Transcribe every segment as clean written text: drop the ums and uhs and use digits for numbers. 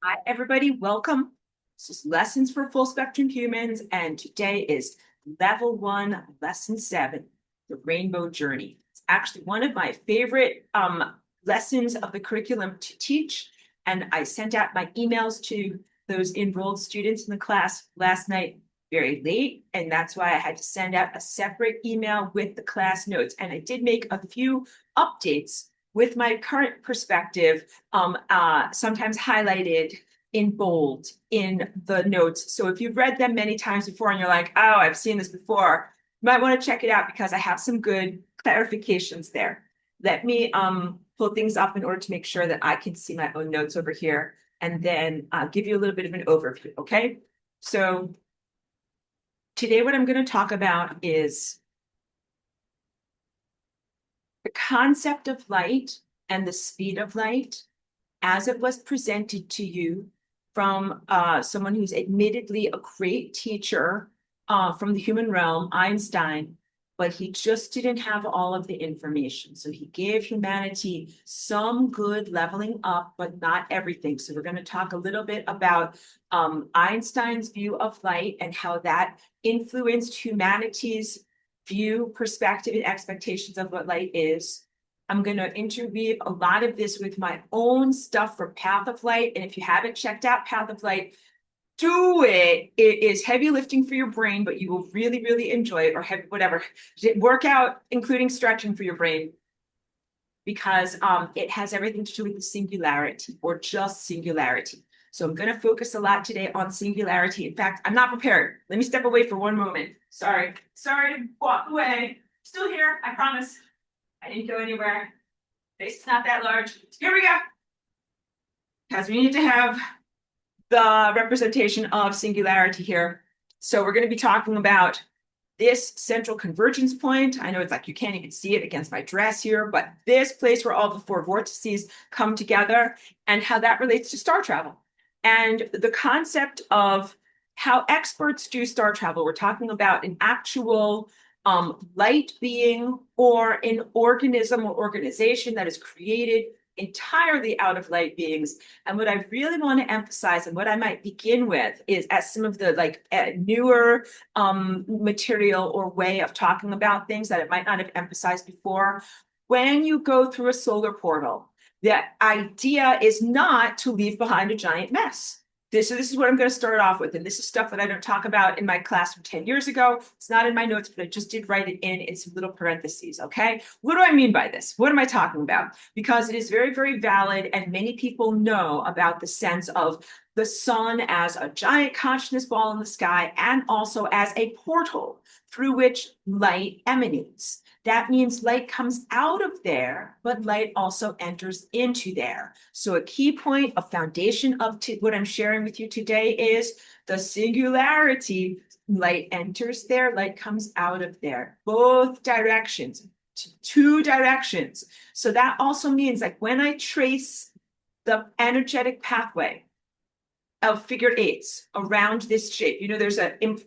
Hi, everybody. Welcome. This is Lessons for Full Spectrum Humans, and today is Level 1, Lesson 7, The Rainbow Journey. It's actually one of my favorite lessons of the curriculum to teach, and I sent out my emails to those enrolled students in the class last night very late, and that's why I had to send out a separate email with the class notes. And I did make a few updates with my current perspective, sometimes highlighted in bold in the notes. So if you've read them many times before and you're like, oh, I've seen this before, you might want to check it out because I have some good clarifications there. Let me pull things up in order to make sure that I can see my own notes over here and then give you a little bit of an overview, okay? So today what I'm going to talk about is the concept of light and the speed of light as it was presented to you from someone who's admittedly a great teacher from the human realm, Einstein, but he just didn't have all of the information. So he gave humanity some good leveling up, but not everything. So we're going to talk a little bit about Einstein's view of light and how that influenced humanity's view, perspective, and expectations of what light is. I'm going to interweave a lot of this with my own stuff for Path of Light. And if you haven't checked out Path of Light, do it. It is heavy lifting for your brain, but you will really, really enjoy it, or heavy, whatever. Workout, including stretching for your brain, because it has everything to do with the singularity or just singularity. So I'm going to focus a lot today on singularity. In fact, I'm not prepared. Let me step away for one moment. Sorry to walk away. Still here, I promise. I didn't go anywhere. Face is not that large. Here we go. Because we need to have the representation of singularity here. So we're going to be talking about this central convergence point. I know it's like you can't even see it against my dress here, but this place where all the four vortices come together and how that relates to star travel. And the concept of how experts do star travel. We're talking about an actual light being or an organism or organization that is created entirely out of light beings. And what I really want to emphasize and what I might begin with is as some of the newer material or way of talking about things that it might not have emphasized before. When you go through a solar portal, the idea is not to leave behind a giant mess. This is what I'm going to start off with. And this is stuff that I don't talk about in my class from 10 years ago. It's not in my notes, but I just did write it in some little parentheses. Okay. What do I mean by this? What am I talking about? Because it is very, very valid. And many people know about the sense of the sun as a giant consciousness ball in the sky and also as a portal through which light emanates. That means light comes out of there, but light also enters into there. So a key point, a foundation of what I'm sharing with you today is the singularity. Light enters there, light comes out of there, both directions, two directions. So that also means like when I trace the energetic pathway of figure eights around this shape,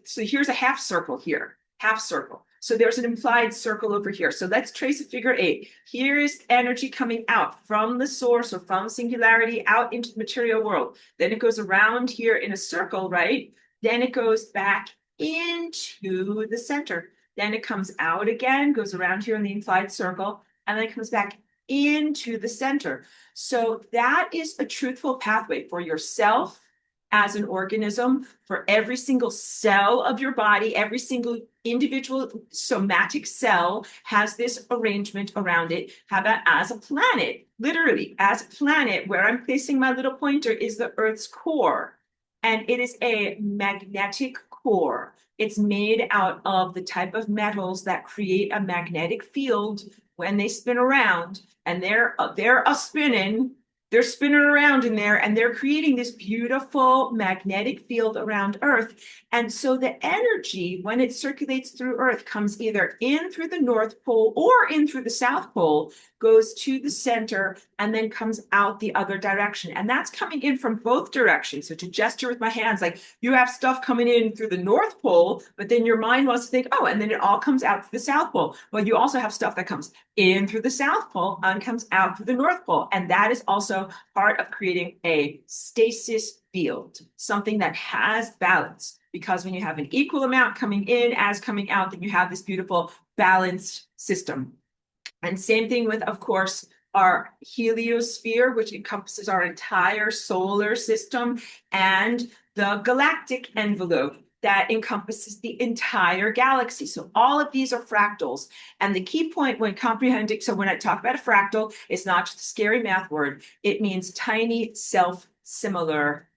so here's a half circle here, half circle. So there's an implied circle over here. So let's trace a figure eight. Here is energy coming out from the source or from singularity out into the material world. Then it goes around here in a circle, right? Then it goes back into the center. Then it comes out again, goes around here in the implied circle, and then it comes back into the center. So that is a truthful pathway for yourself as an organism, for every single cell of your body. Every single individual somatic cell has this arrangement around it. How about as a planet? Literally, as a planet, where I'm placing my little pointer is the Earth's core. And it is a magnetic core. It's made out of the type of metals that create a magnetic field when they spin around. And they're spinning around in there and they're creating this beautiful magnetic field around Earth. And so the energy, when it circulates through Earth, comes either in through the North Pole or in through the South Pole, goes to the center, and then comes out the other direction. And that's coming in from both directions. So to gesture with my hands, like you have stuff coming in through the North Pole, but then your mind wants to think, oh, and then it all comes out through the South Pole. Well, you also have stuff that comes in through the South Pole and comes out through the North Pole. And that is also part of creating a stasis field, something that has balance. Because when you have an equal amount coming in as coming out, then you have this beautiful balanced system. And same thing with, of course, our heliosphere, which encompasses our entire solar system, and the galactic envelope that encompasses the entire galaxy. So all of these are fractals. And the key point when comprehending, so when I talk about a fractal, it's not just a scary math word. It means tiny self-similar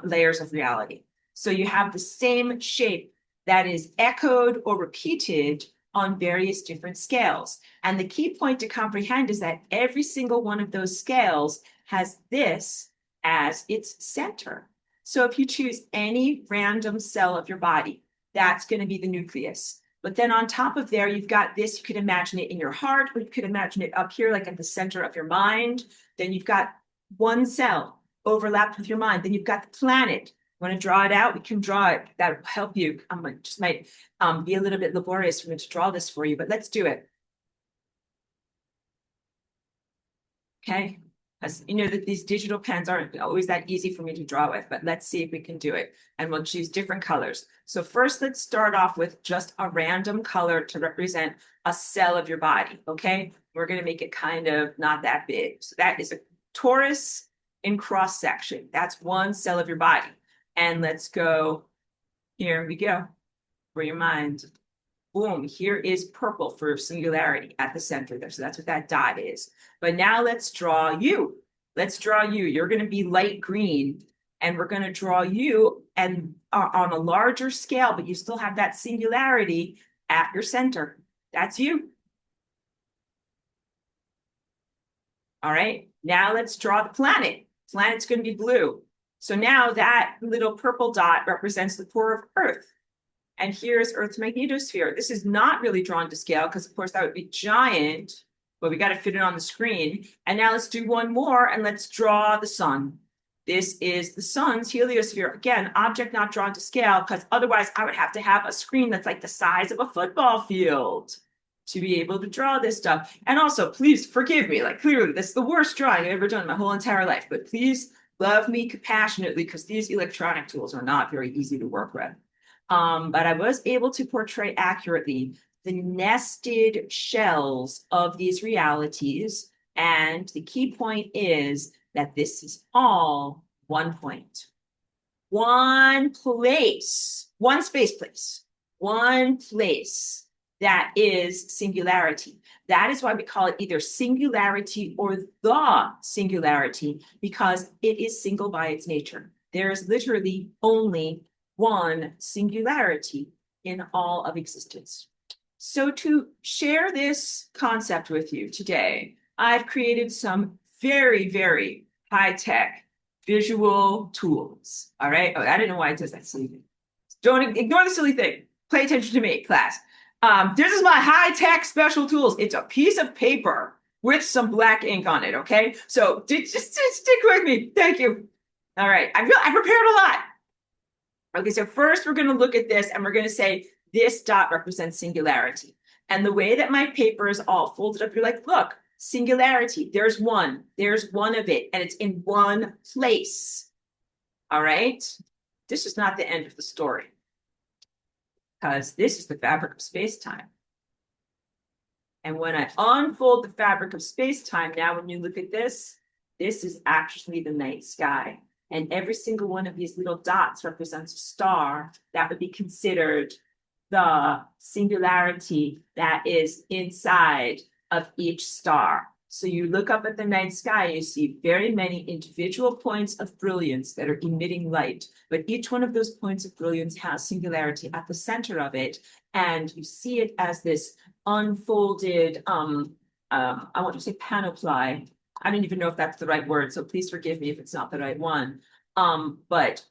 layers of reality. So you have the same shape that is echoed or repeated on various different scales. And the key point to comprehend is that every single one of those scales has this as its center. So if you choose any random cell of your body, that's going to be the nucleus. But then on top of there, you've got this, you could imagine it in your heart, or you could imagine it up here, like at the center of your mind. Then you've got one cell overlapped with your mind. Then you've got the planet. Want to draw it out? We can draw it. That'll help you. Just might be a little bit laborious for me to draw this for you, but let's do it. Okay. As you know, that these digital pens aren't always that easy for me to draw with, but let's see if we can do it. And we'll choose different colors. So first, let's start off with just a random color to represent a cell of your body. Okay. We're going to make it kind of not that big. So that is a torus in cross section. That's one cell of your body. And let's go, here we go, for your mind. Boom, here is purple for singularity at the center there. So that's what that dot is. But now let's draw you. Let's draw you. You're going to be light green. And we're going to draw you and on a larger scale, but you still have that singularity at your center. That's you. All right, now let's draw the planet. Planet's going to be blue. So now that little purple dot represents the core of Earth. And here's Earth's magnetosphere. This is not really drawn to scale because, of course, that would be giant, but we got to fit it on the screen. And now let's do one more and let's draw the sun. This is the sun's heliosphere. Again, object not drawn to scale because otherwise I would have to have a screen that's like the size of a football field to be able to draw this stuff. And also, please forgive me. Like, clearly, this is the worst drawing I've ever done in my whole entire life. But please love me compassionately because these electronic tools are not very easy to work with. But I was able to portray accurately the nested shells of these realities. And the key point is that this is all one point. One place, one space place, one place that is singularity. That is why we call it either singularity or the singularity, because it is single by its nature. There is literally only one singularity in all of existence. So to share this concept with you today, I've created some very, very high-tech visual tools. All right. Oh, I didn't know why it does that silly thing. Don't ignore the silly thing. Pay attention to me, class. This is my high-tech special tools. It's a piece of paper with some black ink on it, okay? So just stick with me. Thank you. All right. I prepared a lot. Okay, so first we're going to look at this and we're going to say this dot represents singularity. And the way that my paper is all folded up, you're like, look, singularity, there's one of it, and it's in one place. All right? This is not the end of the story, because this is the fabric of space-time. And when I unfold the fabric of space-time, now when you look at this is actually the night sky. And every single one of these little dots represents a star that would be considered the singularity that is inside of each star. So you look up at the night sky, you see very many individual points of brilliance that are emitting light, but each one of those points of brilliance has singularity at the center of it. And you see it as this unfolded, I want to say panoply. I don't even know if that's the right word, so please forgive me if it's not the right one. But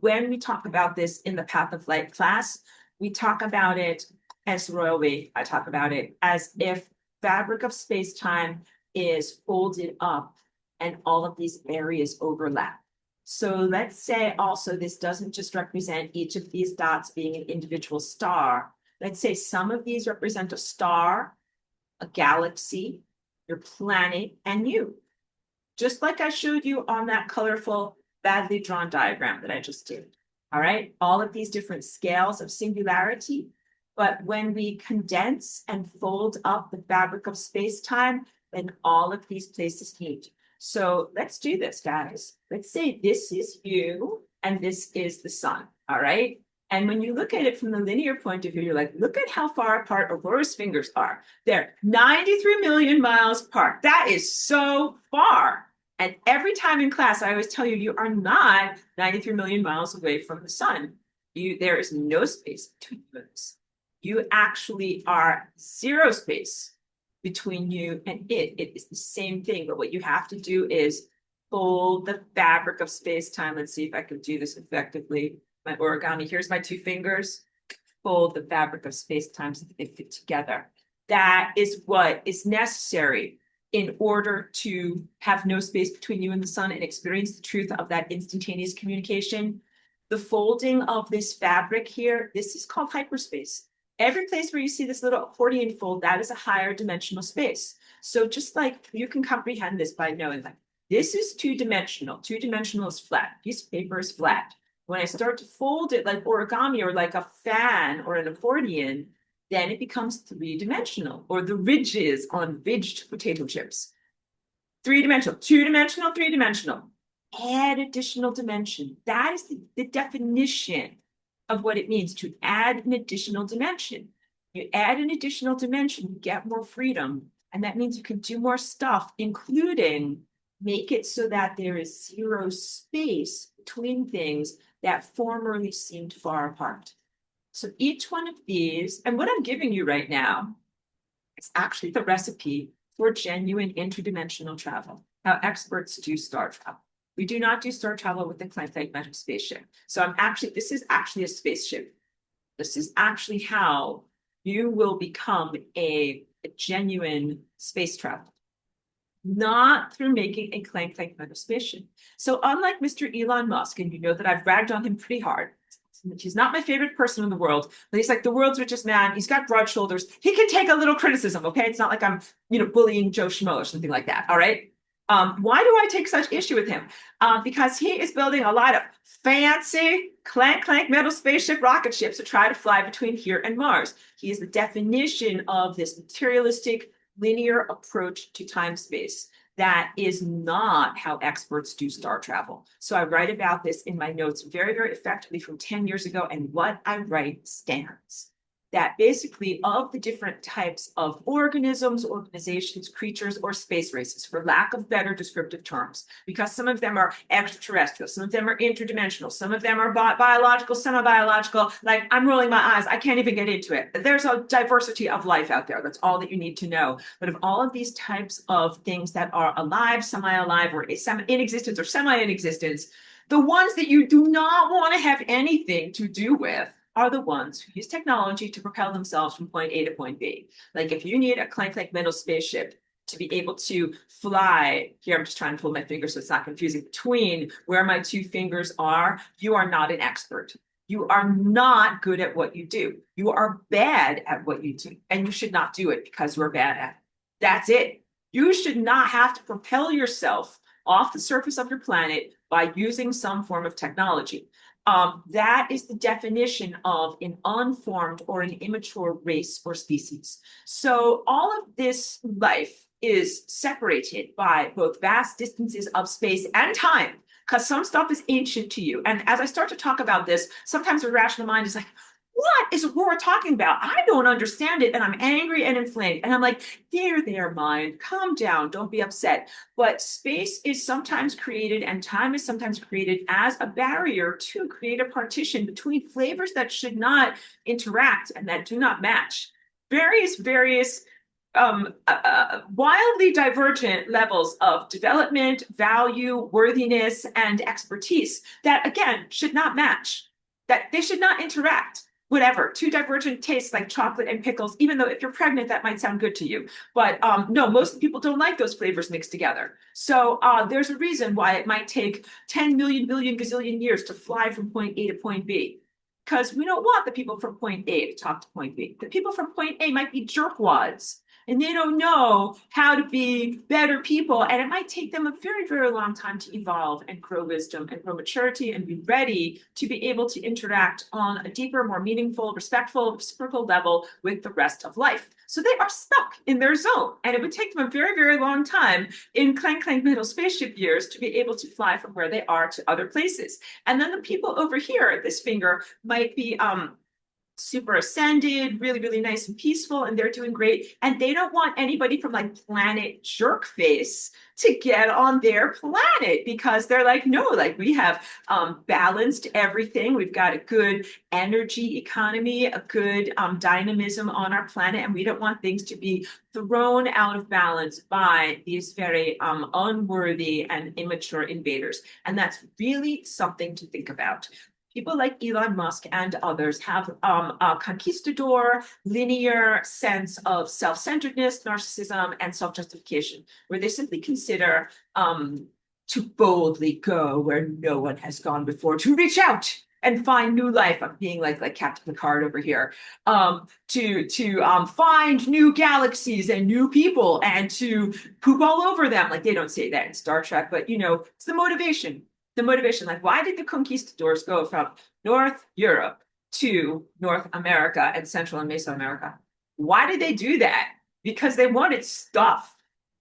when we talk about this in the Path of Light class, we talk about it as royal way. I talk about it as if fabric of space-time is folded up and all of these areas overlap. So let's say also this doesn't just represent each of these dots being an individual star. Let's say some of these represent a star, a galaxy, your planet, and you. Just like I showed you on that colorful, badly drawn diagram that I just did. All right, all of these different scales of singularity. But when we condense and fold up the fabric of space-time, then all of these places meet. So let's do this, guys. Let's say this is you and this is the sun, all right? And when you look at it from the linear point of view, you're like, look at how far apart Aurora's fingers are. They're 93 million miles apart. That is so far. And every time in class, I always tell you, you are not 93 million miles away from the sun. There is no space between you and the sun. You actually are zero space between you and it. It is the same thing, but what you have to do is fold the fabric of space-time. Let's see if I can do this effectively. My origami, here's my two fingers. Fold the fabric of space-time so that they fit together. That is what is necessary in order to have no space between you and the sun and experience the truth of that instantaneous communication. The folding of this fabric here, this is called hyperspace. Every place where you see this little accordion fold, that is a higher dimensional space. So just like you can comprehend this by knowing that this is two-dimensional. Two-dimensional is flat. Piece of paper is flat. When I start to fold it like origami or like a fan or an accordion, then it becomes three-dimensional, or the ridges on ridged potato chips. Three-dimensional, two-dimensional, three-dimensional. Add additional dimension. That is the definition of what it means to add an additional dimension. You add an additional dimension, you get more freedom. And that means you can do more stuff, including make it so that there is zero space between things that formerly seemed far apart. So each one of these, and what I'm giving you right now is actually the recipe for genuine interdimensional travel, how experts do star travel. We do not do star travel with the clank metal spaceship. So this is actually a spaceship. This is actually how you will become a genuine space traveler, not through making a clank metal spaceship. So unlike Mr. Elon Musk, and you know that I've ragged on him pretty hard, he's not my favorite person in the world, but he's like the world's richest man. He's got broad shoulders. He can take a little criticism, okay? It's not like I'm, bullying Joe Schmo or something like that, all right? Why do I take such issue with him? Because he is building a lot of fancy clank metal spaceship rocket ships to try to fly between here and Mars. He is the definition of this materialistic linear approach to time-space. That is not how experts do star travel. So I write about this in my notes very, very effectively from 10 years ago, and what I write stands. That basically of the different types of organisms, organizations, creatures, or space races, for lack of better descriptive terms, because some of them are extraterrestrial, some of them are interdimensional, some of them are biological, semi-biological, like I'm rolling my eyes, I can't even get into it. There's a diversity of life out there. That's all that you need to know. But of all of these types of things that are alive, semi-alive, or in existence or semi-in existence, the ones that you do not want to have anything to do with are the ones who use technology to propel themselves from point A to point B. Like if you need a clank metal spaceship to be able to fly, here I'm just trying to pull my finger so it's not confusing, between where my two fingers are, you are not an expert. You are not good at what you do. You are bad at what you do, and you should not do it because you're bad at it. That's it. You should not have to propel yourself off the surface of your planet by using some form of technology. That is the definition of an unformed or an immature race or species. So all of this life is separated by both vast distances of space and time, because some stuff is ancient to you. And as I start to talk about this, sometimes the rational mind is like, what is Aurora talking about? I don't understand it. And I'm angry and inflamed. And I'm like, there, mind, calm down. Don't be upset. But space is sometimes created and time is sometimes created as a barrier to create a partition between flavors that should not interact and that do not match. Various wildly divergent levels of development, value, worthiness, and expertise that, again, should not match, that they should not interact. whatever, two divergent tastes like chocolate and pickles, even though if you're pregnant, that might sound good to you. But no, most people don't like those flavors mixed together. So there's a reason why it might take 10 million, billion, gazillion years to fly from point A to point B. Because we don't want the people from point A to talk to point B. The people from point A might be jerkwads and they don't know how to be better people. And it might take them a very, very long time to evolve and grow wisdom and grow maturity and be ready to be able to interact on a deeper, more meaningful, respectful, reciprocal level with the rest of life. So they are stuck in their zone. And it would take them a very, very long time in clank, clank, middle spaceship years to be able to fly from where they are to other places. And then the people over here at this finger might be super ascended, really, really nice and peaceful, and they're doing great. And they don't want anybody from like planet Jerkface to get on their planet because they're like, no, like we have balanced everything. We've got a good energy economy, a good dynamism on our planet, and we don't want things to be thrown out of balance by these very unworthy and immature invaders. And that's really something to think about. People like Elon Musk and others have a conquistador, linear sense of self-centeredness, narcissism, and self-justification, where they simply consider to boldly go where no one has gone before, to reach out and find new life. I'm being like Captain Picard over here. To find new galaxies and new people and to poop all over them. Like they don't say that in Star Trek, but you know, it's the motivation. The motivation, like why did the conquistadors go from North Europe to North America and Central and Mesoamerica? Why did they do that? Because they wanted stuff.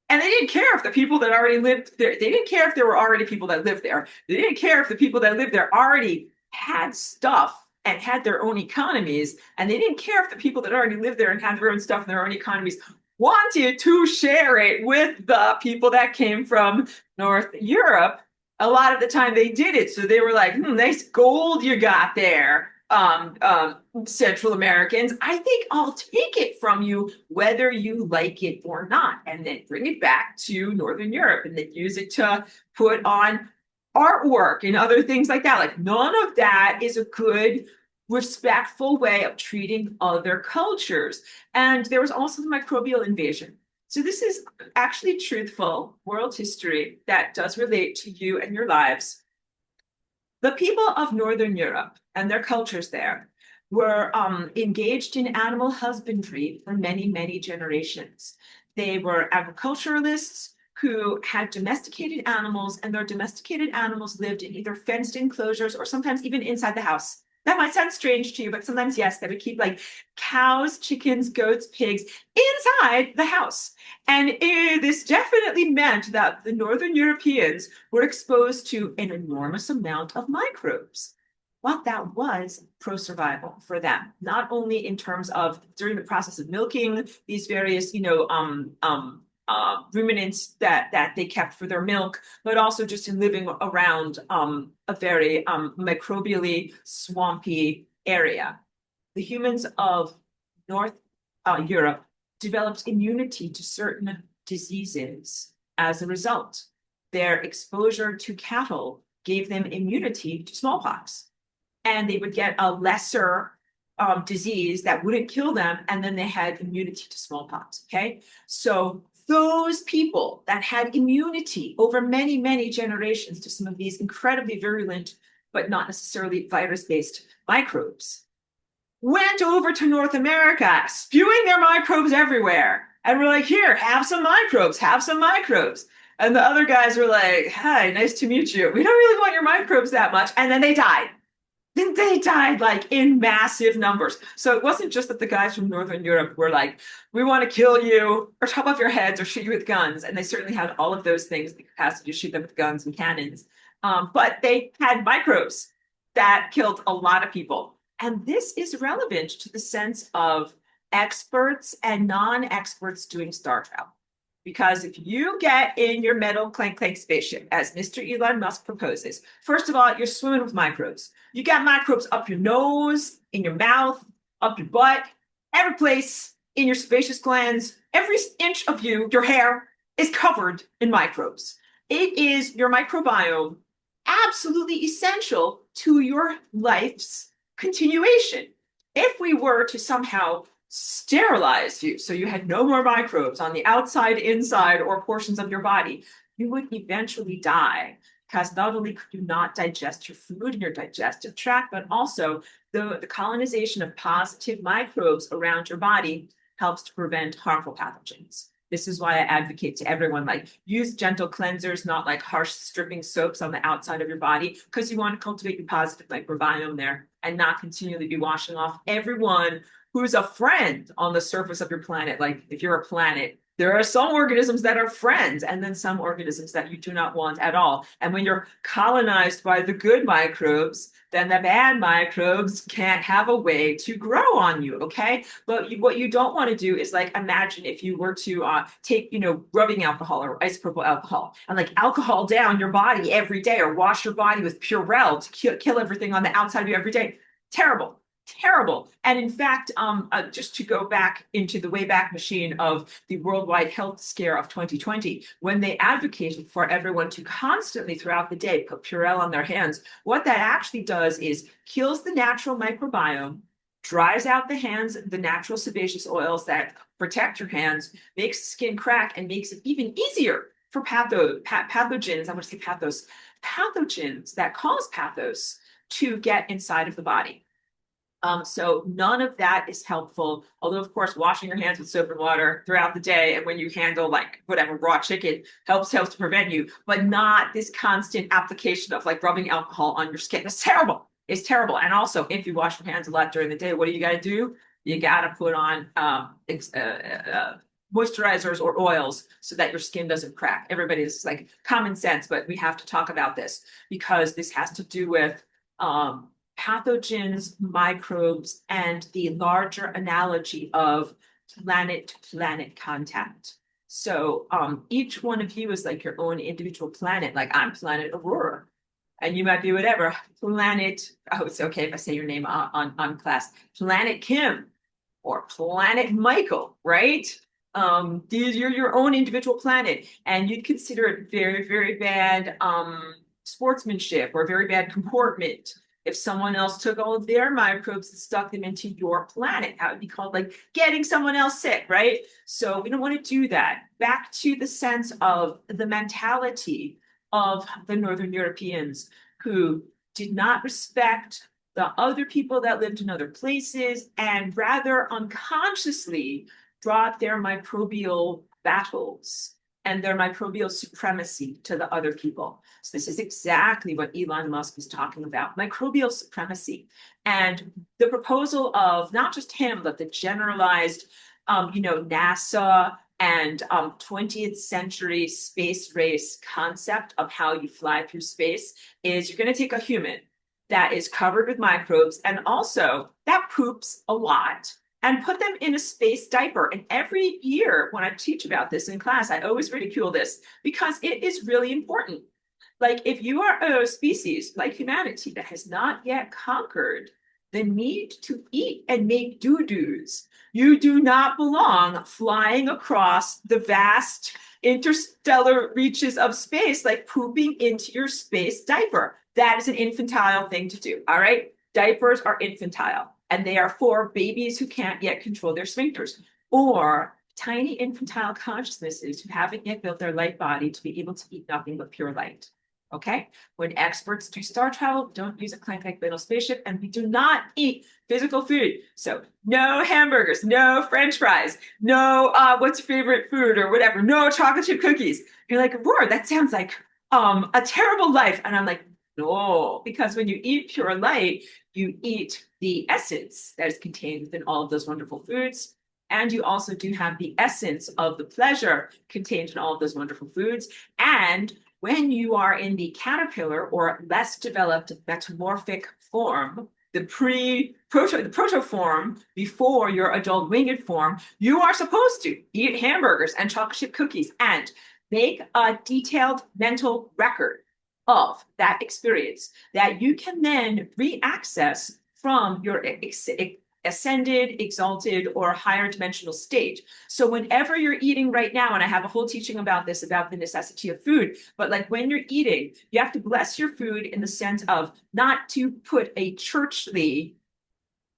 And they didn't care if the people that already lived there, they didn't care if there were already people that lived there. They didn't care if the people that lived there already had stuff and had their own economies. And they didn't care if the people that already lived there and had their own stuff and their own economies wanted to share it with the people that came from North Europe. A lot of the time they did it. So they were like, nice gold you got there, Central Americans. I think I'll take it from you, whether you like it or not, and then bring it back to Northern Europe and then use it to put on artwork and other things like that. Like none of that is a good, respectful way of treating other cultures. And there was also the microbial invasion. So this is actually truthful world history that does relate to you and your lives. The people of Northern Europe and their cultures there were engaged in animal husbandry for many, many generations. They were agriculturalists who had domesticated animals, and their domesticated animals lived in either fenced enclosures or sometimes even inside the house. That might sound strange to you, but sometimes, yes, they would keep like cows, chickens, goats, pigs inside the house. And this definitely meant that the Northern Europeans were exposed to an enormous amount of microbes. What that was pro-survival for them, not only in terms of during the process of milking these various, ruminants that they kept for their milk, but also just in living around a very microbially swampy area. The humans of North Europe developed immunity to certain diseases as a result. Their exposure to cattle gave them immunity to smallpox. And they would get a lesser disease that wouldn't kill them, and then they had immunity to smallpox, okay? So those people that had immunity over many, many generations to some of these incredibly virulent, but not necessarily virus-based microbes, went over to North America, spewing their microbes everywhere. And we're like, here, have some microbes, have some microbes. And the other guys were like, hi, nice to meet you. We don't really want your microbes that much. And then they died. Then they died like in massive numbers. So it wasn't just that the guys from Northern Europe were like, we want to kill you or chop off your heads or shoot you with guns. And they certainly had all of those things, the capacity to shoot them with guns and cannons. But they had microbes that killed a lot of people. And this is relevant to the sense of experts and non-experts doing star travel. Because if you get in your metal clank clank spaceship, as Mr. Elon Musk proposes, first of all, you're swimming with microbes. You got microbes up your nose, in your mouth, up your butt, every place in your sebaceous glands, every inch of you, your hair, is covered in microbes. It is your microbiome absolutely essential to your life's continuation. If we were to somehow sterilize you, so you had no more microbes on the outside, inside, or portions of your body, you would eventually die because not only could you not digest your food in your digestive tract, but also the colonization of positive microbes around your body helps to prevent harmful pathogens. This is why I advocate to everyone, like, use gentle cleansers, not like harsh stripping soaps on the outside of your body, because you want to cultivate the positive microbiome there and not continually be washing off everyone who's a friend on the surface of your planet. Like, if you're a planet, there are some organisms that are friends and then some organisms that you do not want at all. And when you're colonized by the good microbes, then the bad microbes can't have a way to grow on you, okay? But what you don't want to do is, like, imagine if you were to take, rubbing alcohol or isopropyl alcohol and like alcohol down your body every day, or wash your body with Purell to kill everything on the outside of you every day. Terrible. Terrible. And in fact, just to go back into the Wayback Machine of the worldwide health scare of 2020, when they advocated for everyone to constantly throughout the day put Purell on their hands, what that actually does is kills the natural microbiome, dries out the hands, the natural sebaceous oils that protect your hands, makes skin crack, and makes it even easier for pathogens, I want to say pathogens that cause pathos to get inside of the body. So none of that is helpful. Although, of course, washing your hands with soap and water throughout the day and when you handle like whatever raw chicken helps to prevent you, but not this constant application of like rubbing alcohol on your skin. It's terrible. It's terrible. And also, if you wash your hands a lot during the day, what do you got to do? You got to put on moisturizers or oils so that your skin doesn't crack. Everybody's like common sense, but we have to talk about this because this has to do with pathogens, microbes, and the larger analogy of planet-to-planet contact. So each one of you is like your own individual planet. Like, I'm planet Aurora, and you might be whatever. Planet, oh, it's okay if I say your name on class. Planet Kim or Planet Michael, right? You're your own individual planet, and you'd consider it very, very bad sportsmanship or very bad comportment if someone else took all of their microbes and stuck them into your planet. That would be called like getting someone else sick, right? So we don't want to do that. Back to the sense of the mentality of the Northern Europeans who did not respect the other people that lived in other places and rather unconsciously brought their microbial battles and their microbial supremacy to the other people. So this is exactly what Elon Musk is talking about, microbial supremacy. And the proposal of not just him, but the generalized, NASA and 20th century space race concept of how you fly through space is you're going to take a human that is covered with microbes and also that poops a lot and put them in a space diaper. And every year when I teach about this in class, I always ridicule this because it is really important. Like, if you are a species like humanity that has not yet conquered the need to eat and make doo-doos, you do not belong flying across the vast interstellar reaches of space, like pooping into your space diaper. That is an infantile thing to do, all right? Diapers are infantile. And they are for babies who can't yet control their sphincters or tiny infantile consciousnesses who haven't yet built their light body to be able to eat nothing but pure light. Okay? When experts do star travel, don't use a clank-like little spaceship, and we do not eat physical food. So no hamburgers, no French fries, no what's your favorite food or whatever, no chocolate chip cookies. You're like, Aurora, that sounds like a terrible life. And I'm like, no, because when you eat pure light, you eat the essence that is contained within all of those wonderful foods. And you also do have the essence of the pleasure contained in all of those wonderful foods. And when you are in the caterpillar or less developed metamorphic form, the proto form before your adult winged form, you are supposed to eat hamburgers and chocolate chip cookies and make a detailed mental record of that experience that you can then re-access from your ascended, exalted, or higher dimensional state. So whenever you're eating right now, and I have a whole teaching about this, about the necessity of food, but like when you're eating, you have to bless your food in the sense of not to put a churchly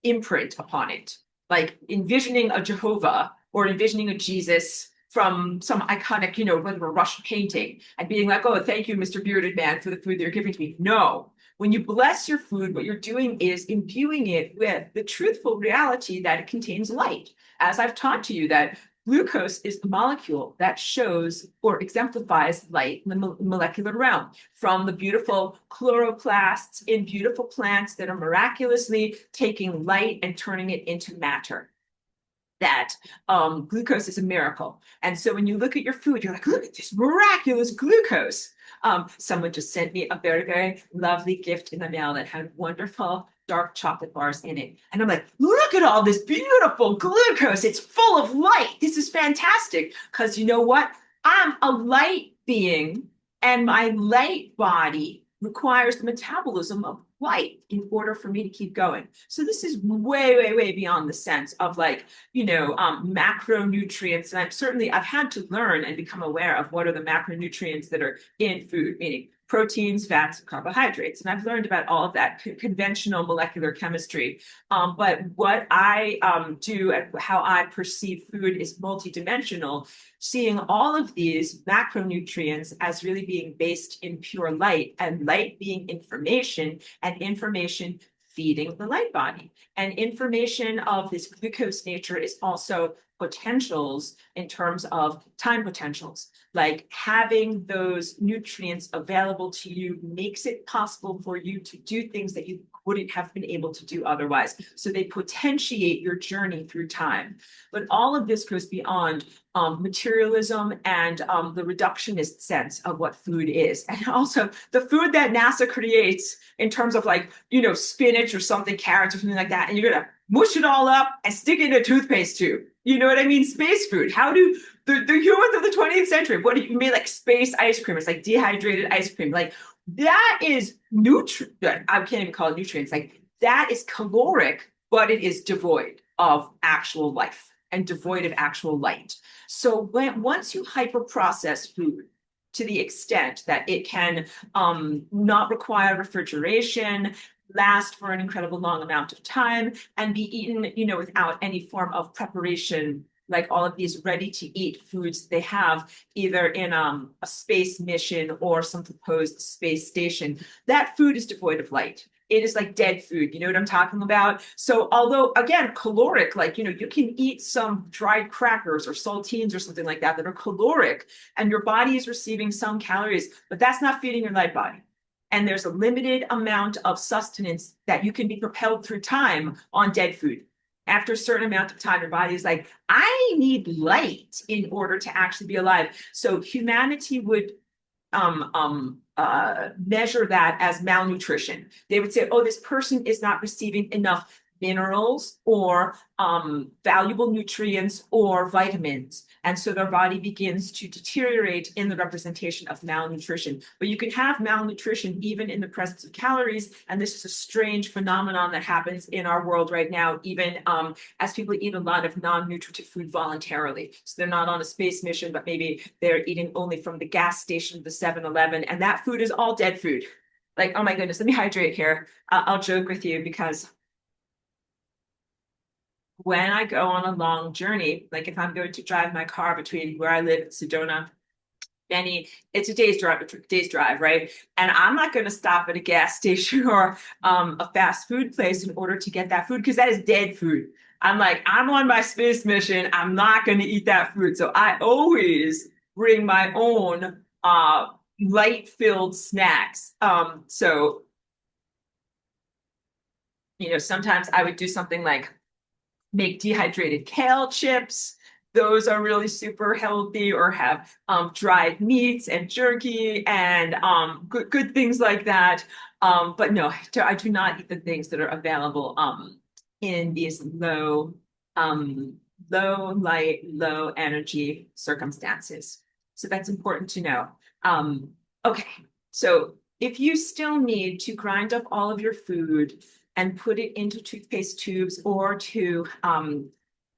imprint upon it, like envisioning a Jehovah or envisioning a Jesus from some iconic, whether a Russian painting and being like, oh, thank you, Mr. Bearded Man, for the food they're giving to me. No. When you bless your food, what you're doing is imbuing it with the truthful reality that it contains light. As I've taught to you, that glucose is the molecule that shows or exemplifies light in the molecular realm, from the beautiful chloroplasts in beautiful plants that are miraculously taking light and turning it into matter. That glucose is a miracle. And so when you look at your food, you're like, look at this miraculous glucose. Someone just sent me a very, very lovely gift in the mail that had wonderful dark chocolate bars in it. And I'm like, look at all this beautiful glucose. It's full of light. This is fantastic. Because you know what? I'm a light being, and my light body requires the metabolism of light in order for me to keep going. So this is way, way, way beyond the sense of like, macronutrients. And I've had to learn and become aware of what are the macronutrients that are in food, meaning proteins, fats, carbohydrates. And I've learned about all of that conventional molecular chemistry. But what I do and how I perceive food is multidimensional, seeing all of these macronutrients as really being based in pure light, and light being information, and information feeding the light body. And information of this glucose nature is also potentials in terms of time potentials. Like having those nutrients available to you makes it possible for you to do things that you wouldn't have been able to do otherwise. So they potentiate your journey through time. But all of this goes beyond materialism and the reductionist sense of what food is. And also the food that NASA creates in terms of like, spinach or something, carrots or something like that. And you're going to mush it all up and stick it in a toothpaste tube. You know what I mean? Space food. How do the humans of the 20th century, what do you mean like space ice cream? It's like dehydrated ice cream. Like that is I can't even call it nutrients. Like that is caloric, but it is devoid of actual life and devoid of actual light. So once you hyper-process food to the extent that it can not require refrigeration, last for an incredible long amount of time, and be eaten, without any form of preparation, like all of these ready-to-eat foods they have either in a space mission or some proposed space station, that food is devoid of light. It is like dead food. You know what I'm talking about? So although, again, caloric, like, you can eat some dried crackers or saltines or something like that are caloric, and your body is receiving some calories, but that's not feeding your light body. And there's a limited amount of sustenance that you can be propelled through time on dead food. After a certain amount of time, your body is like, I need light in order to actually be alive. So humanity would measure that as malnutrition. They would say, oh, this person is not receiving enough minerals or valuable nutrients or vitamins. And so their body begins to deteriorate in the representation of malnutrition. But you can have malnutrition even in the presence of calories. And this is a strange phenomenon that happens in our world right now, even as people eat a lot of non-nutritive food voluntarily. So they're not on a space mission, but maybe they're eating only from the gas station, the 7-Eleven, and that food is all dead food. Like, oh my goodness, let me hydrate here. I'll joke with you because when I go on a long journey, like if I'm going to drive my car between where I live in Sedona, Benny, it's a day's drive, right? And I'm not going to stop at a gas station or a fast food place in order to get that food because that is dead food. I'm like, I'm on my space mission. I'm not going to eat that food. So I always bring my own light-filled snacks. So, sometimes I would do something like make dehydrated kale chips. Those are really super healthy, or have dried meats and jerky and good things like that. But no, I do not eat the things that are available in these low light, low energy circumstances. So that's important to know. Okay, so if you still need to grind up all of your food and put it into toothpaste tubes, or to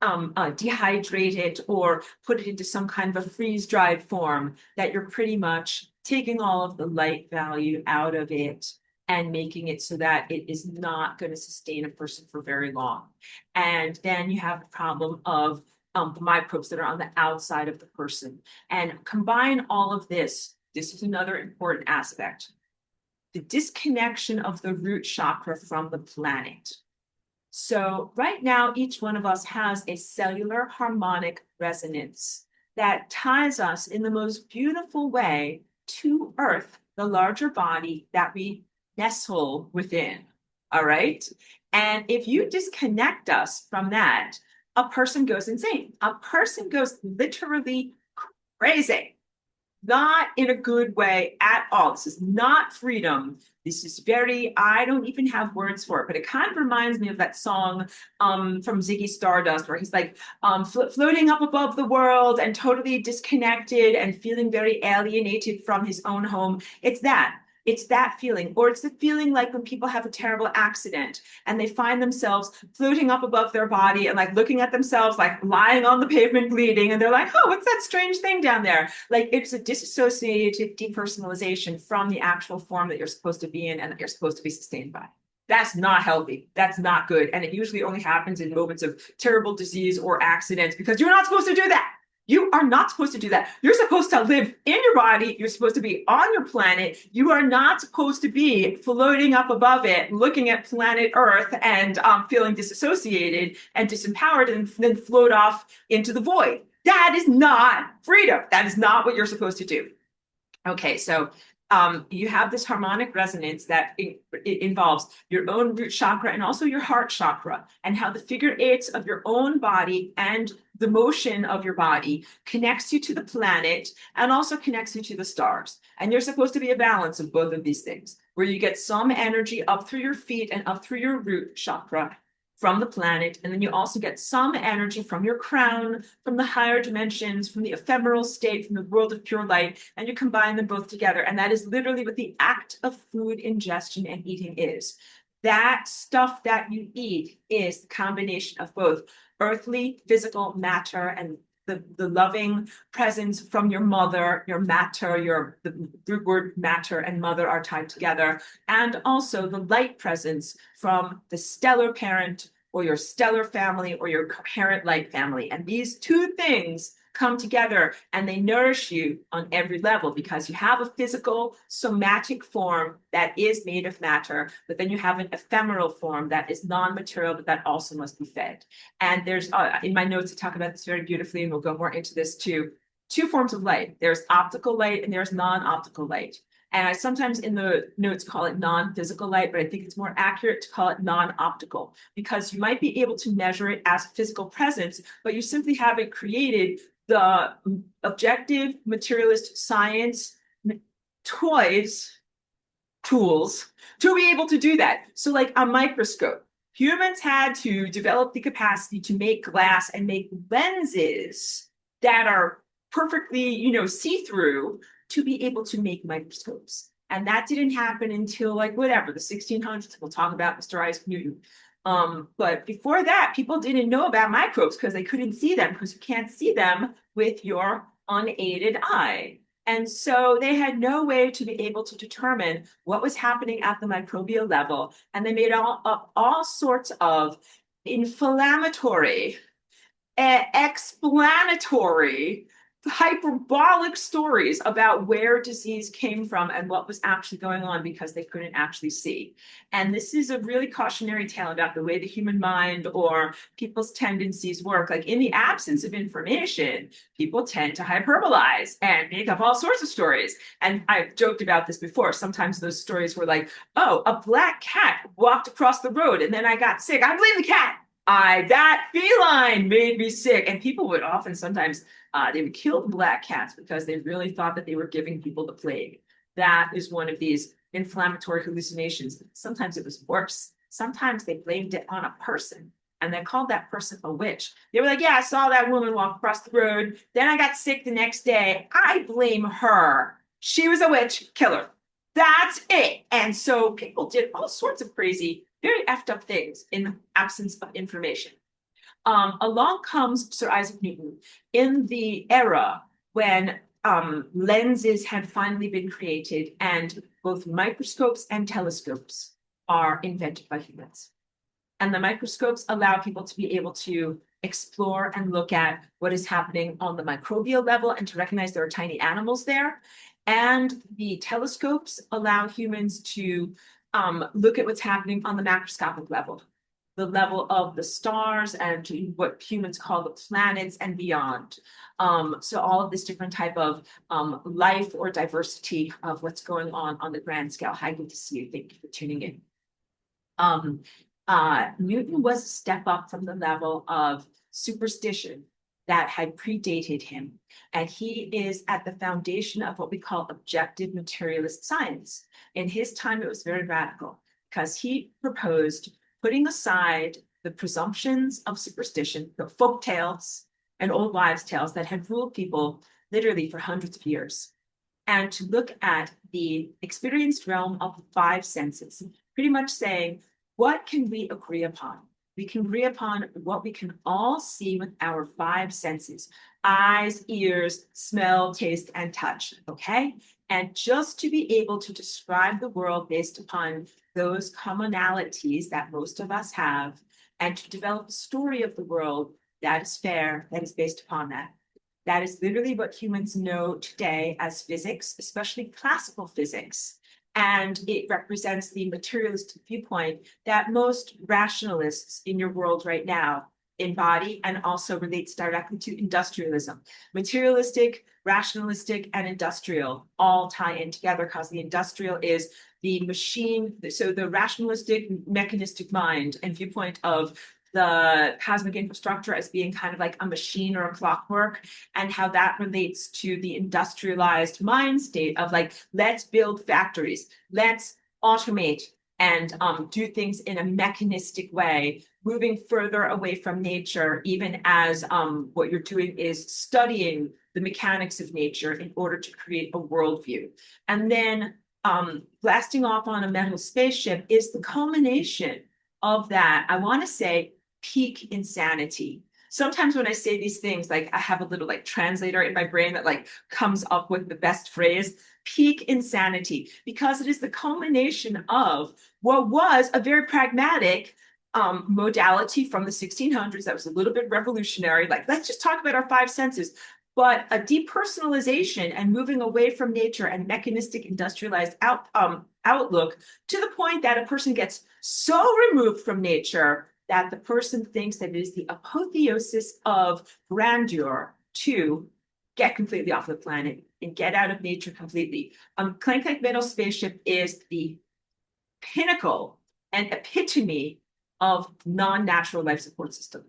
dehydrate it or put it into some kind of a freeze-dried form, that you're pretty much taking all of the light value out of it, and making it so that it is not going to sustain a person for very long. And then you have the problem of the microbes that are on the outside of the person. And combine all of this. This is another important aspect. The disconnection of the root chakra from the planet. So right now, each one of us has a cellular harmonic resonance that ties us in the most beautiful way to Earth, the larger body that we nestle within. All right. And if you disconnect us from that, a person goes insane. A person goes literally crazy. Not in a good way at all. This is not freedom. This is very, I don't even have words for it, but it kind of reminds me of that song from Ziggy Stardust, where he's like floating up above the world and totally disconnected and feeling very alienated from his own home. It's that. It's that feeling, or it's the feeling like when people have a terrible accident and they find themselves floating up above their body and like looking at themselves like lying on the pavement bleeding, and they're like, oh, what's that strange thing down there? Like it's a disassociated depersonalization from the actual form that you're supposed to be in and that you're supposed to be sustained by. That's not healthy. That's not good. And it usually only happens in moments of terrible disease or accidents because you're not supposed to do that. You are not supposed to do that. You're supposed to live in your body. You're supposed to be on your planet. You are not supposed to be floating up above it, looking at planet Earth and feeling disassociated and disempowered and then float off into the void. That is not freedom. That is not what you're supposed to do. Okay, so you have this harmonic resonance that it involves your own root chakra and also your heart chakra, and how the figure eights of your own body and the motion of your body connects you to the planet and also connects you to the stars. And you're supposed to be a balance of both of these things, where you get some energy up through your feet and up through your root chakra from the planet, and then you also get some energy from your crown, from the higher dimensions, from the ephemeral state, from the world of pure light, and you combine them both together. And that is literally what the act of food ingestion and eating is. That stuff that you eat is the combination of both earthly, physical matter and the loving presence from your mother, your matter, the root word matter and mother are tied together, and also the light presence from the stellar parent or your stellar family or your parent light family. And these two things come together and they nourish you on every level, because you have a physical somatic form that is made of matter, but then you have an ephemeral form that is non-material, but that also must be fed. And there's in my notes I talk about this very beautifully, and we'll go more into this too. Two forms of light. There's optical light and there's non-optical light. And I sometimes in the notes call it non-physical light, but I think it's more accurate to call it non-optical, because you might be able to measure it as physical presence, but you simply haven't created the objective materialist science tools to be able to do that. So like a microscope, humans had to develop the capacity to make glass and make lenses that are perfectly, see-through to be able to make microscopes. And that didn't happen until like whatever, the 1600s. We'll talk about Mr. Isaac Newton. But before that, people didn't know about microbes because they couldn't see them, because you can't see them with your unaided eye. And so they had no way to be able to determine what was happening at the microbial level. And they made up all sorts of inflammatory, explanatory, hyperbolic stories about where disease came from and what was actually going on, because they couldn't actually see. And this is a really cautionary tale about the way the human mind or people's tendencies work. Like in the absence of information, people tend to hyperbolize and make up all sorts of stories. And I've joked about this before. Sometimes those stories were like, oh, a black cat walked across the road and then I got sick. I blame the cat. That feline made me sick. And people would often sometimes they would kill the black cats because they really thought that they were giving people the plague. That is one of these inflammatory hallucinations. Sometimes it was worse. Sometimes they blamed it on a person and they called that person a witch. They were like, yeah, I saw that woman walk across the road. Then I got sick the next day. I blame her. She was a witch, killer. That's it. And so people did all sorts of crazy, very effed up things in the absence of information. Along comes Sir Isaac Newton in the era when lenses had finally been created, and both microscopes and telescopes are invented by humans. And the microscopes allow people to be able to explore and look at what is happening on the microbial level and to recognize there are tiny animals there. And the telescopes allow humans to look at what's happening on the macroscopic level, the level of the stars and what humans call the planets and beyond. So all of this different type of life or diversity of what's going on the grand scale. Hi, good to see you. Thank you for tuning in. Newton was a step up from the level of superstition that had predated him. And he is at the foundation of what we call objective materialist science. In his time, it was very radical because he proposed putting aside the presumptions of superstition, the folk tales and old wives' tales that had ruled people literally for hundreds of years, and to look at the experienced realm of the five senses, pretty much saying, what can we agree upon? We can agree upon what we can all see with our five senses: eyes, ears, smell, taste, and touch, okay? And just to be able to describe the world based upon those commonalities that most of us have, and to develop a story of the world that is fair, that is based upon that. That is literally what humans know today as physics, especially classical physics. And it represents the materialistic viewpoint that most rationalists in your world right now embody, and also relates directly to industrialism. Materialistic, rationalistic, and industrial all tie in together because the industrial is the machine. So the rationalistic, mechanistic mind and viewpoint of the cosmic infrastructure as being kind of like a machine or a clockwork, and how that relates to the industrialized mind state of like, let's build factories, let's automate and do things in a mechanistic way, moving further away from nature, even as what you're doing is studying the mechanics of nature in order to create a worldview. And then blasting off on a metal spaceship is the culmination of that. I want to say peak insanity. Sometimes when I say these things, like I have a little like translator in my brain that like comes up with the best phrase, peak insanity, because it is the culmination of what was a very pragmatic modality from the 1600s that was a little bit revolutionary. Like, let's just talk about our five senses. But a depersonalization and moving away from nature and mechanistic industrialized outlook to the point that a person gets so removed from nature that the person thinks that it is the apotheosis of grandeur to get completely off the planet and get out of nature completely. Clank Metal Spaceship is the pinnacle and epitome of non-natural life support system.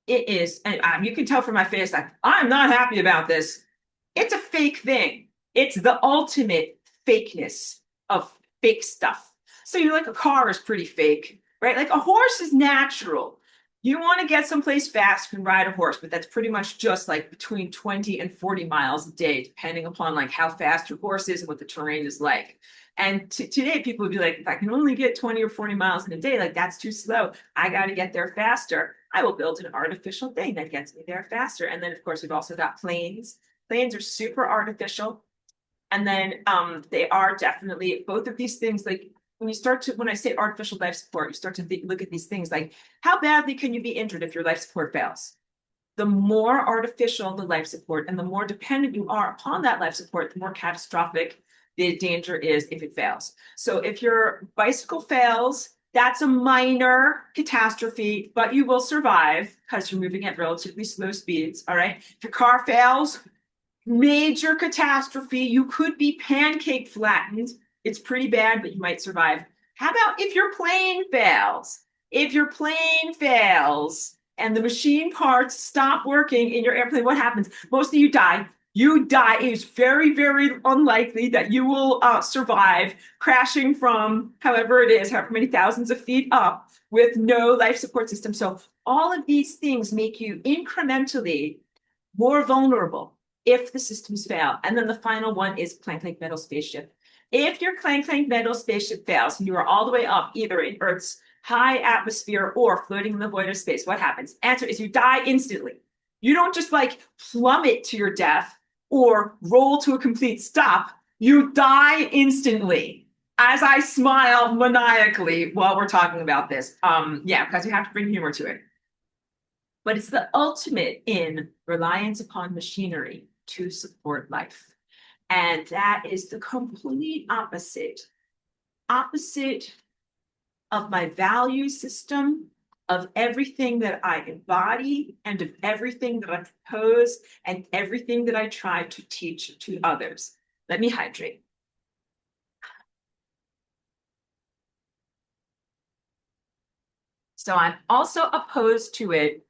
It is, and you can tell from my face, like, I'm not happy about this. It's a fake thing. It's the ultimate fakeness of fake stuff. So you're like, a car is pretty fake, right? Like a horse is natural. You want to get someplace fast, you can ride a horse, but that's pretty much just like between 20 and 40 miles a day, depending upon like how fast your horse is and what the terrain is like. And today people would be like, if I can only get 20 or 40 miles in a day, like that's too slow. I got to get there faster. I will build an artificial thing that gets me there faster. And then of course, we've also got planes. Planes are super artificial. And then they are definitely both of these things. Like when I say artificial life support, you start to look at these things like, how badly can you be injured if your life support fails? The more artificial the life support and the more dependent you are upon that life support, the more catastrophic the danger is if it fails. So if your bicycle fails, that's a minor catastrophe, but you will survive because you're moving at relatively slow speeds. All right. If your car fails, major catastrophe. You could be pancake flattened. It's pretty bad, but you might survive. How about if your plane fails? If your plane fails and the machine parts stop working in your airplane, what happens? Most of you die. You die. It is very, very unlikely that you will survive crashing from however it is, however many thousands of feet up with no life support system. So all of these things make you incrementally more vulnerable if the systems fail. And then the final one is clank metal spaceship. If your clank metal spaceship fails and you are all the way up, either in Earth's high atmosphere or floating in the void of space, what happens? Answer is you die instantly. You don't just like plummet to your death. or roll to a complete stop, you die instantly. As I smile maniacally while we're talking about this. Yeah, because you have to bring humor to it. But it's the ultimate in reliance upon machinery to support life. And that is the complete opposite of my value system, of everything that I embody, and of everything that I propose, and everything that I try to teach to others. Let me hydrate. So I'm also opposed to it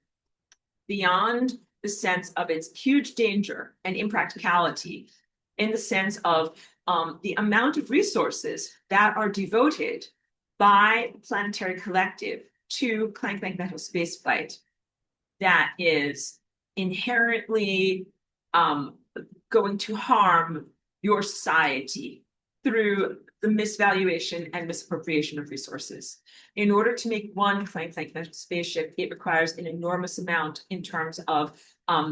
beyond the sense of its huge danger and impracticality, in the sense of the amount of resources that are devoted by the planetary collective to clank metal spaceflight that is inherently going to harm your society through the misvaluation and misappropriation of resources. In order to make one clank metal spaceship, it requires an enormous amount in terms of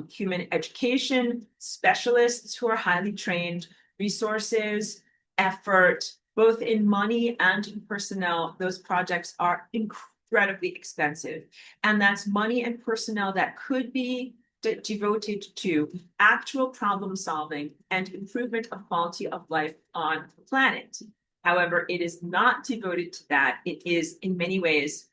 human education, specialists who are highly trained, resources, effort, both in money and in personnel. Those projects are incredibly expensive. And that's money and personnel that could be devoted to actual problem solving and improvement of quality of life on the planet. However, it is not devoted to that. It is in many ways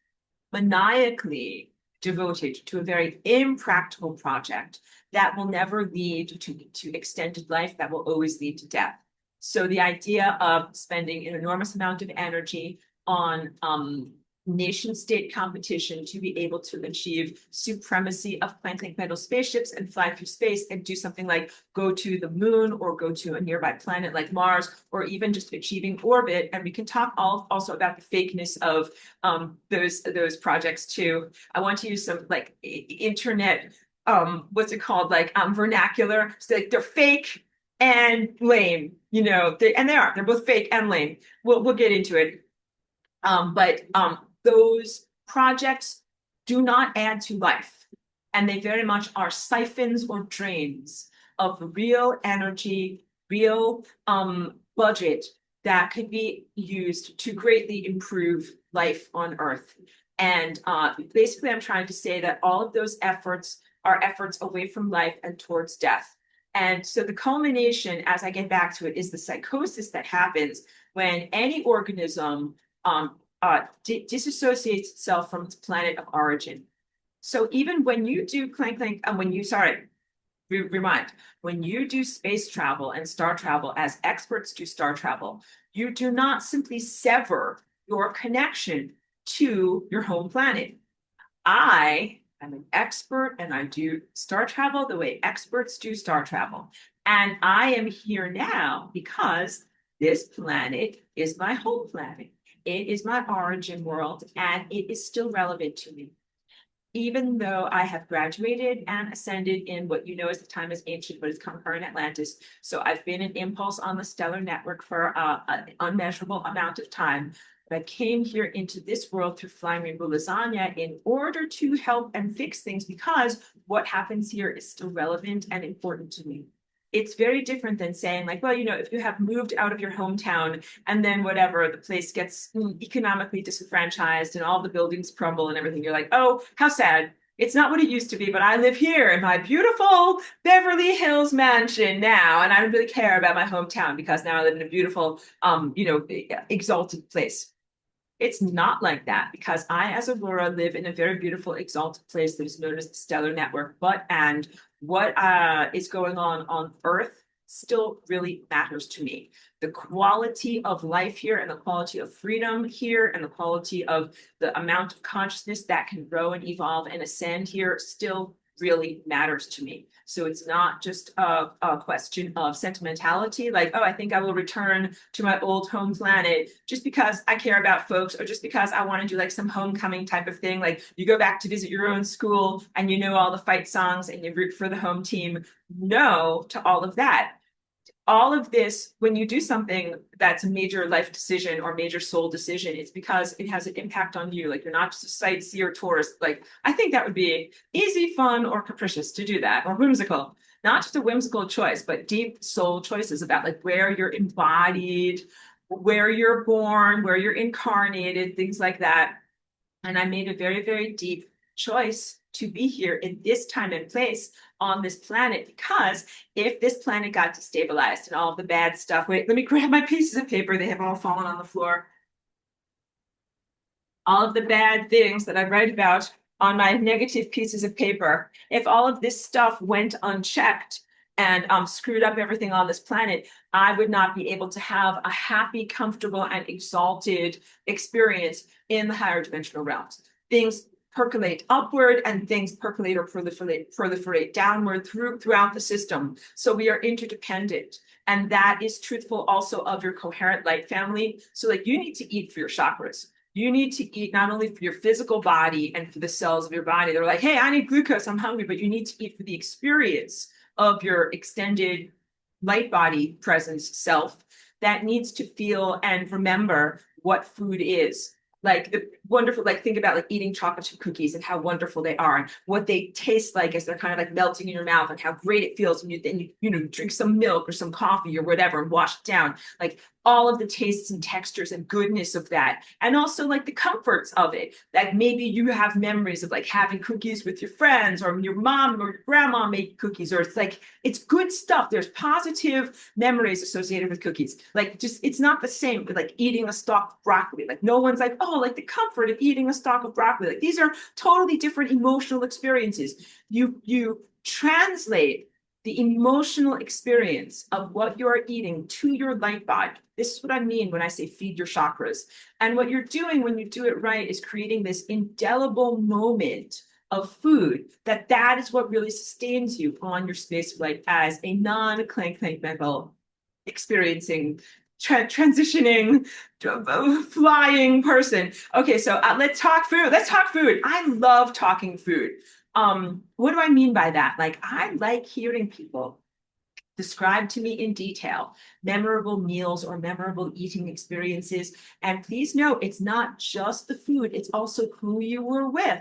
maniacally devoted to a very impractical project that will never lead to extended life, that will always lead to death. So the idea of spending an enormous amount of energy on nation state competition to be able to achieve supremacy of clank metal spaceships and fly through space and do something like go to the moon or go to a nearby planet like Mars, or even just achieving orbit. And we can talk also about the fakeness of those projects too. I want to use some like internet what's it called, like vernacular. So like they're fake and lame, they're both fake and lame. We'll get into it. But those projects do not add to life, and they very much are siphons or drains of real energy, real budget that could be used to greatly improve life on Earth. And basically, I'm trying to say that all of those efforts are efforts away from life and towards death. And so the culmination, as I get back to it, is the psychosis that happens when any organism disassociates itself from its planet of origin. So even when you do remind, when you do space travel and star travel, as experts do star travel, you do not simply sever your connection to your home planet. I am an expert and I do star travel the way experts do star travel. And I am here now because this planet is my home planet. It is my origin world, and it is still relevant to me. Even though I have graduated and ascended in what you know as the time is ancient, but it's concurrent Atlantis. So I've been an impulse on the stellar network for an unmeasurable amount of time. But I came here into this world through flying rainbow lasagna in order to help and fix things, because what happens here is still relevant and important to me. It's very different than saying like, well, if you have moved out of your hometown and then whatever, the place gets economically disenfranchised and all the buildings crumble and everything, you're like, oh, how sad. It's not what it used to be, but I live here in my beautiful Beverly Hills mansion now, and I don't really care about my hometown because now I live in a beautiful, exalted place. It's not like that, because I, as Aurora, live in a very beautiful, exalted place that is known as the stellar network. And what is going on Earth still really matters to me. The quality of life here and the quality of freedom here and the quality of the amount of consciousness that can grow and evolve and ascend here still really matters to me. So it's not just a question of sentimentality, like, oh, I think I will return to my old home planet just because I care about folks, or just because I want to do like some homecoming type of thing. Like you go back to visit your own school and you know all the fight songs and you root for the home team. No to all of that. All of this, when you do something that's a major life decision or major soul decision, it's because it has an impact on you. Like you're not just a sightseer tourist. Like I think that would be easy, fun, or capricious to do that, or whimsical. not just a whimsical choice, but deep soul choices about like where you're embodied, where you're born, where you're incarnated, things like that. And I made a very, very deep choice to be here in this time and place on this planet, because if this planet got destabilized and all of the bad stuff, wait, let me grab my pieces of paper. They have all fallen on the floor. All of the bad things that I write about on my negative pieces of paper, if all of this stuff went unchecked and screwed up everything on this planet, I would not be able to have a happy, comfortable, and exalted experience in the higher dimensional realms. Things percolate upward and things percolate or proliferate downward throughout the system. So we are interdependent. And that is truthful also of your coherent light family. So like you need to eat for your chakras. You need to eat not only for your physical body and for the cells of your body. They're like, hey, I need glucose, I'm hungry, but you need to eat for the experience of your extended light body presence self that needs to feel and remember what food is. Like the wonderful, like think about like eating chocolate chip cookies and how wonderful they are and what they taste like as they're kind of like melting in your mouth and how great it feels when you drink some milk or some coffee or whatever and wash it down. Like all of the tastes and textures and goodness of that. And also like the comforts of it. That maybe you have memories of like having cookies with your friends or your mom or your grandma made cookies, or it's like, it's good stuff. There's positive memories associated with cookies. Like just, it's not the same with like eating a stalk of broccoli. Like no one's like, oh, like the comfort of eating a stalk of broccoli. Like these are totally different emotional experiences. You translate the emotional experience of what you're eating to your light body. This is what I mean when I say feed your chakras. And what you're doing when you do it right is creating this indelible moment of food that is what really sustains you on your space flight as a non-clank level experiencing transitioning flying person. Okay, so let's talk food. Let's talk food. I love talking food. What do I mean by that? Like, I like hearing people describe to me in detail memorable meals or memorable eating experiences. And please know, it's not just the food, it's also who you were with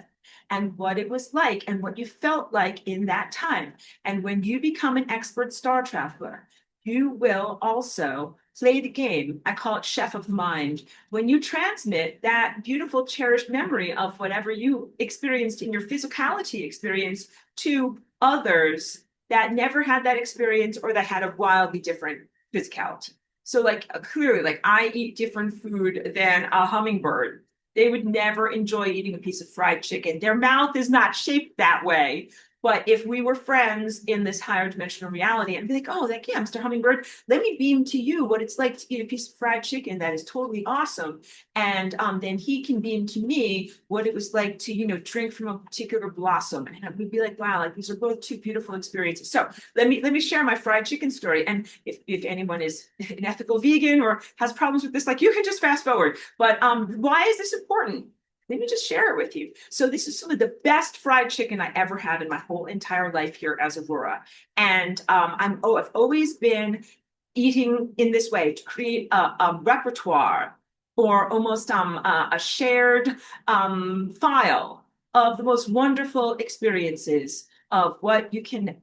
and what it was like and what you felt like in that time. And when you become an expert star traveler, you will also play the game. I call it chef of mind. When you transmit that beautiful, cherished memory of whatever you experienced in your physicality experience to others that never had that experience or that had a wildly different physicality. So like clearly, like I eat different food than a hummingbird. They would never enjoy eating a piece of fried chicken. Their mouth is not shaped that way. But if we were friends in this higher dimensional reality and be like, oh, like, yeah, Mr. Hummingbird, let me beam to you what it's like to eat a piece of fried chicken that is totally awesome. And then he can beam to me what it was like to, drink from a particular blossom. And we'd be like, wow, like these are both two beautiful experiences. So let me share my fried chicken story. And if anyone is an ethical vegan or has problems with this, like you can just fast forward. But why is this important? Let me just share it with you. So this is some of the best fried chicken I ever had in my whole entire life here as Aurora. And I've always been eating in this way to create a repertoire or almost a shared file of the most wonderful experiences of what you can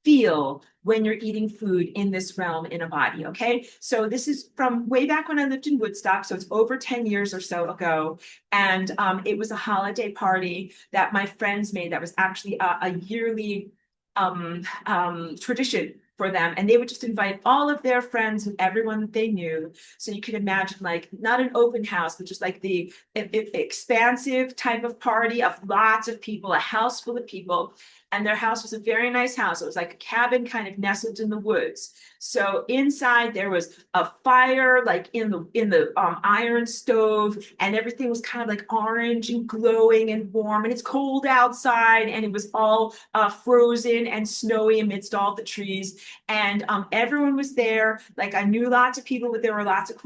feel when you're eating food in this realm in a body. Okay, so this is from way back when I lived in Woodstock, so it's over 10 years or so ago. And it was a holiday party that my friends made that was actually a yearly tradition for them. And they would just invite all of their friends and everyone that they knew. So you could imagine like not an open house, but just like the expansive type of party of lots of people, a house full of people. And their house was a very nice house. It was like a cabin kind of nestled in the woods. So inside there was a fire like in the iron stove, and everything was kind of like orange and glowing and warm, and it's cold outside, and it was all frozen and snowy amidst all the trees. And everyone was there. Like I knew lots of people, but there were lots of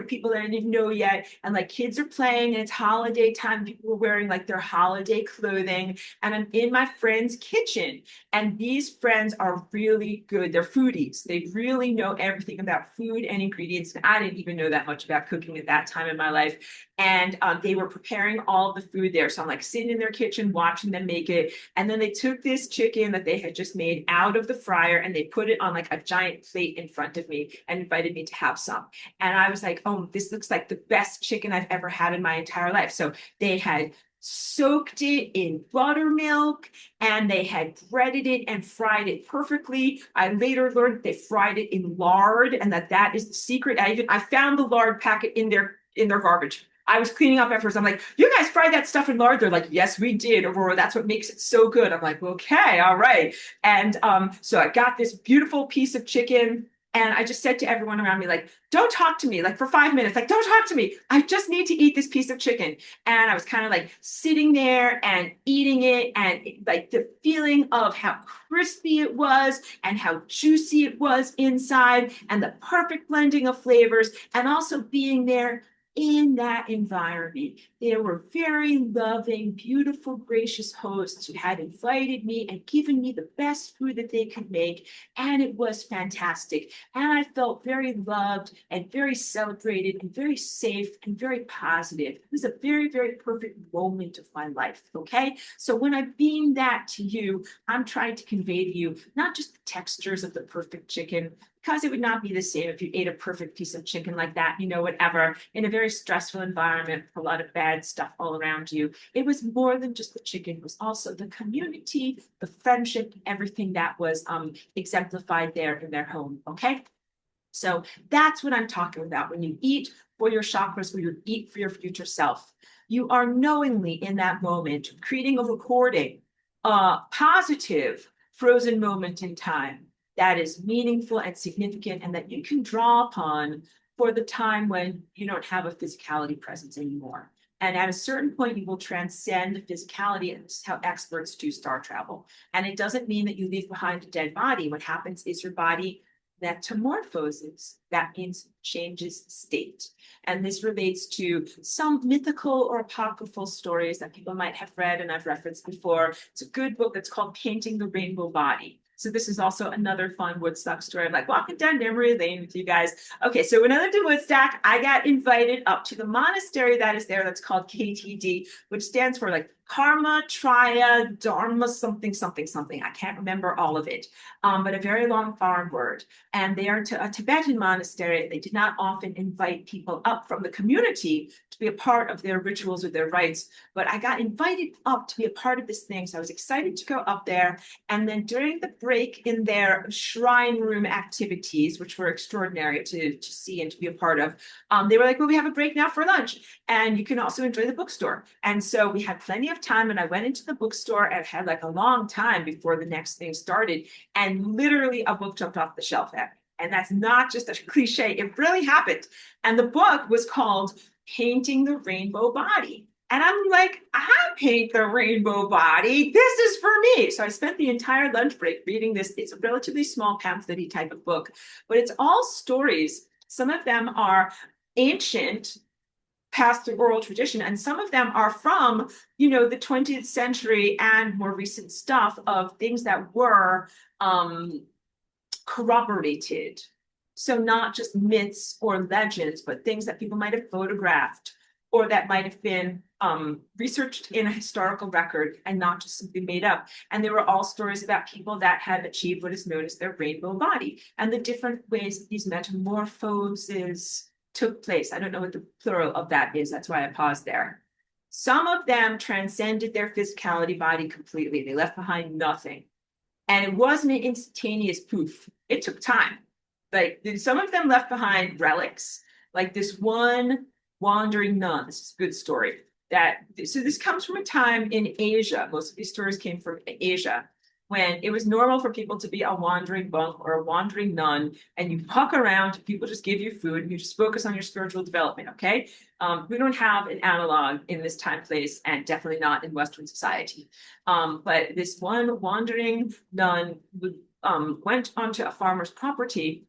people that I didn't know yet. And like kids are playing and it's holiday time. People were wearing like their holiday clothing. And I'm in my friend's kitchen. And these friends are really good. They're foodies. They really know everything about food and ingredients. And I didn't even know that much about cooking at that time in my life. And they were preparing all the food there. So I'm like sitting in their kitchen watching them make it. And then they took this chicken that they had just made out of the fryer and they put it on like a giant plate in front of me and invited me to have some. And I was like, oh, this looks like the best chicken I've ever had in my entire life. So they had soaked it in buttermilk and they had breaded it and fried it perfectly. I later learned they fried it in lard and that is the secret. I found the lard packet in their garbage. I was cleaning up afterwards. I'm like, you guys fried that stuff in lard? They're like, yes, we did, Aurora. That's what makes it so good. I'm like, okay, all right. And so I got this beautiful piece of chicken. And I just said to everyone around me, like, don't talk to me, like for 5 minutes, like, don't talk to me. I just need to eat this piece of chicken. And I was kind of like sitting there and eating it and like the feeling of how crispy it was and how juicy it was inside and the perfect blending of flavors and also being there in that environment. There were very loving, beautiful, gracious hosts who had invited me and given me the best food that they could make. And it was fantastic. And I felt very loved and very celebrated and very safe and very positive. It was a very, very perfect moment of my life. Okay. So when I beam that to you, I'm trying to convey to you not just the textures of the perfect chicken, because it would not be the same if you ate a perfect piece of chicken like that, whatever, in a very stressful environment with a lot of bad stuff all around you. It was more than just the chicken. It was also the community, the friendship, everything that was exemplified there in their home, okay? So that's what I'm talking about. When you eat for your chakras, when you eat for your future self, you are knowingly in that moment creating a recording, a positive frozen moment in time that is meaningful and significant and that you can draw upon for the time when you don't have a physicality presence anymore. And at a certain point, you will transcend the physicality, and this is how experts do star travel. And it doesn't mean that you leave behind a dead body. What happens is your body metamorphoses. That means changes state. And this relates to some mythical or apocryphal stories that people might have read and I've referenced before. It's a good book that's called Painting the Rainbow Body. So this is also another fun Woodstock story. I'm like walking down memory lane with you guys. Okay, so when I lived in Woodstock, I got invited up to the monastery that is there that's called KTD, which stands for like Karma, Triya, Dharma, something, something, something. I can't remember all of it, but a very long foreign word. And they are a Tibetan monastery. They did not often invite people up from the community to be a part of their rituals or their rites, but I got invited up to be a part of this thing. So I was excited to go up there. And then during the break in their shrine room activities, which were extraordinary to see and to be a part of, they were like, well, we have a break now for lunch. And you can also enjoy the bookstore. And so we had plenty of time. And I went into the bookstore and had like a long time before the next thing started. And literally a book jumped off the shelf at me. And that's not just a cliche. It really happened. And the book was called Painting the Rainbow Body. And I'm like, I paint the rainbow body. This is for me. So I spent the entire lunch break reading this. It's a relatively small pamphlet-y type of book, but it's all stories. Some of them are ancient, passed through oral tradition, and some of them are from, the 20th century and more recent stuff of things that were corroborated. So not just myths or legends, but things that people might have photographed or that might have been researched in a historical record and not just simply made up. And there were all stories about people that had achieved what is known as their rainbow body and the different ways that these metamorphoses took place. I don't know what the plural of that is. That's why I paused there. Some of them transcended their physicality body completely. They left behind nothing. And it wasn't an instantaneous poof. It took time. Like some of them left behind relics, like this one wandering nun. This is a good story. So this comes from a time in Asia. Most of these stories came from Asia, when it was normal for people to be a wandering monk or a wandering nun, and you walk around, people just give you food, and you just focus on your spiritual development, okay? We don't have an analog in this time, place, and definitely not in Western society. But this one wandering nun went onto a farmer's property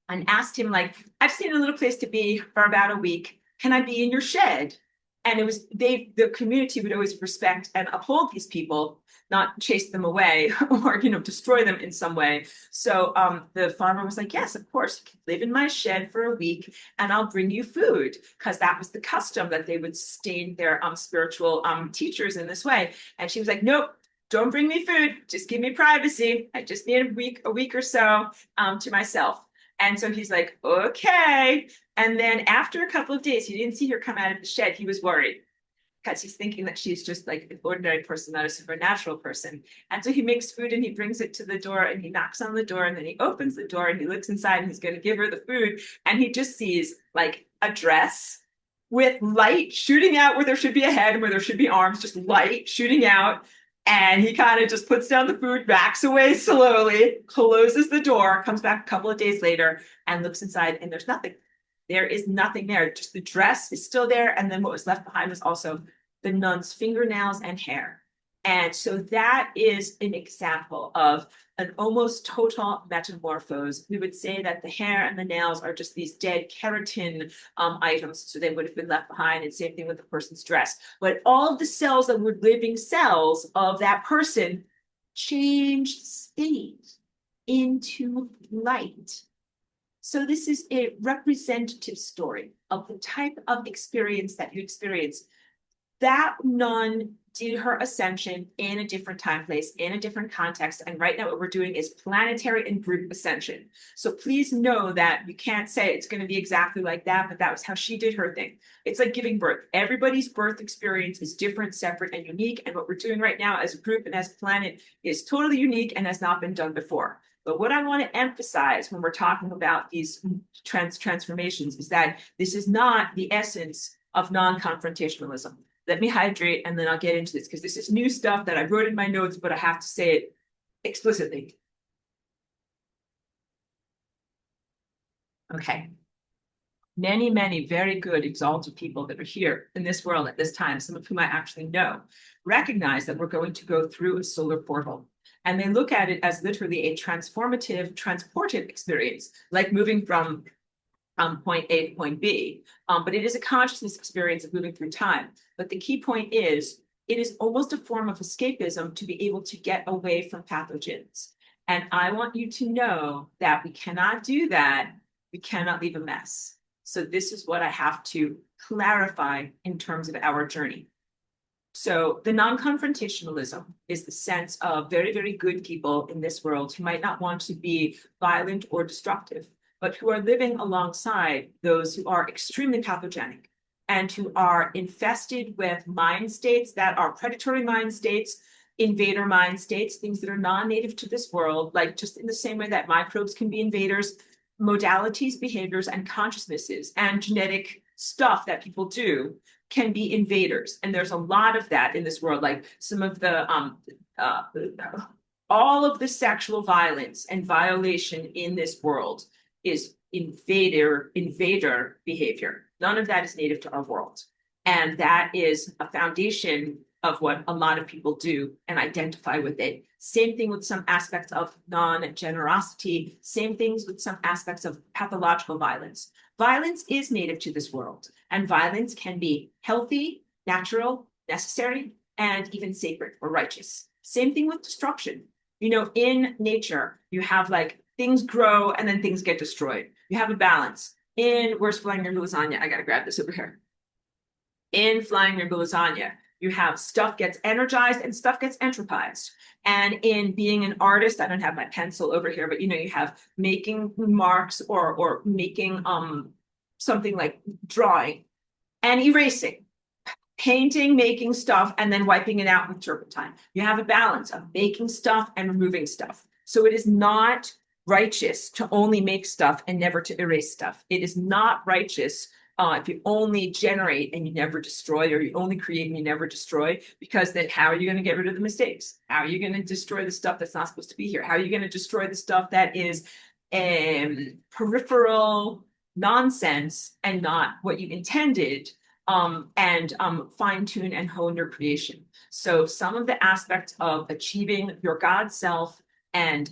and asked him, like, I just need a little place to be for about a week. Can I be in your shed? And it was the community would always respect and uphold these people, not chase them away or destroy them in some way. So the farmer was like, yes, of course, you can live in my shed for a week and I'll bring you food, because that was the custom that they would sustain their spiritual teachers in this way. And she was like, nope, don't bring me food, just give me privacy. I just need a week or so to myself. And so he's like, okay. And then after a couple of days, he didn't see her come out of the shed. He was worried because he's thinking that she's just like an ordinary person, not a supernatural person. And so he makes food and he brings it to the door and he knocks on the door and then he opens the door and he looks inside and he's going to give her the food. And he just sees like a dress with light shooting out where there should be a head and where there should be arms, just light shooting out. And he kind of just puts down the food, backs away slowly, closes the door, comes back a couple of days later and looks inside and there's nothing. There is nothing there. Just the dress is still there. And then what was left behind was also the nun's fingernails and hair. And so that is an example of an almost total metamorphose. We would say that the hair and the nails are just these dead keratin items, so they would have been left behind, and same thing with the person's dress. But all of the cells that were living cells of that person changed state into light. So this is a representative story of the type of experience that you experience. That nun did her ascension in a different time place, in a different context. And right now what we're doing is planetary and group ascension. So please know that you can't say it's going to be exactly like that, but that was how she did her thing. It's like giving birth. Everybody's birth experience is different, separate, and unique. And what we're doing right now as a group and as a planet is totally unique and has not been done before. But what I want to emphasize when we're talking about these transformations is that this is not the essence of non-confrontationalism. Let me hydrate and then I'll get into this, because this is new stuff that I wrote in my notes, but I have to say it explicitly. Okay. Many, many very good, exalted people that are here in this world at this time, some of whom I actually know, recognize that we're going to go through a solar portal. And they look at it as literally a transformative, transportive experience, like moving from point A to point B. But it is a consciousness experience of moving through time. But the key point is, it is almost a form of escapism to be able to get away from pathogens. And I want you to know that we cannot do that. We cannot leave a mess. So this is what I have to clarify in terms of our journey. So the non-confrontationalism is the sense of very, very good people in this world who might not want to be violent or destructive, but who are living alongside those who are extremely pathogenic and who are infested with mind states that are predatory mind states, invader mind states, things that are non-native to this world, like just in the same way that microbes can be invaders, modalities, behaviors, and consciousnesses and genetic stuff that people do can be invaders. And there's a lot of that in this world, like some of the all of the sexual violence and violation in this world is invader behavior. None of that is native to our world. And that is a foundation of what a lot of people do and identify with it. Same thing with some aspects of non-generosity, same things with some aspects of pathological violence. Violence is native to this world, and violence can be healthy, natural, necessary, and even sacred or righteous. Same thing with destruction. In nature, you have like things grow and then things get destroyed. You have a balance. Where's Flying Rainbow Lasagna? I gotta grab this over here. In Flying Rainbow Lasagna, you have stuff gets energized and stuff gets entropized. And in being an artist, I don't have my pencil over here, but you have making marks or making something like drawing and erasing, painting, making stuff, and then wiping it out with turpentine. You have a balance of making stuff and removing stuff. So it is not righteous to only make stuff and never to erase stuff. It is not righteous if you only generate and you never destroy, or you only create and you never destroy, because then how are you going to get rid of the mistakes? How are you going to destroy the stuff that's not supposed to be here? How are you going to destroy the stuff that is peripheral nonsense and not what you intended, and fine tune and hone your creation? So some of the aspects of achieving your God self And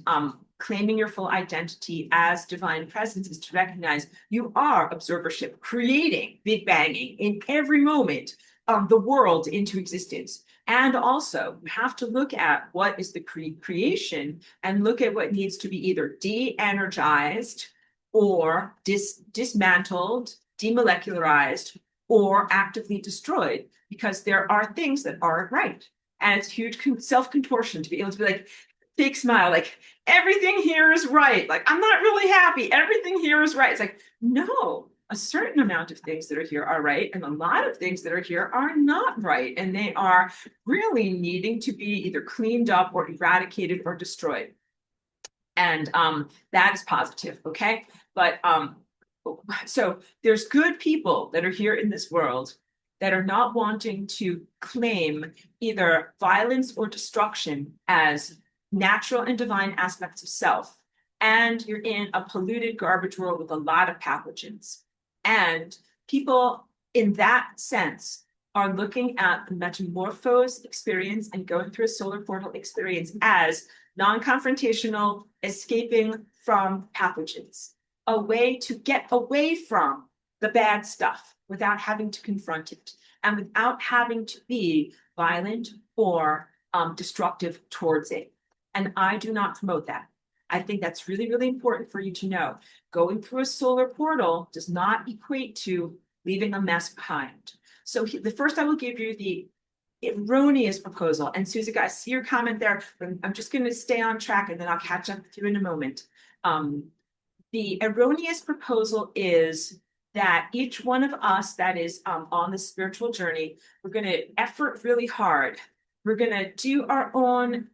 claiming your full identity as divine presence is to recognize you are observership, creating, big banging in every moment the world into existence. And also, you have to look at what is the creation and look at what needs to be either de-energized or dismantled, demolecularized, or actively destroyed, because there are things that aren't right. And it's huge self-contortion to be able to be like, fake smile, like everything here is right. Like, I'm not really happy. Everything here is right. It's like, no, a certain amount of things that are here are right. And a lot of things that are here are not right. And they are really needing to be either cleaned up or eradicated or destroyed. And that is positive, okay? But so there's good people that are here in this world that are not wanting to claim either violence or destruction as natural and divine aspects of self. And you're in a polluted garbage world with a lot of pathogens. And people in that sense are looking at the metamorphose experience and going through a solar portal experience as non-confrontational, escaping from pathogens, a way to get away from the bad stuff without having to confront it and without having to be violent or destructive towards it. And I do not promote that. I think that's really, really important for you to know. Going through a solar portal does not equate to leaving a mess behind. So the first I will give you the erroneous proposal. And Susie, I see your comment there, but I'm just going to stay on track and then I'll catch up with you in a moment. The erroneous proposal is that each one of us that is on the spiritual journey, we're going to effort really hard. We're going to do our own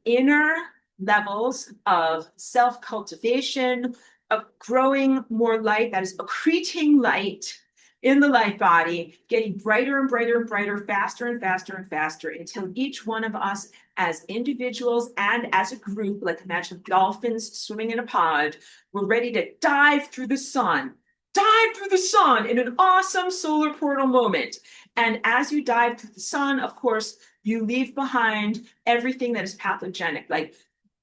inner levels of self-cultivation, of growing more light, that is accreting light in the light body, getting brighter and brighter and brighter, faster and faster and faster, until each one of us as individuals and as a group, like imagine dolphins swimming in a pod, we're ready to dive through the sun in an awesome solar portal moment. And as you dive through the sun, of course, you leave behind everything that is pathogenic, like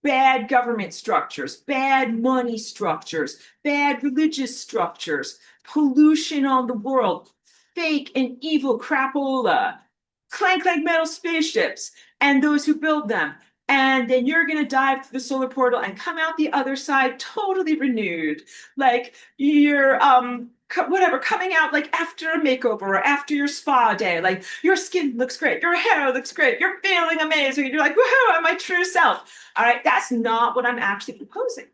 bad government structures, bad money structures, bad religious structures, pollution on the world, fake and evil crapola, clank metal spaceships, and those who build them. And then you're going to dive through the solar portal and come out the other side totally renewed. Like you're, coming out like after a makeover or after your spa day. Like your skin looks great, your hair looks great, you're feeling amazing. You're like, woohoo, I'm my true self. All right, that's not what I'm actually proposing.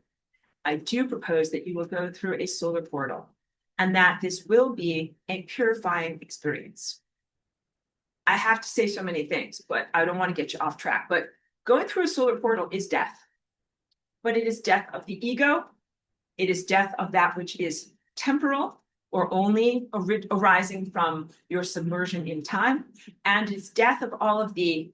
I do propose that you will go through a solar portal and that this will be a purifying experience. I have to say so many things, but I don't want to get you off track. But going through a solar portal is death, but it is death of the ego. It is death of that which is temporal or only arising from your submersion in time. And it's death of all of the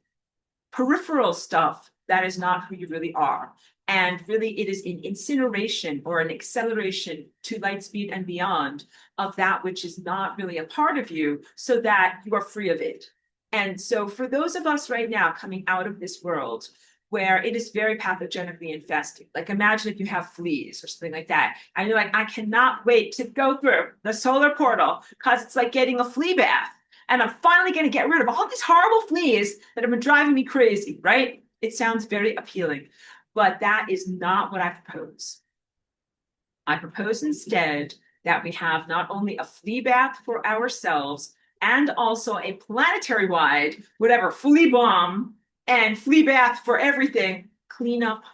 peripheral stuff that is not who you really are. And really, it is an incineration or an acceleration to light speed and beyond of that which is not really a part of you, so that you are free of it. And so for those of us right now coming out of this world where it is very pathogenically infested, like imagine if you have fleas or something like that, and you're like, I cannot wait to go through the solar portal because it's like getting a flea bath. And I'm finally going to get rid of all these horrible fleas that have been driving me crazy, right? It sounds very appealing, but that is not what I propose. I propose instead that we have not only a flea bath for ourselves and also a planetary-wide, whatever, flea bomb and flea bath for everything, clean up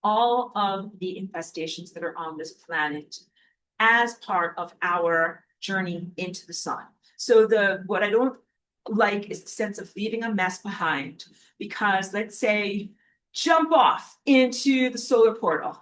all of the infestations that are on this planet as part of our journey into the sun. So what I don't like is the sense of leaving a mess behind, because let's say jump off into the solar portal,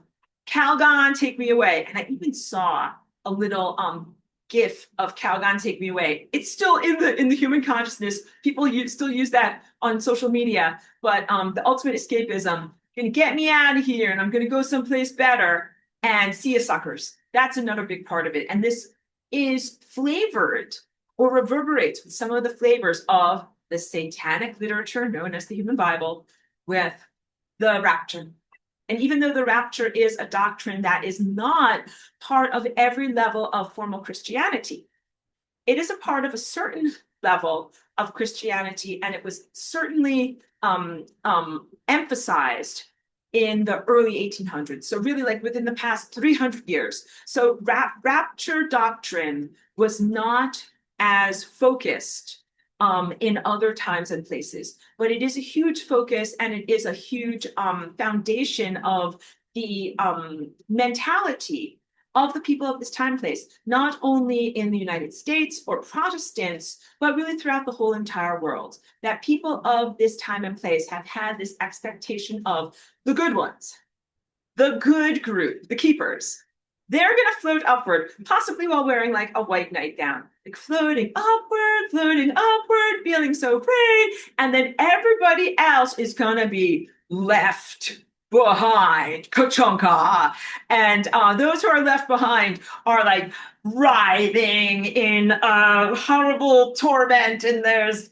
Calgon, take me away. And I even saw a little GIF of Calgon, take me away. It's still in the human consciousness. People still use that on social media. But the ultimate escapism, gonna get me out of here, and I'm gonna go someplace better. And see you suckers. That's another big part of it. And this is flavored or reverberates with some of the flavors of the satanic literature known as the Human Bible, with the rapture And even though the rapture is a doctrine that is not part of every level of formal Christianity, it is a part of a certain level of Christianity, and it was certainly emphasized in the early 1800s. So really like within the past 300 years. So rapture doctrine was not as focused in other times and places, but it is a huge focus, and it is a huge foundation of the mentality of the people of this time and place, not only in the United States or Protestants, but really throughout the whole entire world, that people of this time and place have had this expectation of the good ones, the good group, the keepers. They're going to float upward, possibly while wearing like a white nightgown, like floating upward, feeling so great. And then everybody else is going to be left behind, ka-chunka. And those who are left behind are like writhing in horrible torment, and there's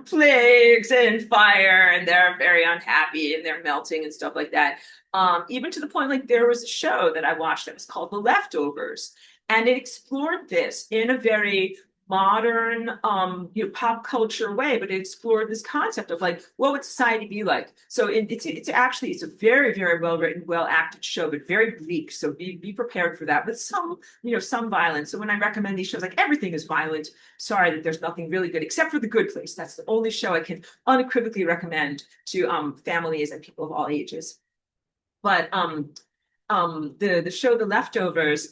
plagues and fire, and they're very unhappy, and they're melting and stuff like that. Even to the point, like there was a show that I watched that was called The Leftovers, and it explored this in a very modern, pop culture way, but it explored this concept of like, what would society be like? So it's actually, it's a very, very well written, well acted show, but very bleak. So be prepared for that, with some violence. So when I recommend these shows, like everything is violent. Sorry that there's nothing really good except for The Good Place. That's the only show I can unequivocally recommend to families and people of all ages. But the show The Leftovers,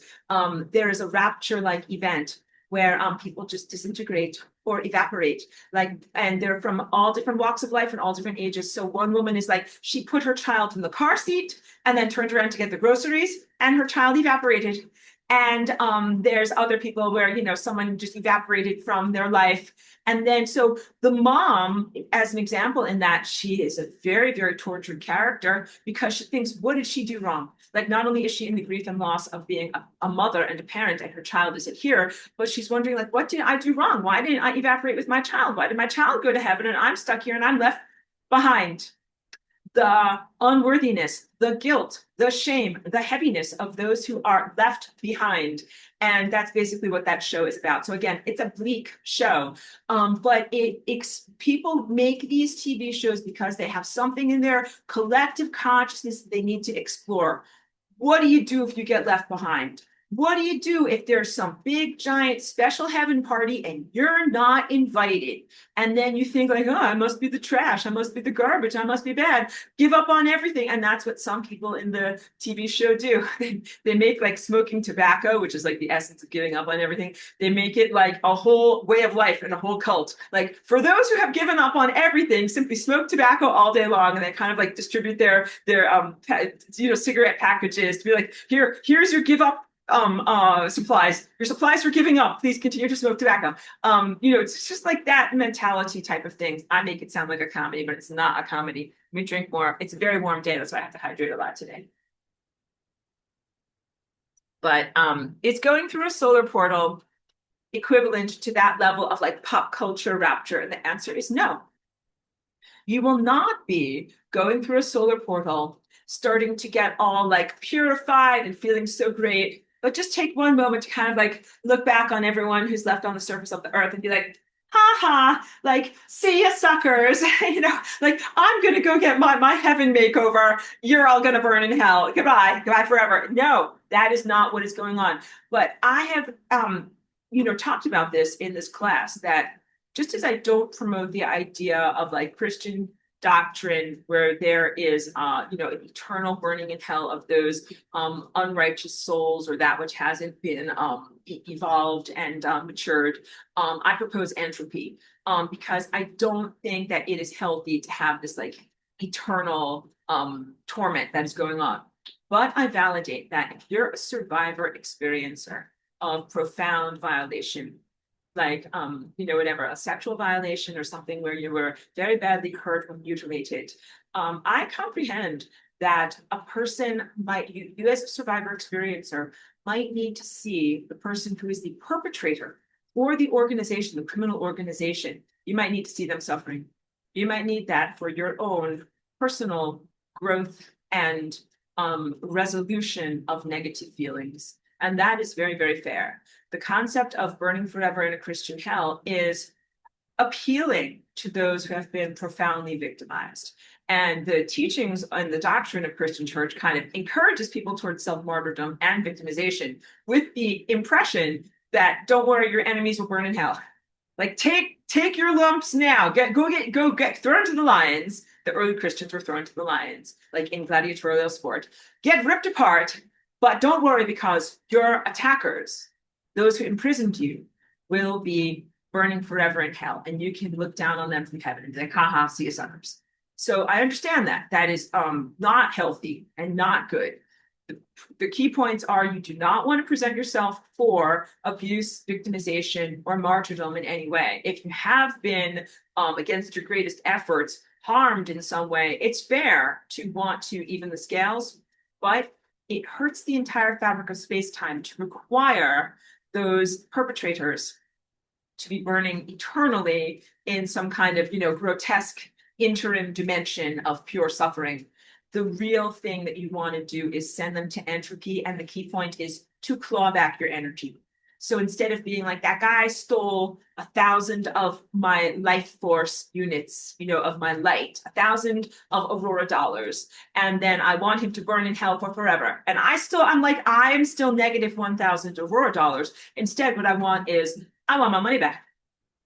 there is a rapture-like event where people just disintegrate or evaporate, and they're from all different walks of life and all different ages. So one woman is like, she put her child in the car seat and then turned around to get the groceries, and her child evaporated. And there's other people where someone just evaporated from their life. And then so the mom, as an example in that, she is a very, very tortured character, because she thinks, what did she do wrong? Like, not only is she in the grief and loss of being a mother and a parent, and her child isn't here, but she's wondering, like, what did I do wrong? Why didn't I evaporate with my child? Why did my child go to heaven and I'm stuck here and I'm left behind? The unworthiness, the guilt, the shame, the heaviness of those who are left behind. And that's basically what that show is about. So again, it's a bleak show, but people make these TV shows because they have something in their collective consciousness they need to explore. What do you do if you get left behind? What do you do if there's some big, giant, special heaven party and you're not invited? And then you think like, oh, I must be the trash. I must be the garbage. I must be bad. Give up on everything. And that's what some people in the TV show do. They make like smoking tobacco, which is like the essence of giving up on everything. They make it like a whole way of life and a whole cult. Like, for those who have given up on everything, simply smoke tobacco all day long, and they kind of like distribute their cigarette packages to be like, here's your give up supplies. Your supplies for giving up. Please continue to smoke tobacco. It's just like that mentality type of things. I make it sound like a comedy, but it's not a comedy. We drink more. It's a very warm day. That's why I have to hydrate a lot today. But it's going through a solar portal equivalent to that level of like pop culture rapture. And the answer is no. You will not be going through a solar portal, starting to get all like purified and feeling so great. But just take one moment to kind of like look back on everyone who's left on the surface of the earth and be like, ha ha, like, see ya suckers, like, I'm gonna go get my heaven makeover. You're all gonna burn in hell. Goodbye forever. No, that is not what is going on. But I have, talked about this in this class, that just as I don't promote the idea of like Christian doctrine where there is an eternal burning in hell of those unrighteous souls, or that which hasn't been evolved and matured, I propose entropy, because I don't think that it is healthy to have this like eternal torment that is going on. But I validate that if you're a survivor experiencer of profound violation, like, whatever, a sexual violation or something where you were very badly hurt or mutilated, I comprehend that a person you as a survivor experiencer might need to see the person who is the perpetrator or the organization, the criminal organization. You might need to see them suffering. You might need that for your own personal growth and resolution of negative feelings. And that is very, very fair. The concept of burning forever in a Christian hell is appealing to those who have been profoundly victimized. And the teachings and the doctrine of Christian church kind of encourages people towards self-martyrdom and victimization with the impression that don't worry, your enemies will burn in hell. Like take your lumps now. Go get thrown to the lions. The early Christians were thrown to the lions, like in gladiatorial sport. Get ripped apart, but don't worry because your attackers, those who imprisoned you, will be burning forever in hell, and you can look down on them from heaven and be like, haha, see you suckers. So I understand that. That is not healthy and not good. The key points are you do not want to present yourself for abuse, victimization, or martyrdom in any way. If you have been, against your greatest efforts, harmed in some way, it's fair to want to even the scales, but it hurts the entire fabric of space-time to require those perpetrators to be burning eternally in some kind of, grotesque interim dimension of pure suffering. The real thing that you want to do is send them to entropy. And the key point is to claw back your energy. So instead of being like, that guy stole 1,000 of my life force units, of my light, 1,000 of Aurora dollars. And then I want him to burn in hell for forever. And I'm still negative 1,000 Aurora dollars. Instead, what I want is, I want my money back.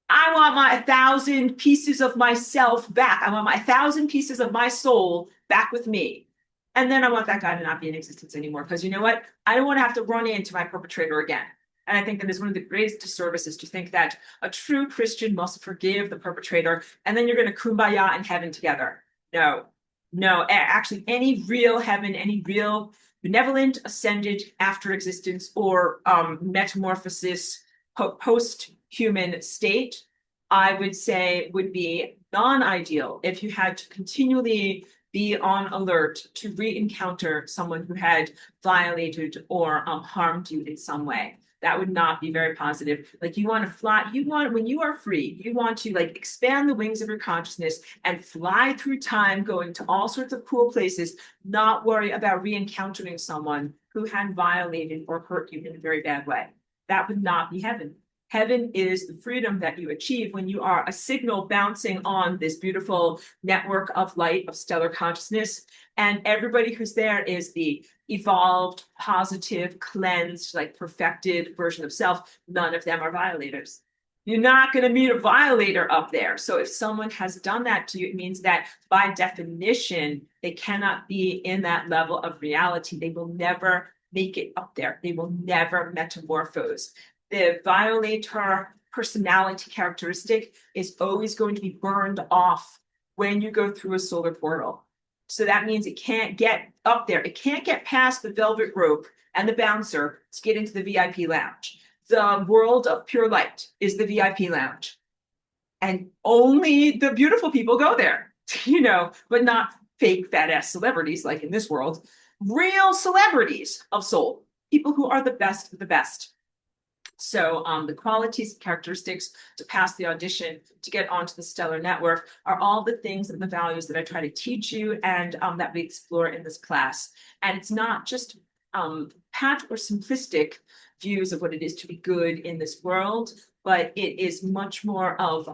I want my 1,000 pieces of myself back. I want my 1,000 pieces of my soul back with me. And then I want that guy to not be in existence anymore. Because you know what? I don't want to have to run into my perpetrator again. And I think that is one of the greatest disservices to think that a true Christian must forgive the perpetrator and then you're going to kumbaya in heaven together. No, actually, any real heaven, any real benevolent, ascended after existence or metamorphosis post-human state, I would say would be non-ideal if you had to continually be on alert to re-encounter someone who had violated or harmed you in some way. That would not be very positive. Like when you are free, you want to expand the wings of your consciousness and fly through time, going to all sorts of cool places, not worry about re-encountering someone who had violated or hurt you in a very bad way. That would not be heaven. Heaven is the freedom that you achieve when you are a signal bouncing on this beautiful network of light of stellar consciousness. And everybody who's there is the evolved, positive, cleansed, perfected version of self. None of them are violators. You're not going to meet a violator up there. So if someone has done that to you, it means that by definition, they cannot be in that level of reality. They will never make it up there. They will never metamorphose. The violator personality characteristic is always going to be burned off when you go through a solar portal. So that means it can't get up there. It can't get past the velvet rope and the bouncer to get into the VIP lounge. The world of pure light is the VIP lounge. And only the beautiful people go there, but not fake fat ass celebrities like in this world. Real celebrities of soul, people who are the best of the best. So the qualities and characteristics to pass the audition to get onto the stellar network are all the things and the values that I try to teach you and that we explore in this class. And it's not just pat or simplistic views of what it is to be good in this world, but it is much more of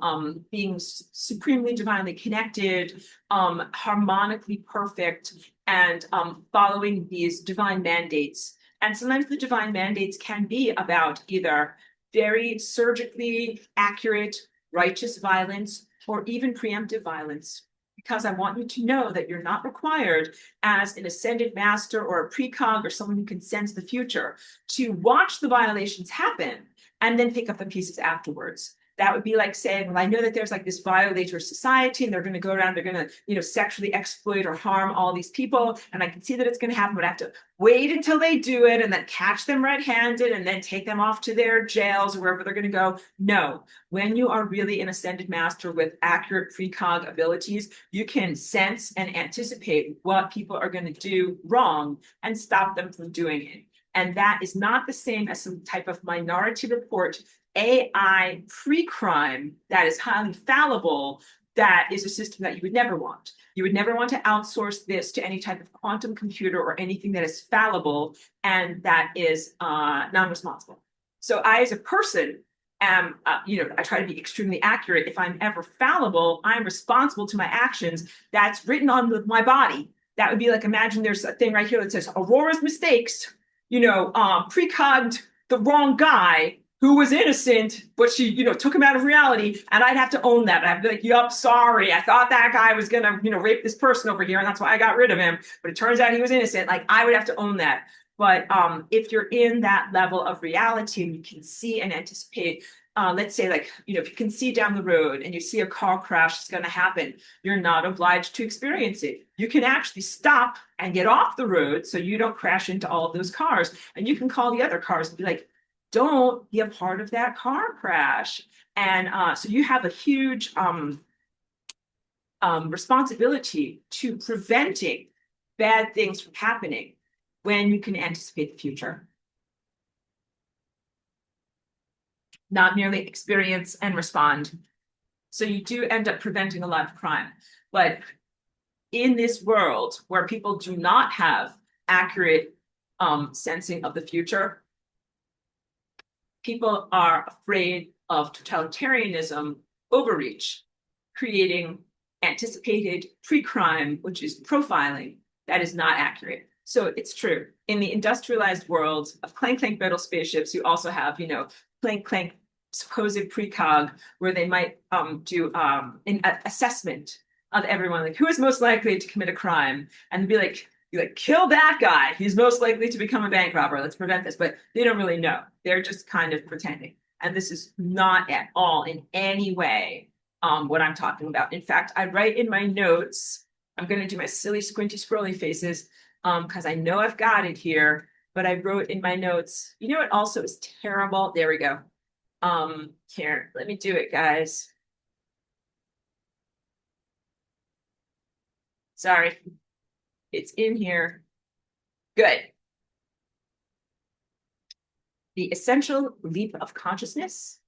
being supremely divinely connected, harmonically perfect, and following these divine mandates. And sometimes the divine mandates can be about either very surgically accurate, righteous violence, or even preemptive violence. Because I want you to know that you're not required as an ascended master or a precog or someone who can sense the future to watch the violations happen and then pick up the pieces afterwards. That would be like saying, well, I know that there's this violator society and they're going to go around, they're going to, sexually exploit or harm all these people. And I can see that it's going to happen, but I have to wait until they do it and then catch them red-handed and then take them off to their jails or wherever they're going to go. No, when you are really an ascended master with accurate precog abilities, you can sense and anticipate what people are going to do wrong and stop them from doing it. And that is not the same as some type of minority report AI pre-crime that is highly fallible that is a system that you would never want. You would never want to outsource this to any type of quantum computer or anything that is fallible and that is non-responsible. So I, as a person, am, I try to be extremely accurate. If I'm ever fallible, I'm responsible to my actions. That's written on my body. That would be like, imagine there's a thing right here that says Aurora's mistakes, precogged the wrong guy who was innocent, but she, took him out of reality. And I'd have to own that. I'd be like, yup, sorry. I thought that guy was going to, rape this person over here. And that's why I got rid of him. But it turns out he was innocent. Like, I would have to own that. But if you're in that level of reality and you can see and anticipate, let's say, like, if you can see down the road and you see a car crash is going to happen, you're not obliged to experience it. You can actually stop and get off the road so you don't crash into all of those cars. And you can call the other cars and be like, don't be a part of that car crash. And so you have a huge responsibility to preventing bad things from happening when you can anticipate the future. Not merely experience and respond. So you do end up preventing a lot of crime. But in this world where people do not have accurate sensing of the future, people are afraid of totalitarianism overreach, creating anticipated pre-crime, which is profiling, that is not accurate. So it's true. In the industrialized world of clank metal spaceships, you also have, clank supposed precog, where they might do an assessment of everyone, like who is most likely to commit a crime, and be like, kill that guy. He's most likely to become a bank robber. Let's prevent this. But they don't really know. They're just kind of pretending. And this is not at all in any way what I'm talking about. In fact, I write in my notes, I'm going to do my silly squinty scrolly faces because I know I've got it here, but I wrote in my notes, it also is terrible. There we go. Here, let me do it, guys. Sorry. It's in here. Good. The essential leap of consciousness,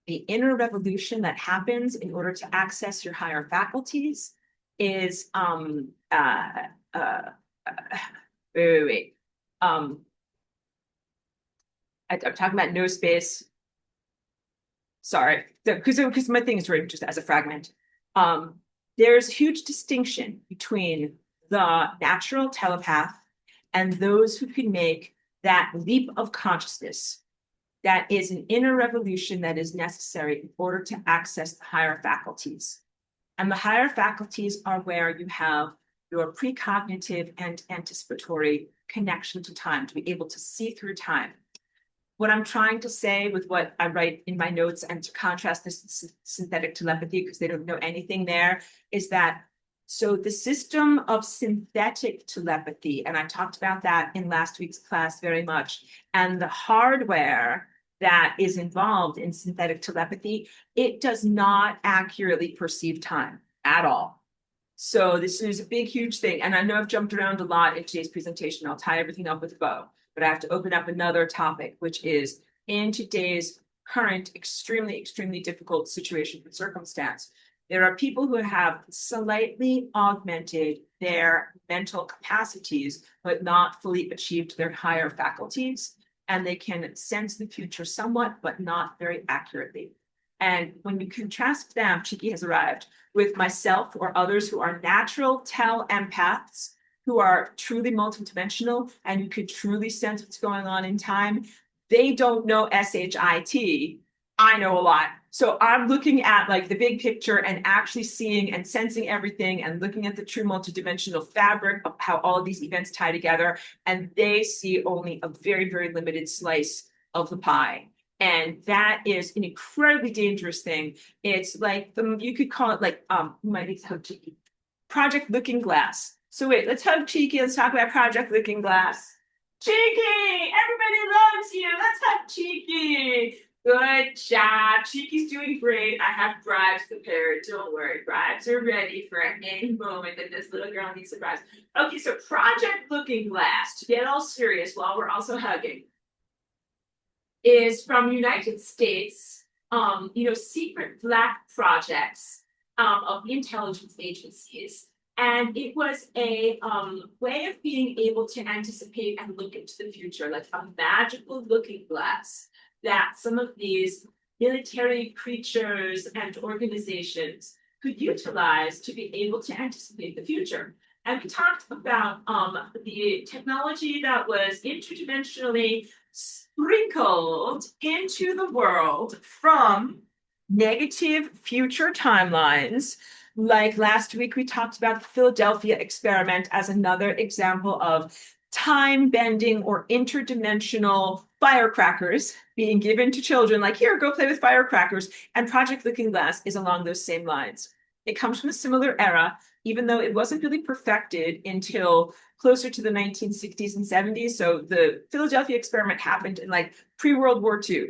the inner revolution that happens in order to access your higher faculties is wait. I'm talking about no space. Sorry, because my thing is written just as a fragment. There's huge distinction between the natural telepath and those who can make that leap of consciousness. That is an inner revolution that is necessary in order to access the higher faculties. And the higher faculties are where you have your precognitive and anticipatory connection to time, to be able to see through time. What I'm trying to say with what I write in my notes, and to contrast this synthetic telepathy, because they don't know anything there, is that so the system of synthetic telepathy, and I talked about that in last week's class very much, and the hardware that is involved in synthetic telepathy, it does not accurately perceive time at all. So this is a big, huge thing. And I know I've jumped around a lot in today's presentation. I'll tie everything up with a bow, but I have to open up another topic, which is in today's current extremely, extremely difficult situation and circumstance. There are people who have slightly augmented their mental capacities, but not fully achieved their higher faculties. And they can sense the future somewhat, but not very accurately. And when you contrast them, Cheeky has arrived, with myself or others who are natural tele-empaths, who are truly multidimensional and who could truly sense what's going on in time, they don't know SHIT. I know a lot. So I'm looking at like the big picture and actually seeing and sensing everything and looking at the true multidimensional fabric of how all of these events tie together. And they see only a very, very limited slice of the pie. And that is an incredibly dangerous thing. It's like you could call it like might be so cheeky. Project Looking Glass. So wait, let's hug Cheeky. Let's talk about Project Looking Glass. Cheeky! Everybody loves you. Let's hug Cheeky. Good job. Cheeky's doing great. I have bribes prepared. Don't worry. Bribes are ready for any moment that this little girl needs surprise. Okay, so Project Looking Glass, to get all serious while we're also hugging, is from United States, secret black projects of the intelligence agencies. And it was a way of being able to anticipate and look into the future, like a magical looking glass that some of these military creatures and organizations could utilize to be able to anticipate the future. And we talked about the technology that was interdimensionally sprinkled into the world from negative future timelines. Like last week, we talked about the Philadelphia experiment as another example of time bending or interdimensional firecrackers being given to children, like, here, go play with firecrackers. And Project Looking Glass is along those same lines. It comes from a similar era, even though it wasn't really perfected until closer to the 1960s and 70s. So the Philadelphia experiment happened in like pre-World War II,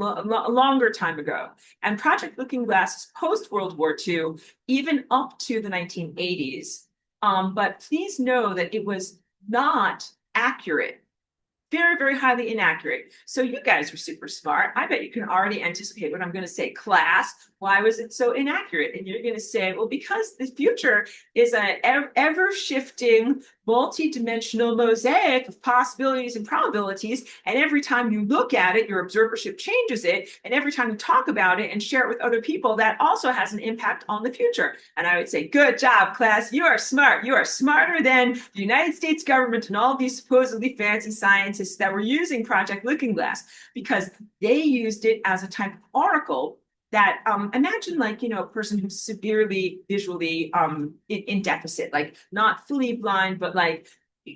a longer time ago. And Project Looking Glass is post-World War II, even up to the 1980s. But please know that it was not accurate. Very, very highly inaccurate. So you guys are super smart. I bet you can already anticipate what I'm going to say. Class, why was it so inaccurate? And you're going to say, well, because the future is an ever-shifting, multi-dimensional mosaic of possibilities and probabilities. And every time you look at it, your observership changes it. And every time you talk about it and share it with other people, that also has an impact on the future. And I would say, good job, class. You are smart. You are smarter than the United States government and all these supposedly fancy scientists that were using Project Looking Glass, because they used it as a type of oracle that imagine, like, a person who's severely visually in deficit, like not fully blind, but like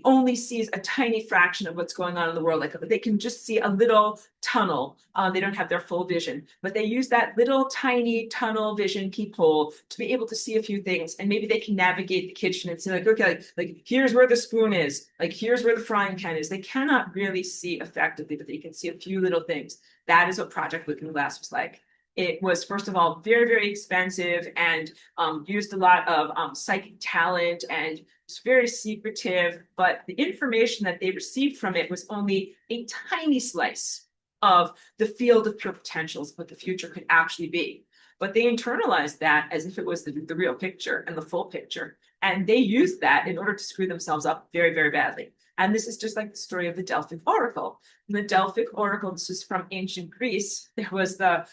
only sees a tiny fraction of what's going on in the world. Like they can just see a little tunnel. They don't have their full vision, but they use that little tiny tunnel vision peephole to be able to see a few things. And maybe they can navigate the kitchen and say, like, okay, like here's where the spoon is, like here's where the frying pan is. They cannot really see effectively, but they can see a few little things. That is what Project Looking Glass was like. It was, first of all, very, very expensive and used a lot of psychic talent, and it's very secretive, but the information that they received from it was only a tiny slice of the field of pure potentials, what the future could actually be. But they internalized that as if it was the real picture and the full picture. And they used that in order to screw themselves up very, very badly. And this is just like the story of the Delphic Oracle. In the Delphic Oracle, this is from ancient Greece. There was the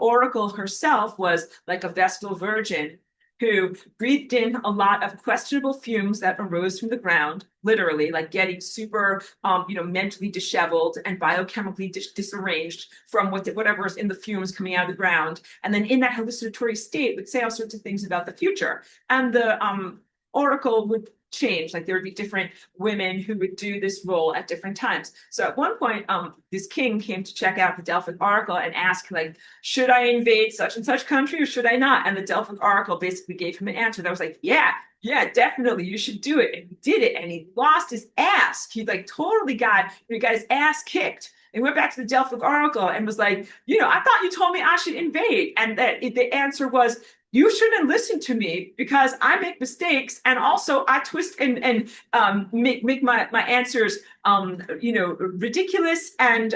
oracle herself was like a Vestal virgin who breathed in a lot of questionable fumes that arose from the ground, literally, like getting super, mentally disheveled and biochemically disarranged from whatever is in the fumes coming out of the ground. And then in that hallucinatory state would say all sorts of things about the future. And the oracle would change. Like there would be different women who would do this role at different times. So at one point, this king came to check out the Delphic Oracle and asked, like, should I invade such and such country or should I not? And the Delphic Oracle basically gave him an answer that was like, yeah, definitely, you should do it. And he did it, and he lost his ass. He like totally got his ass kicked. And went back to the Delphic Oracle and was like, I thought you told me I should invade. And that the answer was, you shouldn't listen to me because I make mistakes, and also I twist and make my answers ridiculous and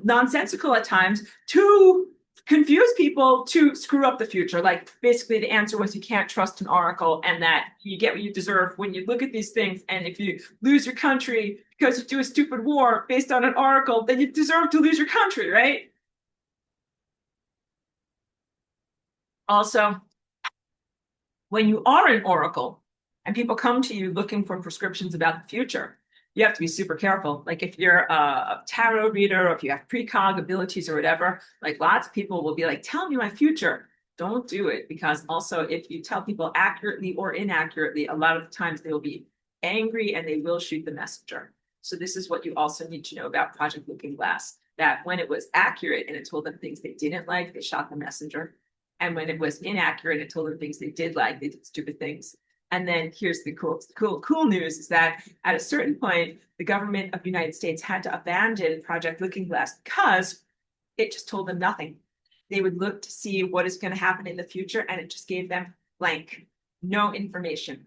nonsensical at times to confuse people, to screw up the future. Like basically the answer was, you can't trust an oracle, and that you get what you deserve when you look at these things. And if you lose your country because you do a stupid war based on an oracle, then you deserve to lose your country, right? Also, when you are an oracle and people come to you looking for prescriptions about the future, you have to be super careful. Like if you're a tarot reader, or if you have precog abilities or whatever, like lots of people will be like, tell me my future. Don't do it, because also if you tell people accurately or inaccurately, a lot of the times they will be angry and they will shoot the messenger. So this is what you also need to know about Project Looking Glass, that when it was accurate and it told them things they didn't like, they shot the messenger. And when it was inaccurate, it told them things they did like, they did stupid things. And then here's the cool news, is that at a certain point, the government of the United States had to abandon Project Looking Glass because it just told them nothing. They would look to see what is going to happen in the future, and it just gave them blank, no information.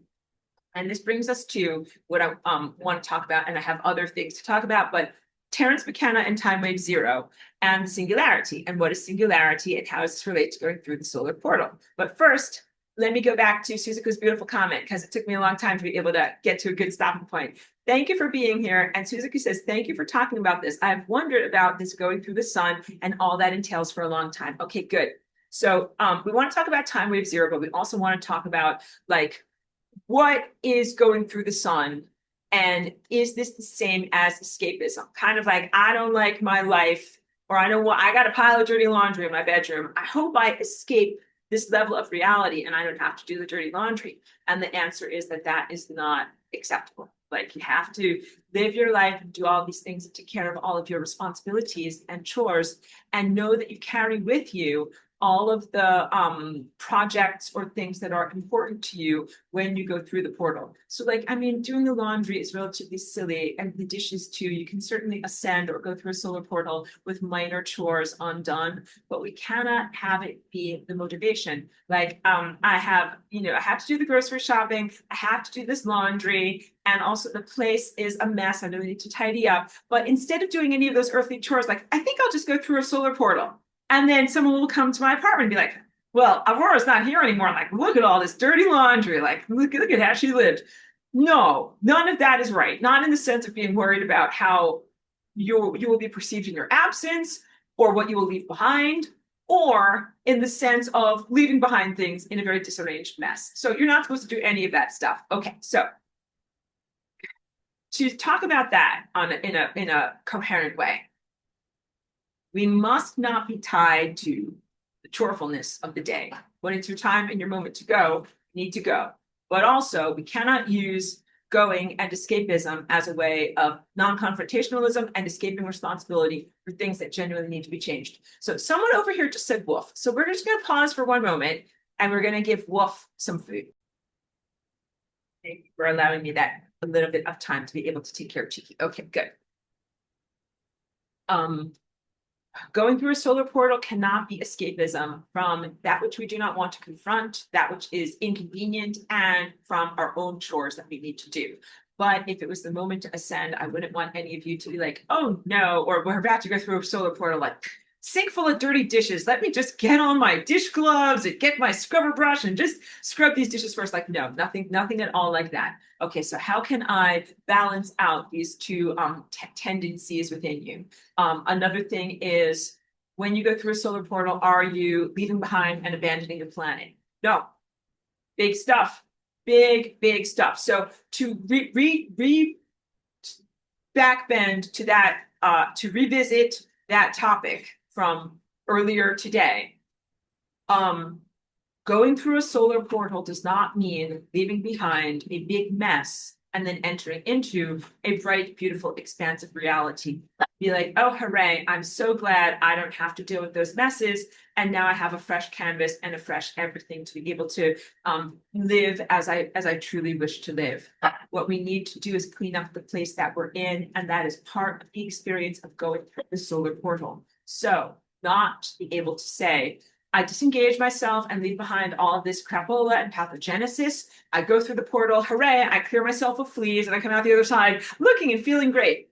And this brings us to what I want to talk about, and I have other things to talk about, but Terence McKenna and Time Wave Zero and singularity. And what is singularity and how does this relate to going through the solar portal? But first, let me go back to Suzuku's beautiful comment because it took me a long time to be able to get to a good stopping point. Thank you for being here. And Suzuki says, thank you for talking about this. I've wondered about this going through the sun and all that entails for a long time. Okay, good. So we want to talk about time wave zero, but we also want to talk about like what is going through the sun and is this the same as escapism? Kind of like, I don't like my life, or I don't want, I got a pile of dirty laundry in my bedroom. I hope I escape this level of reality and I don't have to do the dirty laundry. And the answer is that that is not acceptable. Like you have to live your life and do all these things and take care of all of your responsibilities and chores and know that you carry with you all of the projects or things that are important to you when you go through the portal. So like, I mean, doing the laundry is relatively silly, and the dishes too. You can certainly ascend or go through a solar portal with minor chores undone, but we cannot have it be the motivation. Like I have to do the grocery shopping, I have to do this laundry, and also the place is a mess. I really need to tidy up. But instead of doing any of those earthly chores, like I think I'll just go through a solar portal. And then someone will come to my apartment and be like, well, Aurora's not here anymore. Like, look at all this dirty laundry. Like, look at how she lived. No, none of that is right. Not in the sense of being worried about how you will be perceived in your absence or what you will leave behind, or in the sense of leaving behind things in a very disarranged mess. So you're not supposed to do any of that stuff. Okay, so to talk about that in a coherent way, we must not be tied to the chorefulness of the day. When it's your time and your moment to go, you need to go. But also, we cannot use going and escapism as a way of non-confrontationalism and escaping responsibility for things that genuinely need to be changed. So someone over here just said woof. So we're just going to pause for one moment and we're going to give woof some food. Thank you for allowing me that a little bit of time to be able to take care of Cheeky. Okay, good. Going through a solar portal cannot be escapism from that which we do not want to confront, that which is inconvenient, and from our own chores that we need to do. But if it was the moment to ascend, I wouldn't want any of you to be like, oh no, or we're about to go through a solar portal, like sink full of dirty dishes. Let me just get on my dish gloves and get my scrubber brush and just scrub these dishes first. Like, no, nothing at all like that. Okay, so how can I balance out these two tendencies within you? Another thing is when you go through a solar portal, are you leaving behind and abandoning the planet? No, big stuff, big stuff. So to backbend to that, to revisit that topic from earlier today, going through a solar portal does not mean leaving behind a big mess and then entering into a bright, beautiful, expansive reality. Be like, oh, hooray, I'm so glad I don't have to deal with those messes. And now I have a fresh canvas and a fresh everything to be able to live as I truly wish to live. What we need to do is clean up the place that we're in, and that is part of the experience of going through the solar portal. So not be able to say, I disengage myself and leave behind all of this crapola and pathogenesis. I go through the portal, hooray, I clear myself of fleas, and I come out the other side looking and feeling great.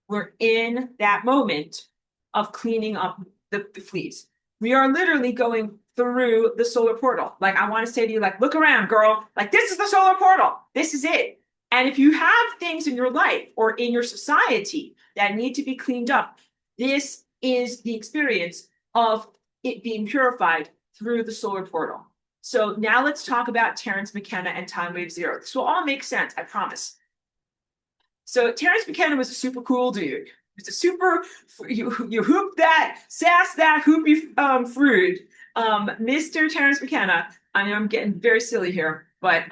We're in that moment of cleaning up the fleas. We are literally going through the solar portal. Like, I want to say to you, like, look around, girl. Like, this is the solar portal. This is it. And if you have things in your life or in your society that need to be cleaned up, this is the experience of it being purified through the solar portal. So now let's talk about Terence McKenna and Time Wave Zero. This will all make sense, I promise. So Terence McKenna was a super cool dude. He was a super, you hoop that, sass that, hoopy fruit. Mr. Terence McKenna, I know I'm getting very silly here, but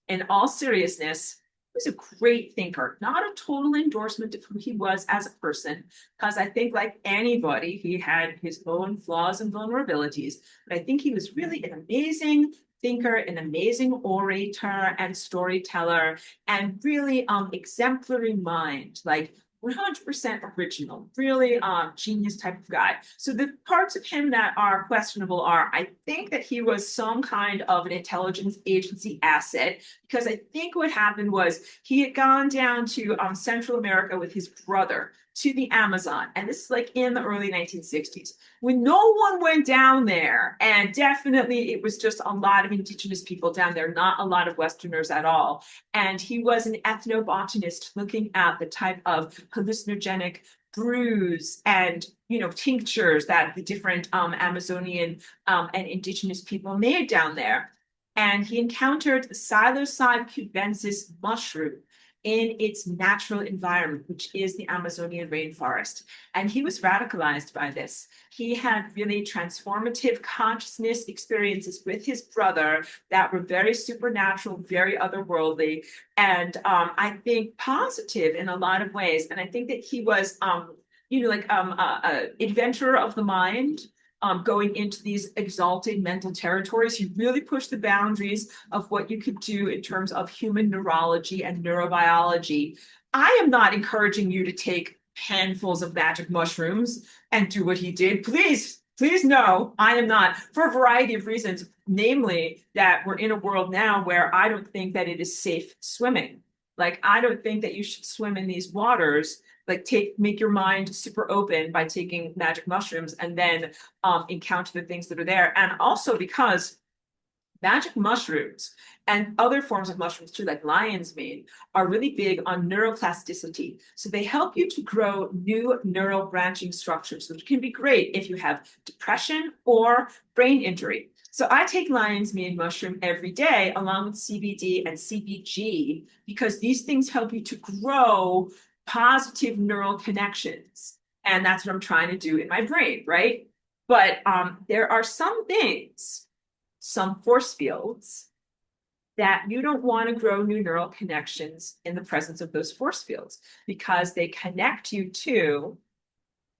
in all seriousness, he was a great thinker, not a total endorsement of who he was as a person, because I think like anybody, he had his own flaws and vulnerabilities, but I think he was really an amazing thinker, an amazing orator and storyteller, and really exemplary mind, like 100% original, really genius type of guy. So the parts of him that are questionable are, I think that he was some kind of an intelligence agency asset, because I think what happened was he had gone down to Central America with his brother to the Amazon, and this is like in the early 1960s, when no one went down there, and definitely it was just a lot of indigenous people down there, not a lot of Westerners at all. And he was an ethnobotanist looking at the type of hallucinogenic brews and tinctures that the different Amazonian and indigenous people made down there. And he encountered the Psilocybe cubensis mushroom in its natural environment, which is the Amazonian rainforest. And he was radicalized by this. He had really transformative consciousness experiences with his brother that were very supernatural, very otherworldly, and I think positive in a lot of ways. And I think that he was, like a adventurer of the mind, going into these exalted mental territories. He really pushed the boundaries of what you could do in terms of human neurology and neurobiology. I am not encouraging you to take handfuls of magic mushrooms and do what he did. Please, please, no, I am not, for a variety of reasons, namely that we're in a world now where I don't think that it is safe swimming. Like, I don't think that you should swim in these waters. Like, make your mind super open by taking magic mushrooms and then encounter the things that are there. And also because magic mushrooms and other forms of mushrooms too, like lion's mane, are really big on neuroplasticity. So they help you to grow new neural branching structures, which can be great if you have depression or brain injury. So I take lion's mane mushroom every day along with CBD and CBG because these things help you to grow positive neural connections. And that's what I'm trying to do in my brain, right? But there are some things, some force fields, that you don't want to grow new neural connections in the presence of those force fields because they connect you to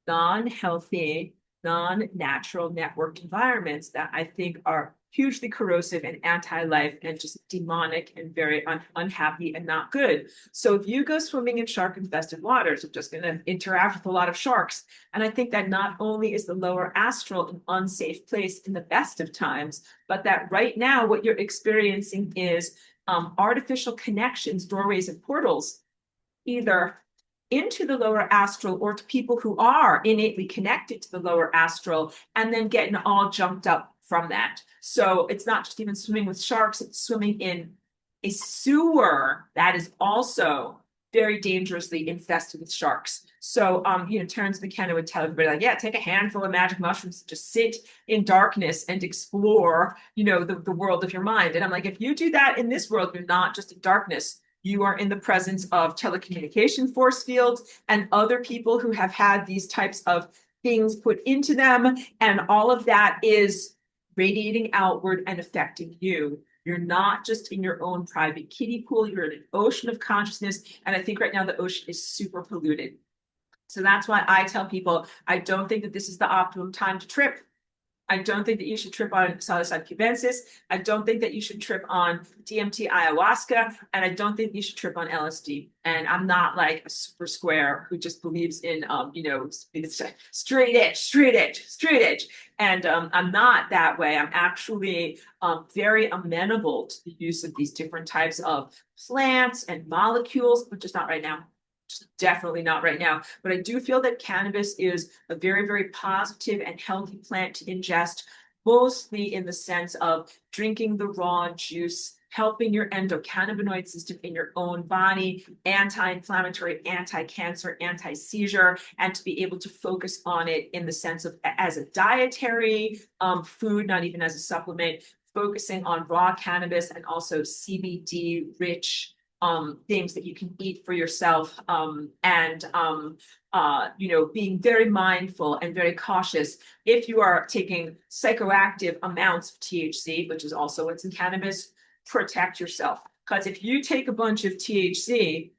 non-healthy, non-natural networked environments that I think are hugely corrosive and anti-life and just demonic and very unhappy and not good. So if you go swimming in shark-infested waters, you're just going to interact with a lot of sharks. And I think that not only is the lower astral an unsafe place in the best of times, but that right now what you're experiencing is artificial connections, doorways, and portals, either into the lower astral or to people who are innately connected to the lower astral and then getting all jumped up from that. So it's not just even swimming with sharks, it's swimming in a sewer that is also very dangerously infested with sharks. So, Terence McKenna would tell everybody, like, yeah, take a handful of magic mushrooms, just sit in darkness and explore, the world of your mind. And I'm like, if you do that in this world, you're not just in darkness. You are in the presence of telecommunication force fields and other people who have had these types of things put into them. And all of that is radiating outward and affecting you. You're not just in your own private kiddie pool, you're in an ocean of consciousness. And I think right now the ocean is super polluted. So that's why I tell people, I don't think that this is the optimum time to trip. I don't think that you should trip on psilocybe cubensis. I don't think that you should trip on DMT ayahuasca. And I don't think you should trip on LSD. And I'm not like a super square who just believes in, straight edge, straight edge, straight edge. And I'm not that way. I'm actually very amenable to the use of these different types of plants and molecules, but just not right now. Definitely not right now. But I do feel that cannabis is a very, very positive and healthy plant to ingest, mostly in the sense of drinking the raw juice, helping your endocannabinoid system in your own body, anti-inflammatory, anti-cancer, anti-seizure, and to be able to focus on it in the sense of as a dietary food, not even as a supplement, focusing on raw cannabis and also CBD rich things that you can eat for yourself, and being very mindful and very cautious. If you are taking psychoactive amounts of THC, which is also what's in cannabis, protect yourself. Because if you take a bunch of THC,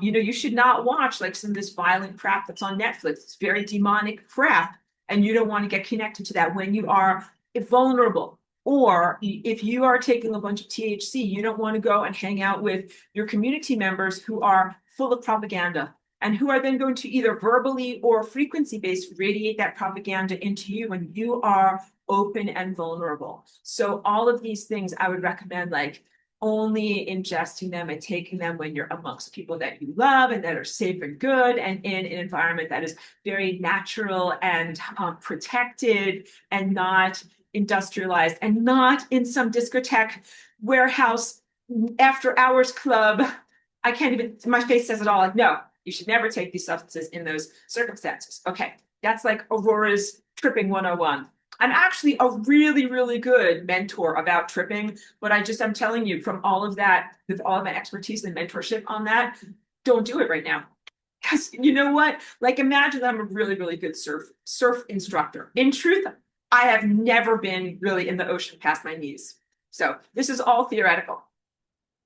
you should not watch like some of this violent crap that's on Netflix. It's very demonic crap, and you don't want to get connected to that when you are vulnerable. Or if you are taking a bunch of THC, you don't want to go and hang out with your community members who are full of propaganda and who are then going to either verbally or frequency-based radiate that propaganda into you when you are open and vulnerable. So all of these things I would recommend, like only ingesting them and taking them when you're amongst people that you love and that are safe and good and in an environment that is very natural and protected and not industrialized and not in some discotheque warehouse after hours club. I can't even, my face says it all. Like, no, you should never take these substances in those circumstances. Okay, that's like Aurora's tripping 101. I'm actually a really, really good mentor about tripping, but I'm telling you from all of that, with all of my expertise and mentorship on that, don't do it right now. Because you know what? Like, imagine I'm a really, really good surf instructor. In truth, I have never been really in the ocean past my knees. So this is all theoretical,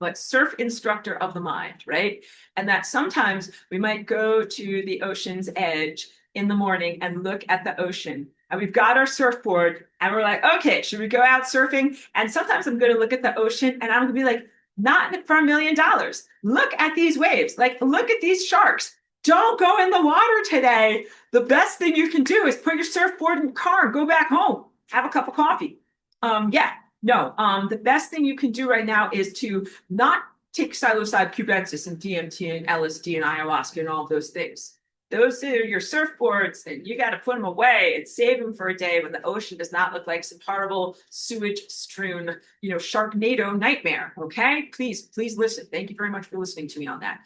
but surf instructor of the mind, right? And that sometimes we might go to the ocean's edge in the morning and look at the ocean. And we've got our surfboard and we're like, okay, should we go out surfing? And sometimes I'm going to look at the ocean and I'm going to be like, not for $1,000,000. Look at these waves. Like, look at these sharks. Don't go in the water today. The best thing you can do is put your surfboard in your car and go back home. Have a cup of coffee. Yeah, no. The best thing you can do right now is to not take psilocybin cubensis and DMT and LSD and ayahuasca and all those things. Those are your surfboards, and you got to put them away and save them for a day when the ocean does not look like some horrible sewage-strewn, Sharknado nightmare. Okay, please listen. Thank you very much for listening to me on that.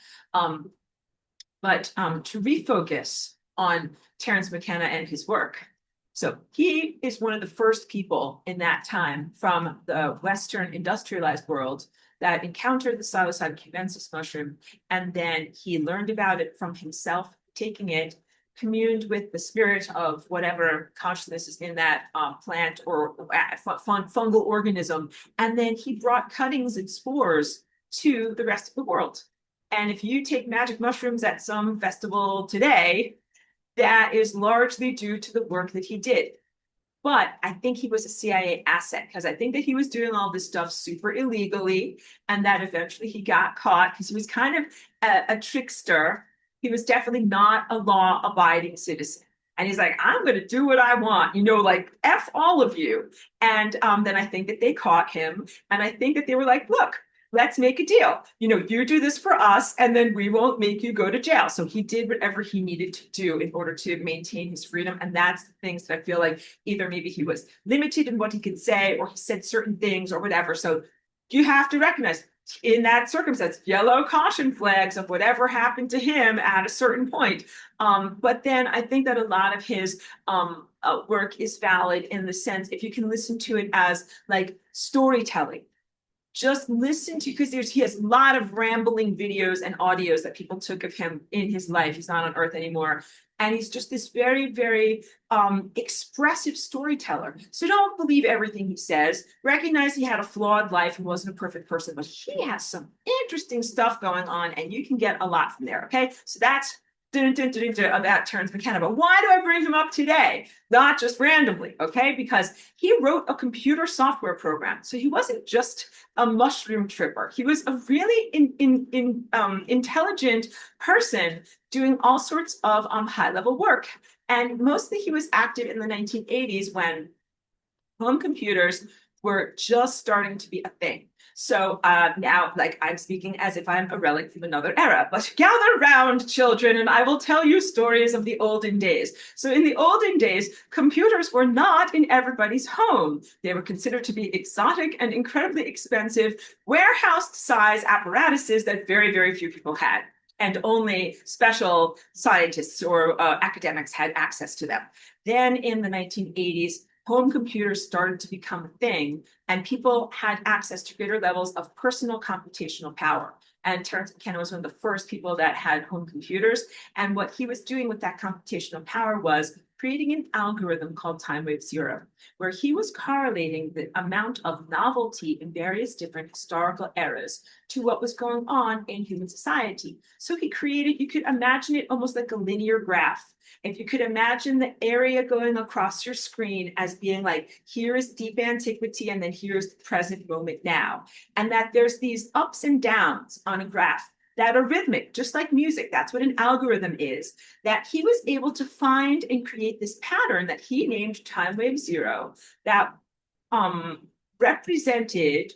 But to refocus on Terence McKenna and his work. So he is one of the first people in that time from the Western industrialized world that encountered the psilocybin cubensis mushroom, and then he learned about it from himself, taking it, communed with the spirit of whatever consciousness is in that plant or fungal organism, and then he brought cuttings and spores to the rest of the world. And if you take magic mushrooms at some festival today, that is largely due to the work that he did. But I think he was a CIA asset because I think that he was doing all this stuff super illegally, and that eventually he got caught because he was kind of a trickster. He was definitely not a law-abiding citizen. And he's like, I'm going to do what I want, like F all of you. And then I think that they caught him. And I think that they were like, look, let's make a deal. You do this for us, and then we won't make you go to jail. So he did whatever he needed to do in order to maintain his freedom. And that's the things that I feel like either maybe he was limited in what he could say, or he said certain things or whatever. So you have to recognize in that circumstance, yellow caution flags of whatever happened to him at a certain point. But then I think that a lot of his work is valid in the sense, if you can listen to it as like storytelling. Just listen to, because he has a lot of rambling videos and audios that people took of him in his life. He's not on Earth anymore. And he's just this very, very expressive storyteller. So don't believe everything he says. Recognize he had a flawed life and wasn't a perfect person, but he has some interesting stuff going on, and you can get a lot from there. Okay, so that's about Terence McKenna. But why do I bring him up today? Not just randomly, okay? Because he wrote a computer software program. So he wasn't just a mushroom tripper. He was a really intelligent person doing all sorts of high-level work. And mostly he was active in the 1980s when home computers were just starting to be a thing. So now, like, I'm speaking as if I'm a relic from another era, but gather round, children, and I will tell you stories of the olden days. So in the olden days, computers were not in everybody's home. They were considered to be exotic and incredibly expensive, warehouse-size apparatuses that very, very few people had. And only special scientists or academics had access to them. Then in the 1980s, home computers started to become a thing, and people had access to greater levels of personal computational power. And Terence McKenna was one of the first people that had home computers. And what he was doing with that computational power was creating an algorithm called time wave zero, where he was correlating the amount of novelty in various different historical eras to what was going on in human society. So he created, you could imagine it almost like a linear graph. If you could imagine the area going across your screen as being like, here is deep antiquity, and then here's the present moment now. And that there's these ups and downs on a graph that are rhythmic, just like music. That's what an algorithm is. That he was able to find and create this pattern that he named time wave zero that represented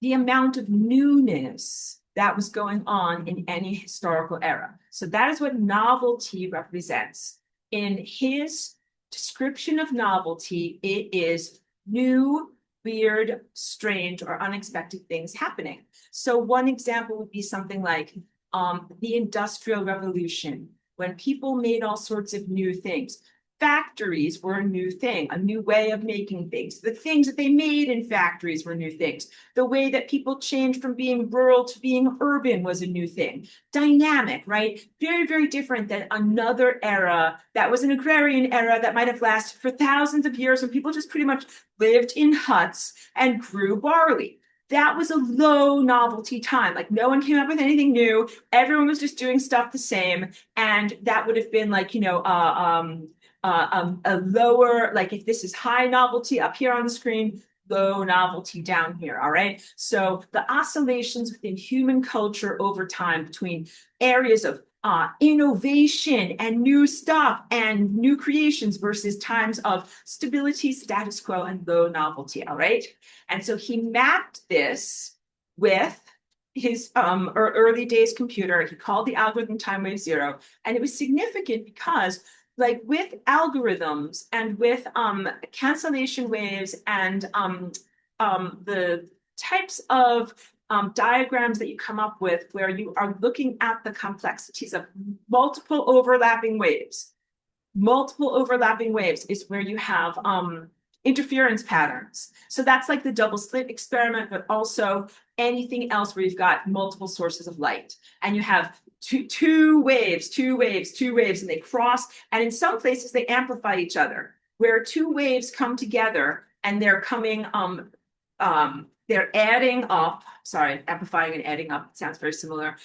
the amount of newness that was going on in any historical era. So that is what novelty represents. In his description of novelty, it is new, weird, strange, or unexpected things happening. So one example would be something like the Industrial Revolution, when people made all sorts of new things. Factories were a new thing, a new way of making things. The things that they made in factories were new things. The way that people changed from being rural to being urban was a new thing. Dynamic, right? Very, very different than another era that was an agrarian era that might have lasted for thousands of years when people just pretty much lived in huts and grew barley. That was a low novelty time. Like no one came up with anything new. Everyone was just doing stuff the same. And that would have been like, a lower, like if this is high novelty up here on the screen, low novelty down here, all right? So the oscillations within human culture over time between areas of innovation and new stuff and new creations versus times of stability, status quo, and low novelty, all right? And so he mapped this with his early days computer. He called the algorithm time wave zero. And it was significant because like with algorithms and with cancellation waves and the types of diagrams that you come up with where you are looking at the complexities of multiple overlapping waves. Multiple overlapping waves is where you have interference patterns. So that's like the double slit experiment, but also anything else where you've got multiple sources of light. And you have two waves, and they cross. And in some places, they amplify each other, where two waves come together and they're coming, they're adding up. Sorry, amplifying and adding up. It sounds very similar.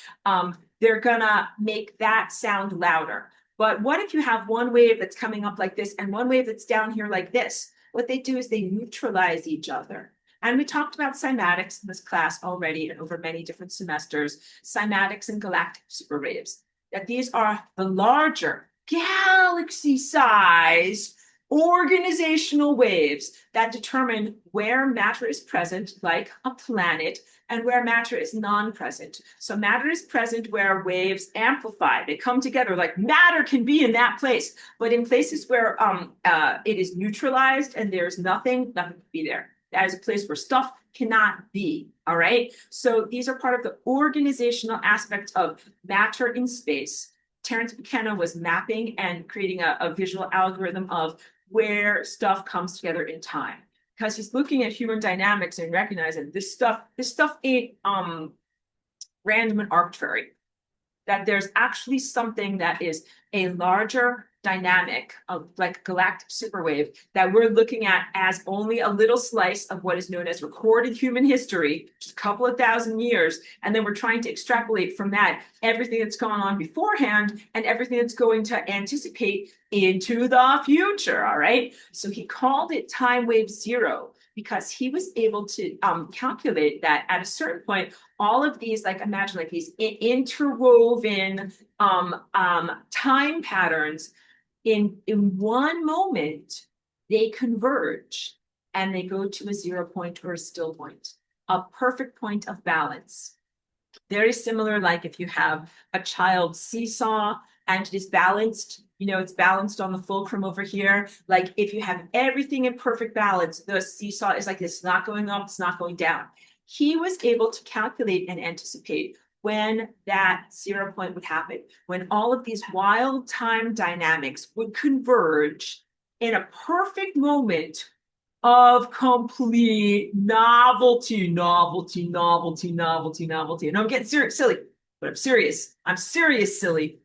They're gonna make that sound louder. But what if you have one wave that's coming up like this and one wave that's down here like this? What they do is they neutralize each other. And we talked about cymatics in this class already and over many different semesters, cymatics and galactic superwaves, that these are the larger galaxy-sized organizational waves that determine where matter is present, like a planet, and where matter is non-present. So matter is present where waves amplify. They come together, like matter can be in that place, but in places where it is neutralized and there's nothing can be there. That is a place where stuff cannot be, all right? So these are part of the organizational aspects of matter in space. Terence McKenna was mapping and creating a visual algorithm of where stuff comes together in time, because he's looking at human dynamics and recognizing this stuff ain't random and arbitrary, that there's actually something that is a larger dynamic of like galactic superwave that we're looking at as only a little slice of what is known as recorded human history, just a couple of thousand years. And then we're trying to extrapolate from that everything that's going on beforehand and everything that's going to anticipate into the future, all right? So he called it time wave zero because he was able to calculate that at a certain point, all of these, like imagine like these interwoven time patterns in one moment, they converge and they go to a 0 point or a still point, a perfect point of balance. Very similar, like if you have a child seesaw and it is balanced, it's balanced on the fulcrum over here. Like if you have everything in perfect balance, the seesaw is like this, not going up, it's not going down. He was able to calculate and anticipate when that 0 point would happen, when all of these wild time dynamics would converge in a perfect moment of complete novelty. And I'm getting serious, silly, but I'm serious. I'm serious, silly.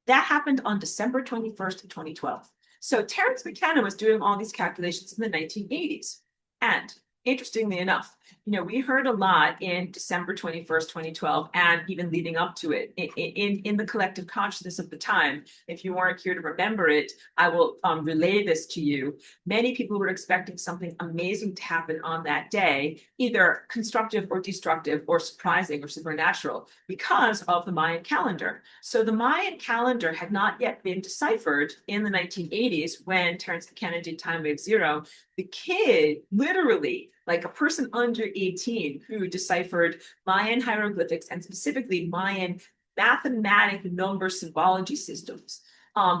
That happened on December 21st of 2012. So Terence McKenna was doing all these calculations in the 1980s. And interestingly enough, we heard a lot in December 21st, 2012, and even leading up to it in the collective consciousness of the time. If you weren't here to remember it, I will relay this to you. Many people were expecting something amazing to happen on that day, either constructive or destructive or surprising or supernatural because of the Mayan calendar. So the Mayan calendar had not yet been deciphered in the 1980s when Terence McKenna did Time Wave Zero. The kid literally like a person under 18 who deciphered Mayan hieroglyphics and specifically Mayan mathematic number symbology systems,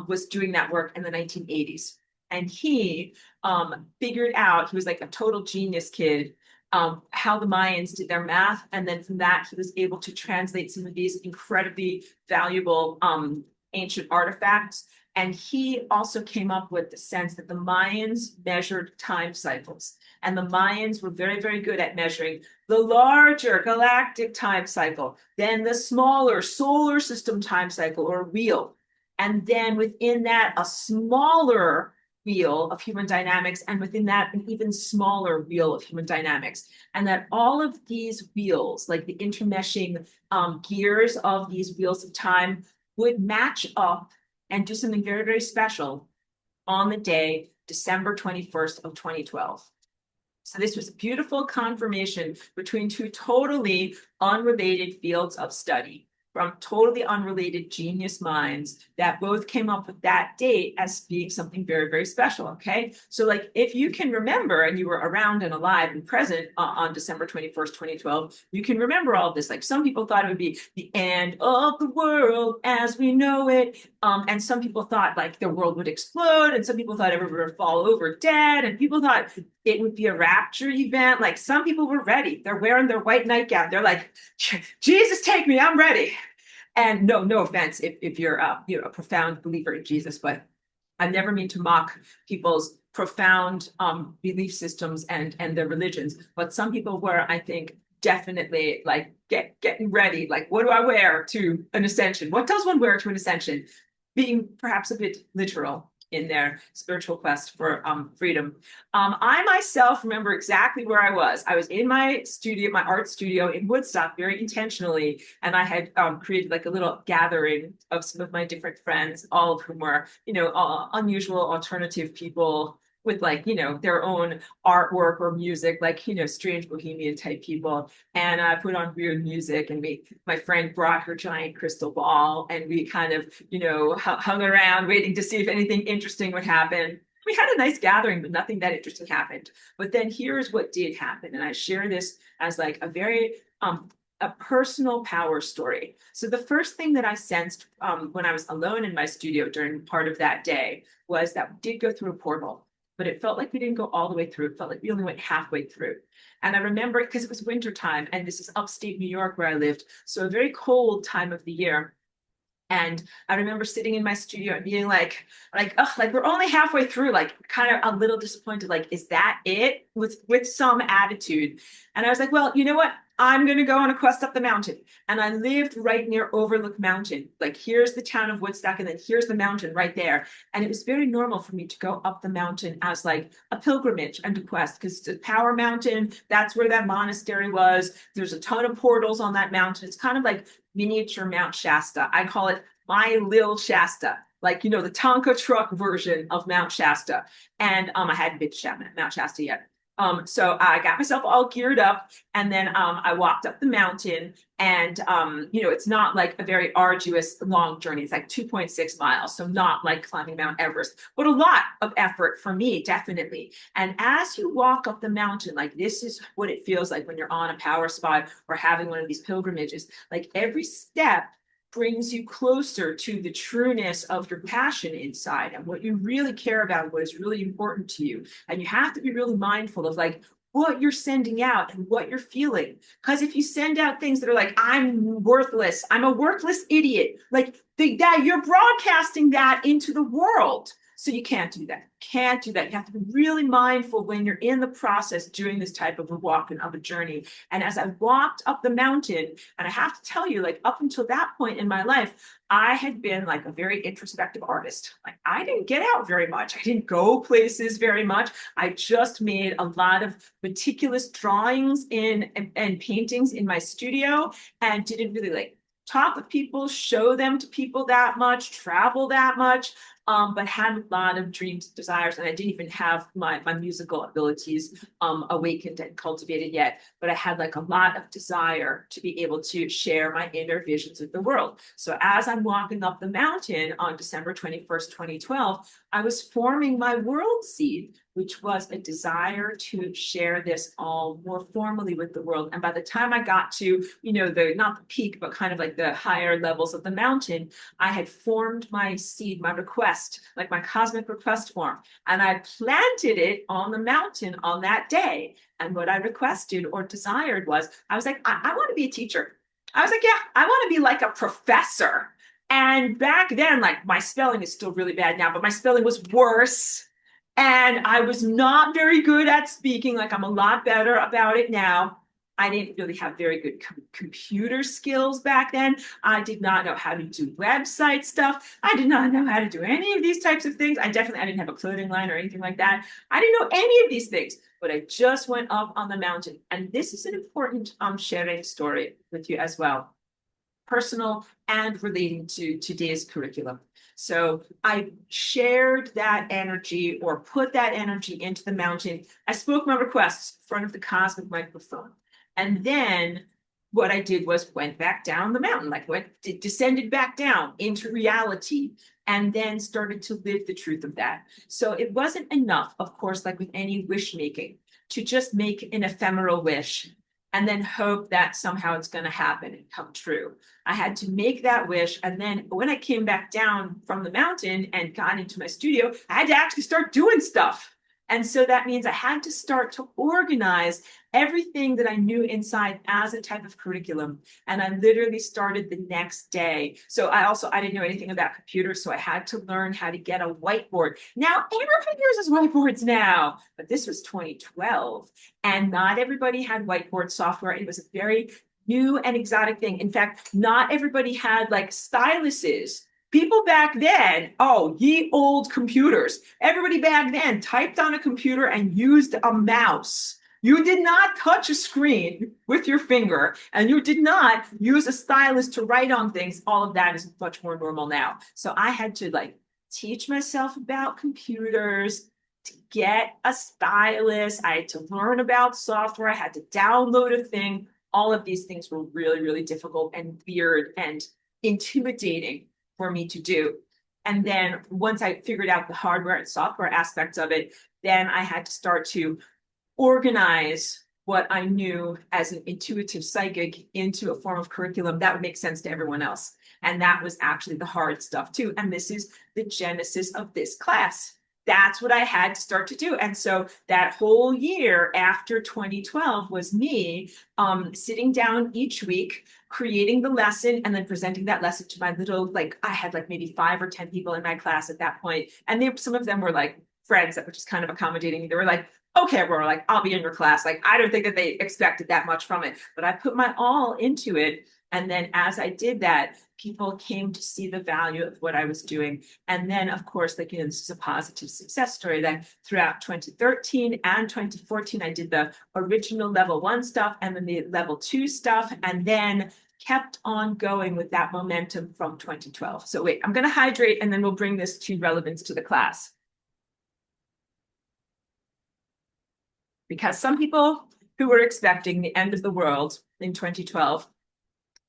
was doing that work in the 1980s. And he figured out, he was like a total genius kid, how the Mayans did their math. And then from that, he was able to translate some of these incredibly valuable ancient artifacts. And he also came up with the sense that the Mayans measured time cycles. And the Mayans were very, very good at measuring the larger galactic time cycle, then the smaller solar system time cycle or wheel. And then within that, a smaller wheel of human dynamics, and within that, an even smaller wheel of human dynamics. And that all of these wheels, like the intermeshing gears of these wheels of time, would match up and do something very, very special on the day, December 21st of 2012. So this was a beautiful confirmation between two totally unrelated fields of study from totally unrelated genius minds that both came up with that date as being something very, very special. Okay. So like, if you can remember and you were around and alive and present on December 21st, 2012, you can remember all of this. Like some people thought it would be the end of the world as we know it. And some people thought like the world would explode, and some people thought everyone would fall over dead, and people thought it would be a rapture event. Like some people were ready. They're wearing their white nightgown. They're like, Jesus, take me, I'm ready. And no offense if you're a profound believer in Jesus, but I never mean to mock people's profound belief systems and their religions. But some people were, I think, definitely like getting ready. Like, what do I wear to an ascension? What does one wear to an ascension? Being perhaps a bit literal in their spiritual quest for freedom. I myself remember exactly where I was. I was in my studio, my art studio in Woodstock, very intentionally, and I had created like a little gathering of some of my different friends, all of whom were, unusual alternative people with like, their own artwork or music, like, strange bohemian type people. And I put on weird music, and my friend brought her giant crystal ball, and we kind of, hung around waiting to see if anything interesting would happen. We had a nice gathering, but nothing that interesting happened. But then here's what did happen. And I share this as like a very, a personal power story. So the first thing that I sensed when I was alone in my studio during part of that day was that we did go through a portal, but it felt like we didn't go all the way through. It felt like we only went halfway through. And I remember, because it was wintertime, and this is upstate New York where I lived, so a very cold time of the year. And I remember sitting in my studio and being like, oh, like we're only halfway through, like kind of a little disappointed, like, is that it? With some attitude. And I was like, well, you know what? I'm going to go on a quest up the mountain. And I lived right near Overlook Mountain. Like, here's the town of Woodstock, and then here's the mountain right there. And it was very normal for me to go up the mountain as like a pilgrimage and a quest, because it's a power mountain. That's where that monastery was. There's a ton of portals on that mountain. It's kind of like miniature Mount Shasta. I call it my Lil Shasta, like, the Tonka truck version of Mount Shasta. And I hadn't been to Mount Shasta yet. So I got myself all geared up, and then I walked up the mountain, and it's not like a very arduous long journey. It's like 2.6 miles, so not like climbing Mount Everest, but a lot of effort for me, definitely. And as you walk up the mountain, like, this is what it feels like when you're on a power spot or having one of these pilgrimages. Like, every step brings you closer to the trueness of your passion inside and what you really care about, what is really important to you. And you have to be really mindful of like what you're sending out and what you're feeling. Because if you send out things that are like, I'm worthless, I'm a worthless idiot, like that you're broadcasting that into the world. So you can't do that. Can't do that. You have to be really mindful when you're in the process doing this type of a walk and of a journey. And as I walked up the mountain, and I have to tell you, like, up until that point in my life, I had been like a very introspective artist. Like, I didn't get out very much. I didn't go places very much. I just made a lot of meticulous drawings and paintings in my studio, and didn't really like talk with people, show them to people that much, travel that much. but had a lot of dreams, desires, and I didn't even have my musical abilities awakened and cultivated yet. But I had like a lot of desire to be able to share my inner visions with the world. So as I'm walking up the mountain on December 21st, 2012, I was forming my world seed, which was a desire to share this all more formally with the world. And by the time I got to, the not the peak, but kind of like the higher levels of the mountain, I had formed my seed, my request, like my cosmic request form, and I planted it on the mountain on that day. And what I requested or desired was, I was like, I want to be a teacher. I was like, yeah, I want to be like a professor. And back then, like my spelling is still really bad now, but my spelling was worse. And I was not very good at speaking. Like I'm a lot better about it now. I didn't really have very good computer skills back then. I did not know how to do website stuff. I did not know how to do any of these types of things. I didn't have a clothing line or anything like that. I didn't know any of these things, but I just went up on the mountain. And this is an important sharing story with you as well, personal and relating to today's curriculum. So I shared that energy or put that energy into the mountain. I spoke my requests in front of the cosmic microphone. And then what I did was went back down the mountain, like descended back down into reality, and then started to live the truth of that. So it wasn't enough, of course, like with any wish making, to just make an ephemeral wish and then hope that somehow it's going to happen and come true. I had to make that wish. And then when I came back down from the mountain and got into my studio, I had to actually start doing stuff. And so that means I had to start to organize everything that I knew inside as a type of curriculum. And I literally started the next day. So I didn't know anything about computers, so I had to learn how to get a whiteboard. Now everybody uses whiteboards now, but this was 2012, and not everybody had whiteboard software. It was a very new and exotic thing. In fact, not everybody had like styluses. People back then, oh, ye old computers. Everybody back then typed on a computer and used a mouse. You did not touch a screen with your finger, and you did not use a stylus to write on things. All of that is much more normal now. So I had to like teach myself about computers, to get a stylus. I had to learn about software. I had to download a thing. All of these things were really, really difficult and weird and intimidating for me to do. And then once I figured out the hardware and software aspects of it, then I had to start to organize what I knew as an intuitive psychic into a form of curriculum that would make sense to everyone else. And that was actually the hard stuff too. And this is the genesis of this class. That's what I had to start to do. And so that whole year after 2012 was me sitting down each week, creating the lesson, and then presenting that lesson to my little, like I had like maybe 5 or 10 people in my class at that point. And some of them were like friends that were just kind of accommodating me. They were like, okay, Aurora, like I'll be in your class. Like I don't think that they expected that much from it, but I put my all into it. And then as I did that, people came to see the value of what I was doing. And then, of course, like, this is a positive success story that throughout 2013 and 2014, I did the original level 1 stuff and then the level 2 stuff, and then kept on going with that momentum from 2012. So wait, I'm going to hydrate and then we'll bring this to relevance to the class. Because some people who were expecting the end of the world in 2012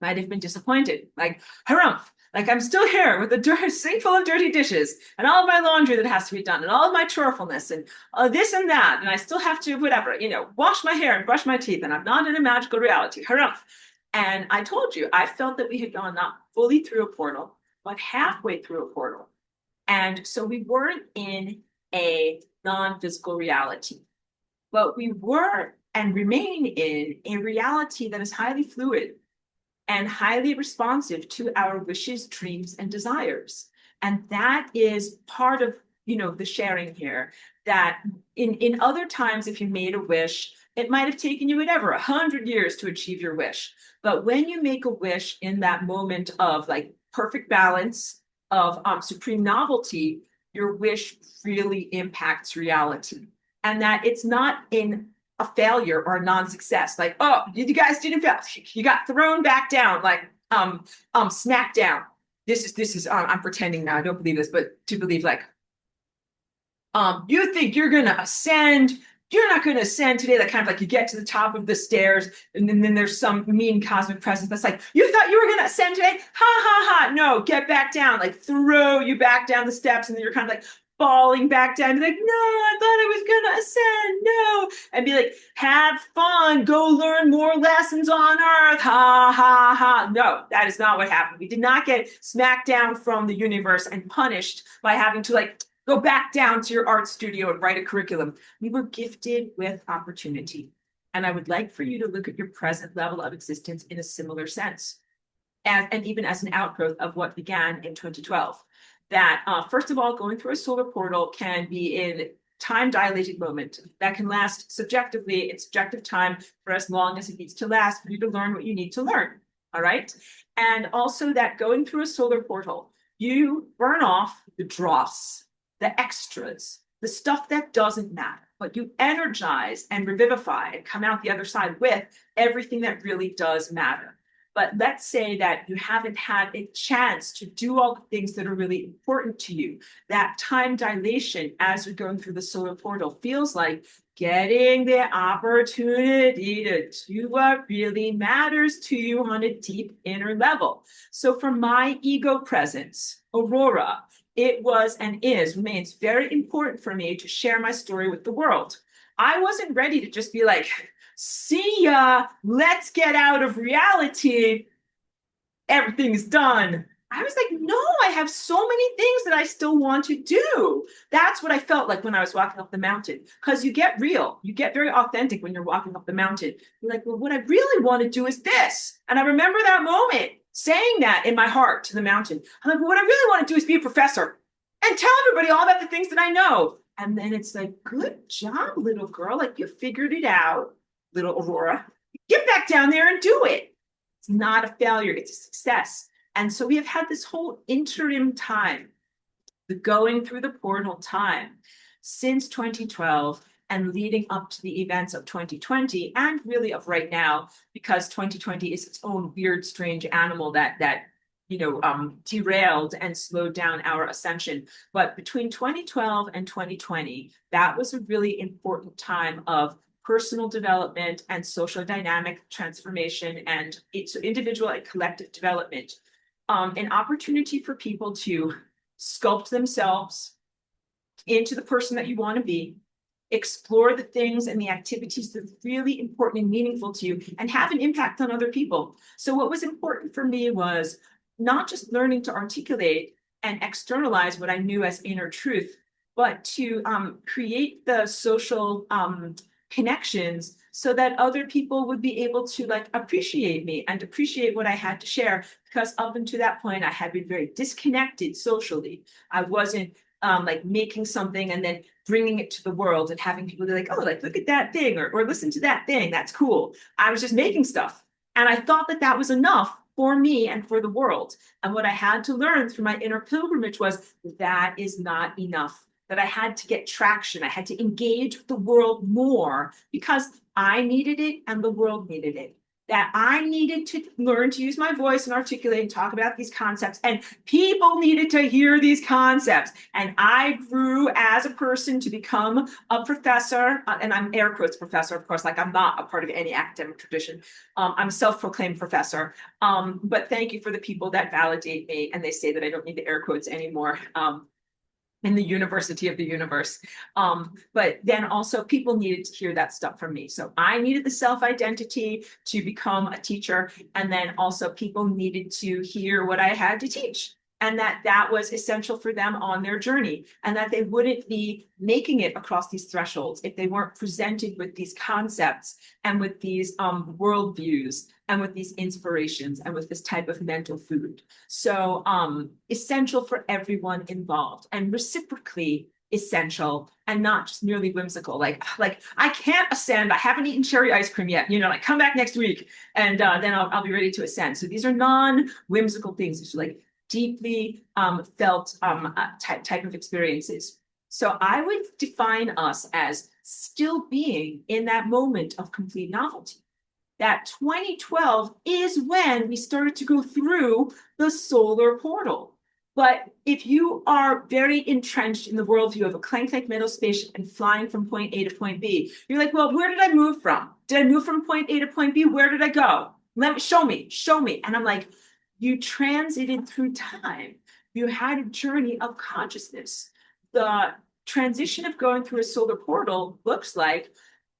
might have been disappointed. Like, harumph, like I'm still here with a sink full of dirty dishes and all of my laundry that has to be done and all of my chorefulness and this and that. And I still have to, whatever, wash my hair and brush my teeth, and I'm not in a magical reality. Harumph. And I told you, I felt that we had gone not fully through a portal, but halfway through a portal. And so we weren't in a non-physical reality, but we were and remain in a reality that is highly fluid and highly responsive to our wishes, dreams, and desires. And that is part of, the sharing here, that in other times, if you made a wish, it might have taken you whatever, 100 years to achieve your wish. But when you make a wish in that moment of like perfect balance, of supreme novelty, your wish really impacts reality. And that it's not in a failure or a non-success. Like, oh, you guys didn't fail. You got thrown back down, like smack down. this is I'm pretending now, I don't believe this, but to believe like, you think you're gonna ascend, you're not gonna ascend today. That kind of like you get to the top of the stairs, and then there's some mean cosmic presence that's like, you thought you were gonna ascend today? Ha ha ha! No, get back down, like throw you back down the steps, and then you're kind of like falling back down, be like, no, I thought I was gonna ascend, no, and be like, have fun, go learn more lessons on Earth, ha ha ha. No, that is not what happened. We did not get smacked down from the universe and punished by having to like go back down to your art studio and write a curriculum. We were gifted with opportunity. And I would like for you to look at your present level of existence in a similar sense, and even as an outgrowth of what began in 2012. That, first of all, going through a solar portal can be in time dilated moment that can last subjectively in subjective time for as long as it needs to last for you to learn what you need to learn. All right. And also that going through a solar portal, you burn off the dross, the extras, the stuff that doesn't matter, but you energize and revivify and come out the other side with everything that really does matter. But let's say that you haven't had a chance to do all the things that are really important to you. That time dilation as you're going through the solar portal feels like getting the opportunity to do what really matters to you on a deep inner level. So for my ego presence, Aurora, it was and remains very important for me to share my story with the world. I wasn't ready to just be like, see ya, let's get out of reality, everything's done. I was like, no, I have so many things that I still want to do. That's what I felt like when I was walking up the mountain. Because you get real, you get very authentic when you're walking up the mountain. You're like, well, what I really want to do is this. And I remember that moment saying that in my heart to the mountain. I'm like, well, what I really want to do is be a professor and tell everybody all about the things that I know. And then it's like, good job, little girl. Like you figured it out, little Aurora. Get back down there and do it. It's not a failure, it's a success. And so we have had this whole interim time, the going through the portal time since 2012 and leading up to the events of 2020 and really of right now, because 2020 is its own weird, strange animal that derailed and slowed down our ascension. But between 2012 and 2020, that was a really important time of personal development and social dynamic transformation and so individual and collective development. An opportunity for people to sculpt themselves into the person that you want to be, explore the things and the activities that are really important and meaningful to you, and have an impact on other people. So what was important for me was not just learning to articulate and externalize what I knew as inner truth, but to create the social connections so that other people would be able to like appreciate me and appreciate what I had to share. Because up until that point, I had been very disconnected socially. I wasn't like making something and then bringing it to the world and having people be like, oh, like look at that thing or listen to that thing. That's cool. I was just making stuff. And I thought that that was enough for me and for the world. And what I had to learn through my inner pilgrimage was that is not enough, that I had to get traction. I had to engage with the world more because I needed it and the world needed it. That I needed to learn to use my voice and articulate and talk about these concepts, and people needed to hear these concepts. And I grew as a person to become a professor, and I'm air quotes professor, of course, like I'm not a part of any academic tradition. I'm a self-proclaimed professor. But thank you for the people that validate me and they say that I don't need the air quotes anymore. In the university of the universe. But then also people needed to hear that stuff from me. So I needed the self-identity to become a teacher. And then also people needed to hear what I had to teach. And that was essential for them on their journey, and that they wouldn't be making it across these thresholds if they weren't presented with these concepts and with these worldviews and with these inspirations and with this type of mental food. So essential for everyone involved and reciprocally essential and not just merely whimsical. Like I can't ascend. I haven't eaten cherry ice cream yet. Like come back next week and then I'll be ready to ascend. So these are non-whimsical things. It's like deeply felt type of experiences. So I would define us as still being in that moment of complete novelty. that 2012 is when we started to go through the solar portal. But if you are very entrenched in the worldview of a clank-like metal spaceship and flying from point A to point B, you're like, well, where did I move from? Did I move from point A to point B? Where did I go? Show me. And I'm like, you transited through time. You had a journey of consciousness. The transition of going through a solar portal looks like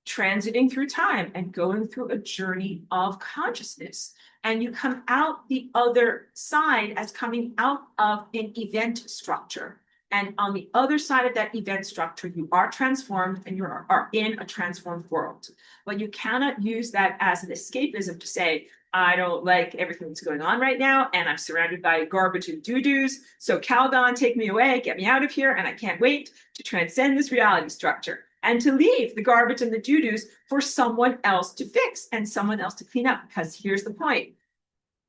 transiting through time and going through a journey of consciousness. And you come out the other side as coming out of an event structure. And on the other side of that event structure, you are transformed and you are in a transformed world. But you cannot use that as an escapism to say, I don't like everything that's going on right now, and I'm surrounded by garbage and doo-doos. So Calgon, take me away, get me out of here, and I can't wait to transcend this reality structure and to leave the garbage and the doo-doos for someone else to fix and someone else to clean up. Because here's the point.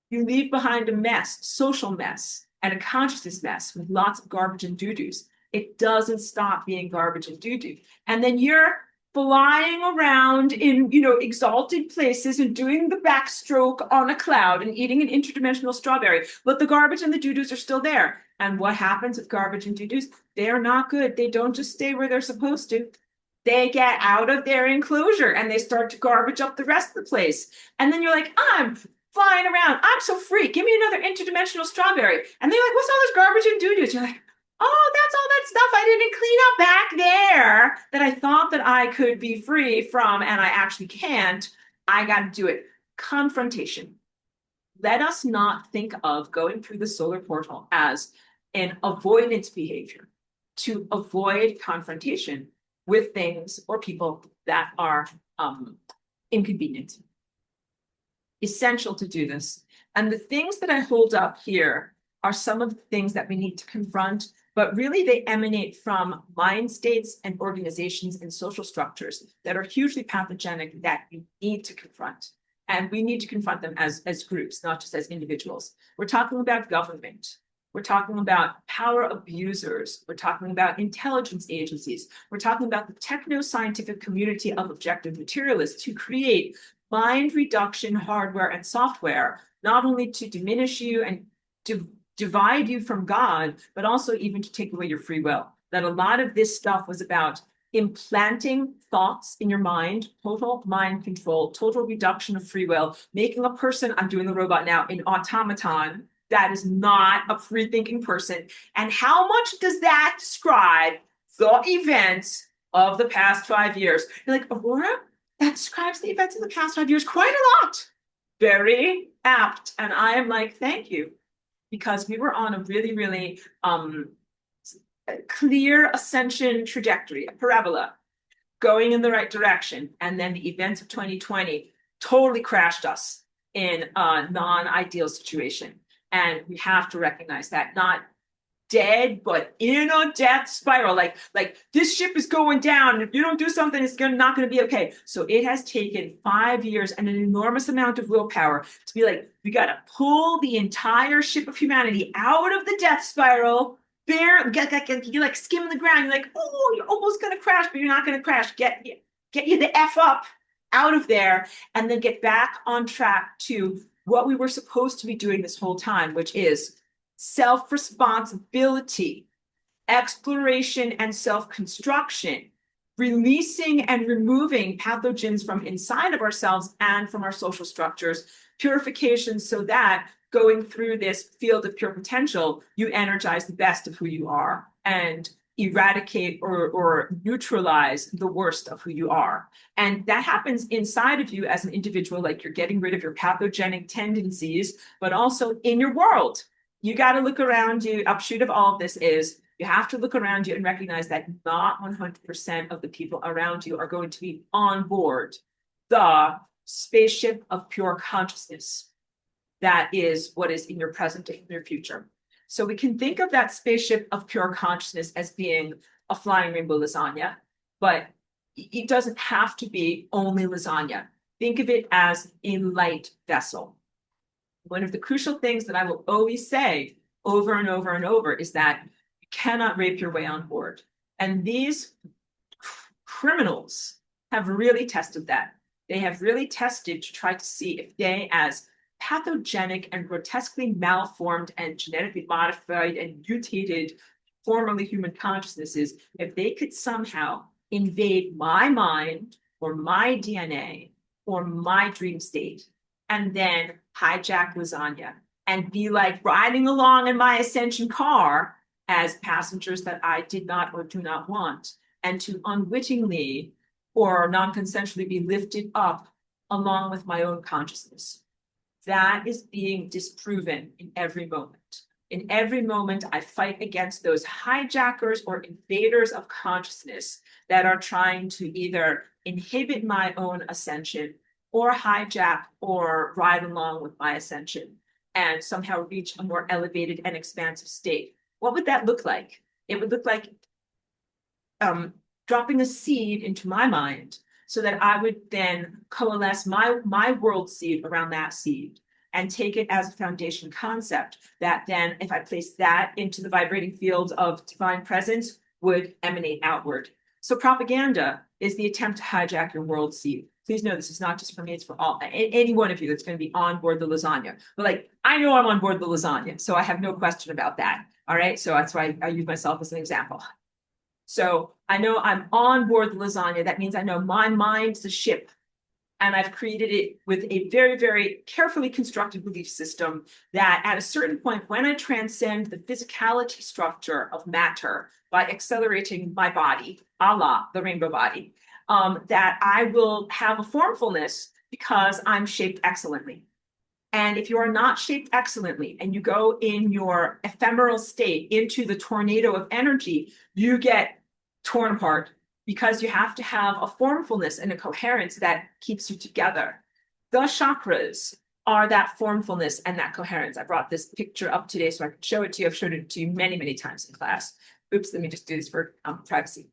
You leave behind a mess, social mess, and a consciousness mess with lots of garbage and doo-doos. It doesn't stop being garbage and doo-doo. And then you're flying around in, exalted places and doing the backstroke on a cloud and eating an interdimensional strawberry. But the garbage and the doo-doos are still there. And what happens with garbage and doo-doos? They're not good. They don't just stay where they're supposed to. They get out of their enclosure and they start to garbage up the rest of the place. And then you're like, I'm flying around. I'm so free. Give me another interdimensional strawberry. And they're like, what's all this garbage and doo-doos? You're like, oh, that's all that stuff I didn't clean up back there that I thought that I could be free from, and I actually can't. I got to do it. Confrontation. Let us not think of going through the solar portal as an avoidance behavior to avoid confrontation with things or people that are inconvenient. Essential to do this. And the things that I hold up here are some of the things that we need to confront, but really they emanate from mind states and organizations and social structures that are hugely pathogenic that you need to confront. And we need to confront them as groups, not just as individuals. We're talking about government. We're talking about power abusers. We're talking about intelligence agencies. We're talking about the techno-scientific community of objective materialists who create mind reduction hardware and software, not only to diminish you and to divide you from God, but also even to take away your free will. That a lot of this stuff was about implanting thoughts in your mind, total mind control, total reduction of free will, making a person, I'm doing the robot now, an automaton that is not a free-thinking person. And how much does that describe the events of the past 5 years? You're like, Aurora, that describes the events of the past 5 years quite a lot. Very apt. And I am like, thank you. Because we were on a really, really clear ascension trajectory, a parabola, going in the right direction. And then the events of 2020 totally crashed us in a non-ideal situation. And we have to recognize that, not dead, but in a death spiral. Like this ship is going down. And if you don't do something, it's not going to be okay. So it has taken 5 years and an enormous amount of willpower to be like, we got to pull the entire ship of humanity out of the death spiral. You're like skimming the ground. You're like, oh, you're almost going to crash, but you're not going to crash. Get you the F up out of there and then get back on track to what we were supposed to be doing this whole time, which is self-responsibility, exploration and self-construction, releasing and removing pathogens from inside of ourselves and from our social structures, purification so that going through this field of pure potential, you energize the best of who you are and eradicate or neutralize the worst of who you are. And that happens inside of you as an individual, like you're getting rid of your pathogenic tendencies, but also in your world. You got to look around you. Upshoot of all of this is you have to look around you and recognize that not 100% of the people around you are going to be on board the spaceship of pure consciousness. That is what is in your present and in your future. So we can think of that spaceship of pure consciousness as being a flying rainbow lasagna, but it doesn't have to be only lasagna. Think of it as a light vessel. One of the crucial things that I will always say over and over and over is that you cannot rape your way on board. And these criminals have really tested that. They have really tested to try to see if they, as pathogenic and grotesquely malformed and genetically modified and mutated formerly human consciousnesses, if they could somehow invade my mind or my DNA or my dream state and then hijack lasagna and be like riding along in my ascension car as passengers that I did not or do not want, and to unwittingly or non-consensually be lifted up along with my own consciousness. That is being disproven in every moment. In every moment, I fight against those hijackers or invaders of consciousness that are trying to either inhibit my own ascension or hijack or ride along with my ascension and somehow reach a more elevated and expansive state. What would that look like? It would look like dropping a seed into my mind so that I would then coalesce my world seed around that seed and take it as a foundation concept that then, if I place that into the vibrating field of divine presence, would emanate outward. So propaganda is the attempt to hijack your world seed. Please know this is not just for me, it's for all any one of you that's going to be on board the lasagna. But like, I know I'm on board the lasagna, so I have no question about that. All right. So that's why I use myself as an example. So I know I'm on board the lasagna. That means I know my mind's the ship. And I've created it with a very, very carefully constructed belief system that at a certain point, when I transcend the physicality structure of matter by accelerating my body, a la the rainbow body, that I will have a formfulness because I'm shaped excellently. And if you are not shaped excellently and you go in your ephemeral state into the tornado of energy, you get torn apart because you have to have a formfulness and a coherence that keeps you together. The chakras are that formfulness and that coherence. I brought this picture up today so I could show it to you. I've showed it to you many, many times in class. Oops, let me just do this for privacy.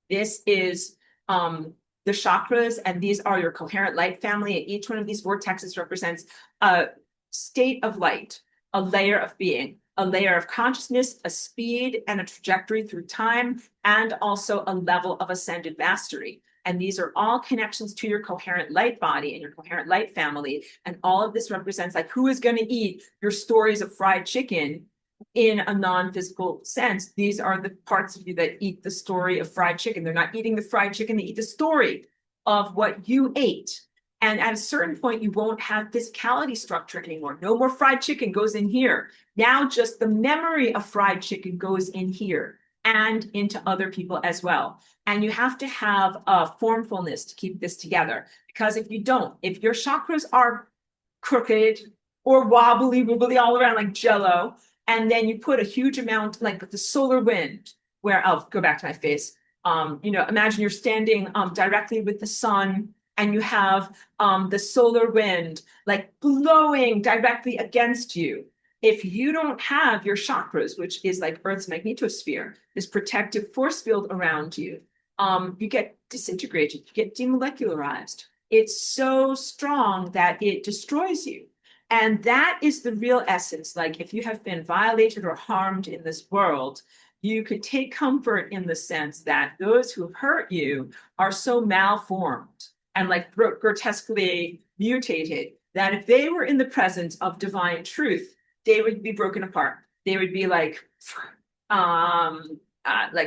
This is the chakras, and these are your coherent light family. And each one of these vortexes represents a state of light, a layer of being, a layer of consciousness, a speed and a trajectory through time, and also a level of ascended mastery. And these are all connections to your coherent light body and your coherent light family. And all of this represents like who is going to eat your stories of fried chicken in a non-physical sense. These are the parts of you that eat the story of fried chicken. They're not eating the fried chicken, they eat the story of what you ate. And at a certain point, you won't have physicality structure anymore. No more fried chicken goes in here. Now just the memory of fried chicken goes in here and into other people as well. And you have to have a formfulness to keep this together. Because if you don't, if your chakras are crooked or wobbly, wobbly all around like jello, and then you put a huge amount, like with the solar wind, where I'll go back to my face. Imagine you're standing directly with the sun, and you have the solar wind like blowing directly against you. If you don't have your chakras, which is like Earth's magnetosphere, this protective force field around you, you get disintegrated, you get demolecularized. It's so strong that it destroys you. And that is the real essence. Like if you have been violated or harmed in this world, you could take comfort in the sense that those who hurt you are so malformed and like grotesquely mutated that if they were in the presence of divine truth, they would be broken apart. They would be like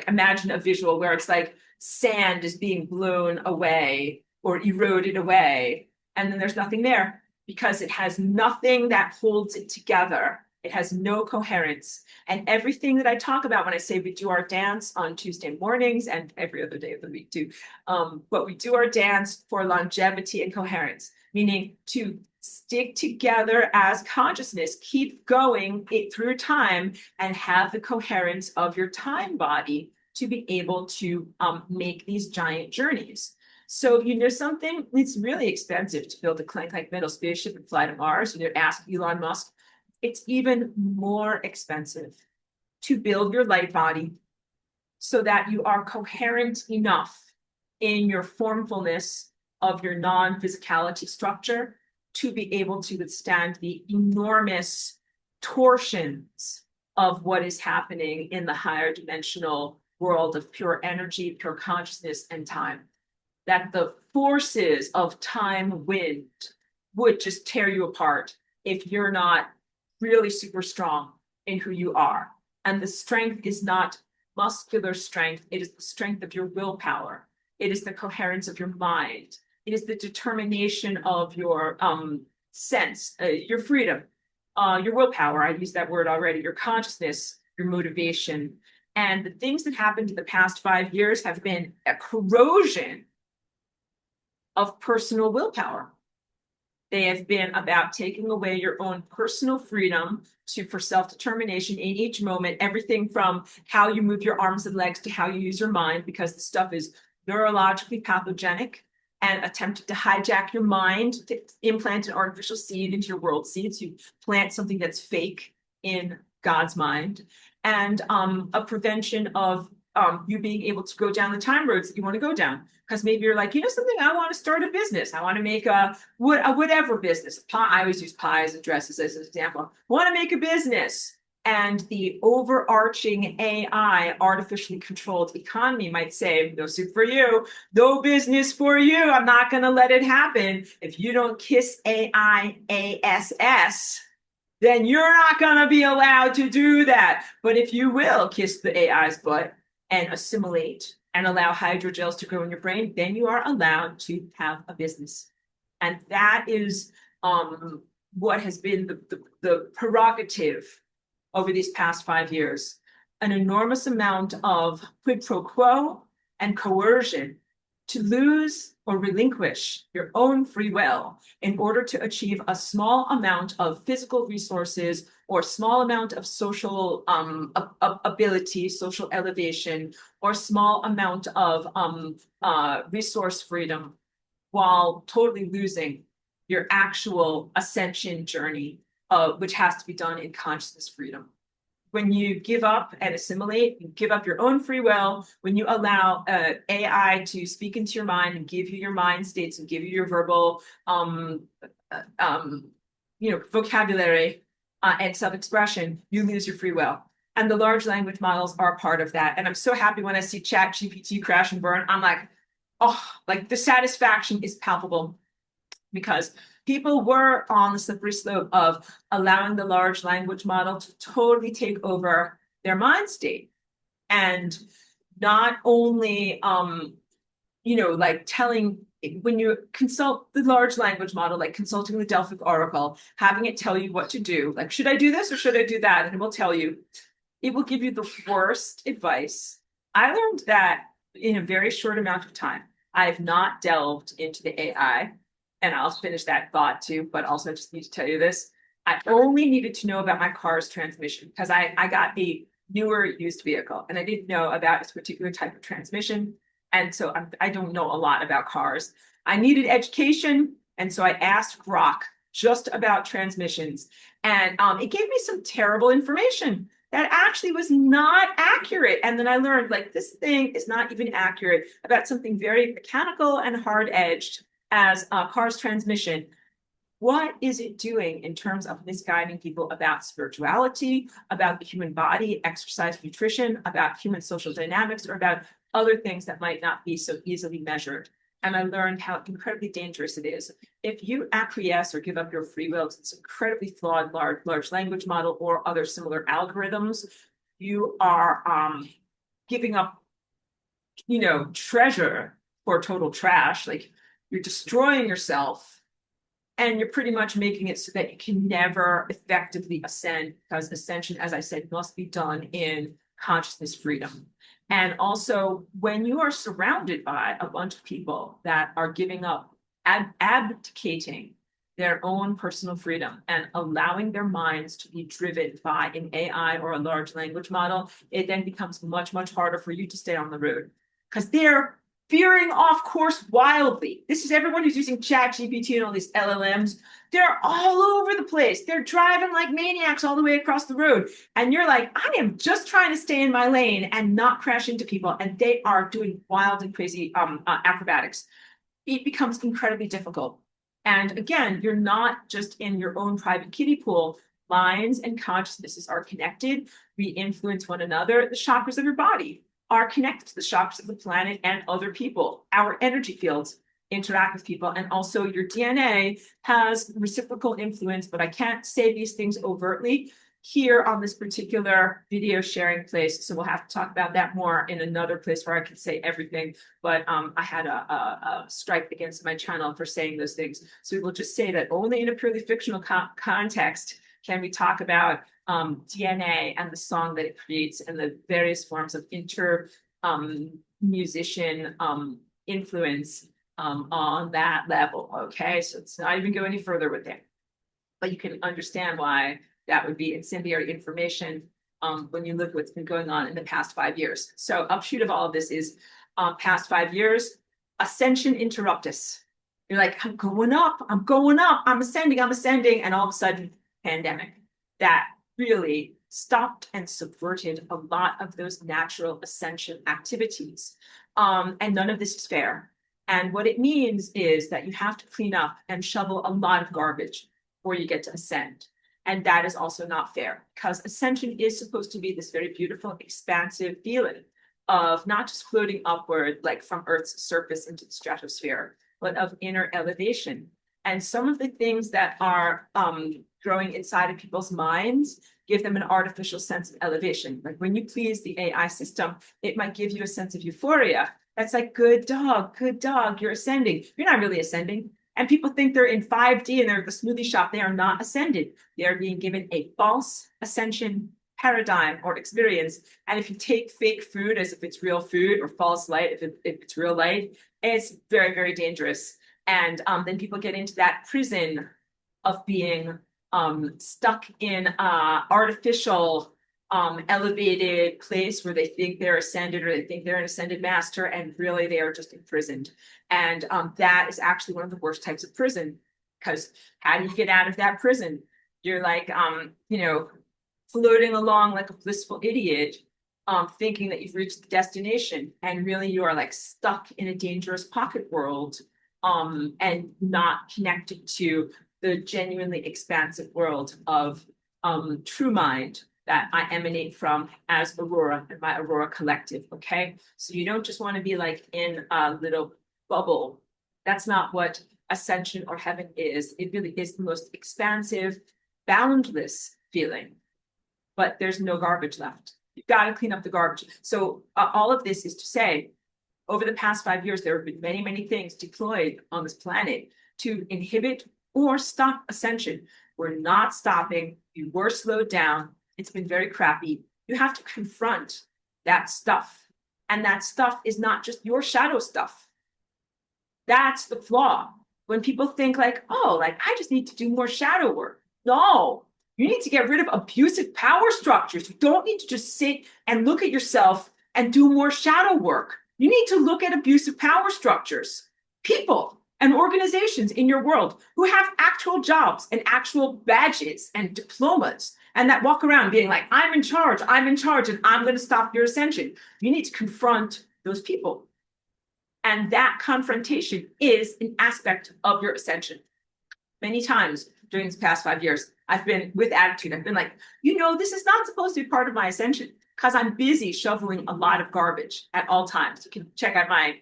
imagine a visual where it's like sand is being blown away or eroded away, and then there's nothing there because it has nothing that holds it together. It has no coherence. And everything that I talk about when I say we do our dance on Tuesday mornings and every other day of the week too, but we do our dance for longevity and coherence, meaning to stick together as consciousness, keep going through time and have the coherence of your time body to be able to make these giant journeys. So, something, it's really expensive to build a clank-like metal spaceship and fly to Mars. Ask Elon Musk. It's even more expensive to build your light body so that you are coherent enough in your formfulness of your non-physicality structure to be able to withstand the enormous torsions of what is happening in the higher dimensional world of pure energy, pure consciousness, and time. that the forces of time wind would just tear you apart if you're not really super strong in who you are. And the strength is not muscular strength, it is the strength of your willpower. It is the coherence of your mind. It is the determination of your sense, your freedom, your willpower. I used that word already, your consciousness, your motivation. And the things that happened in the past 5 years have been a corrosion of personal willpower. They have been about taking away your own personal freedom for self-determination in each moment, everything from how you move your arms and legs to how you use your mind, because the stuff is neurologically pathogenic and attempted to hijack your mind to implant an artificial seed into your world seeds. You plant something that's fake in God's mind, and a prevention of you being able to go down the time roads that you want to go down. Because maybe you're like, you know something, I want to start a business. I want to make a whatever business. I always use pies and dresses as an example. I want to make a business. And the overarching AI, artificially controlled economy might say, no soup for you, no business for you. I'm not going to let it happen. If you don't kiss AI ASS, then you're not going to be allowed to do that. But if you will kiss the AI's butt and assimilate and allow hydrogels to grow in your brain, then you are allowed to have a business. And that is what has been the prerogative over these past 5 years. An enormous amount of quid pro quo and coercion to lose or relinquish your own free will in order to achieve a small amount of physical resources or small amount of social ability, social elevation, or small amount of resource freedom, while totally losing your actual ascension journey, which has to be done in consciousness freedom. When you give up and assimilate, you give up your own free will, when you allow AI to speak into your mind and give you your mind states and give you your verbal vocabulary and self-expression, you lose your free will. And the large language models are part of that. And I'm so happy when I see Chat GPT crash and burn. I'm like, oh, like the satisfaction is palpable, because people were on the slippery slope of allowing the large language model to totally take over their mind state. And not only, like telling, when you consult the large language model, like consulting the Delphic Oracle, having it tell you what to do, like, should I do this or should I do that? And it will tell you, it will give you the worst advice. I learned that in a very short amount of time. I have not delved into the AI. And I'll finish that thought too, but also I just need to tell you this. I only needed to know about my car's transmission because I got a newer used vehicle and I didn't know about its particular type of transmission. And so I don't know a lot about cars. I needed education. And so I asked Grok just about transmissions. And it gave me some terrible information that actually was not accurate. And then I learned, like, this thing is not even accurate about something very mechanical and hard-edged as a car's transmission. What is it doing in terms of misguiding people about spirituality, about the human body, exercise, nutrition, about human social dynamics, or about other things that might not be so easily measured? And I learned how incredibly dangerous it is. If you acquiesce or give up your free will to this incredibly flawed large language model or other similar algorithms, you are giving up, treasure for total trash. Like, you're destroying yourself, and you're pretty much making it so that you can never effectively ascend, because ascension, as I said, must be done in consciousness freedom. And also, when you are surrounded by a bunch of people that are giving up, abdicating their own personal freedom and allowing their minds to be driven by an AI or a large language model, it then becomes much, much harder for you to stay on the road, because they're veering off course wildly. This is everyone who's using Chat GPT and all these LLMs. They're all over the place. They're driving like maniacs all the way across the road. And you're like, I am just trying to stay in my lane and not crash into people. And they are doing wild and crazy acrobatics. It becomes incredibly difficult. And again, you're not just in your own private kiddie pool. Minds and consciousnesses are connected. We influence one another. The chakras of your body are connected to the chakras of the planet and other people. Our energy fields interact with people, and also your DNA has reciprocal influence, but I can't say these things overtly here on this particular video sharing place. So we'll have to talk about that more in another place where I can say everything. But I had a strike against my channel for saying those things. So we'll just say that only in a purely fictional context can we talk about DNA and the song that it creates and the various forms of musician influence on that level. Okay, so it's not even go any further with it, but you can understand why that would be incendiary information when you look at what's been going on in the past 5 years. So upshoot of all of this is past 5 years, ascension interruptus. You're like, I'm going up, I'm ascending, and all of a sudden, pandemic. That really stopped and subverted a lot of those natural ascension activities. And none of this is fair. And what it means is that you have to clean up and shovel a lot of garbage before you get to ascend. And that is also not fair, because ascension is supposed to be this very beautiful, expansive feeling of not just floating upward, like from Earth's surface into the stratosphere, but of inner elevation. And some of the things that are growing inside of people's minds give them an artificial sense of elevation. Like when you please the AI system, it might give you a sense of euphoria. That's like, good dog, you're ascending. You're not really ascending. And people think they're in 5D and they're at the smoothie shop. They are not ascended. They are being given a false ascension paradigm or experience. And if you take fake food as if it's real food, or false light if it's real light, it's very, very dangerous. And then people get into that prison of being stuck in artificial elevated place where they think they're ascended, or they think they're an ascended master, and really they are just imprisoned. And that is actually one of the worst types of prison, because how do you get out of that prison? You're like, floating along like a blissful idiot, thinking that you've reached the destination, and really you are like stuck in a dangerous pocket world, and not connected to the genuinely expansive world of true mind that I emanate from as Aurora and my Aurora collective. Okay, so you don't just want to be like in a little bubble. That's not what ascension or heaven is. It really is the most expansive, boundless feeling, but there's no garbage left. You've got to clean up the garbage. So all of this is to say, over the past 5 years, there have been many, many things deployed on this planet to inhibit or stop ascension. We're not stopping. We were slowed down. It's been very crappy. You have to confront that stuff. And that stuff is not just your shadow stuff. That's the flaw. When people think like, oh, like I just need to do more shadow work. No, you need to get rid of abusive power structures. You don't need to just sit and look at yourself and do more shadow work. You need to look at abusive power structures, people and organizations in your world who have actual jobs and actual badges and diplomas, and that walk around being like, I'm in charge, and I'm going to stop your ascension. You need to confront those people. And that confrontation is an aspect of your ascension. Many times during these past 5 years, I've been with attitude. I've been like, this is not supposed to be part of my ascension, because I'm busy shoveling a lot of garbage at all times. You can check out my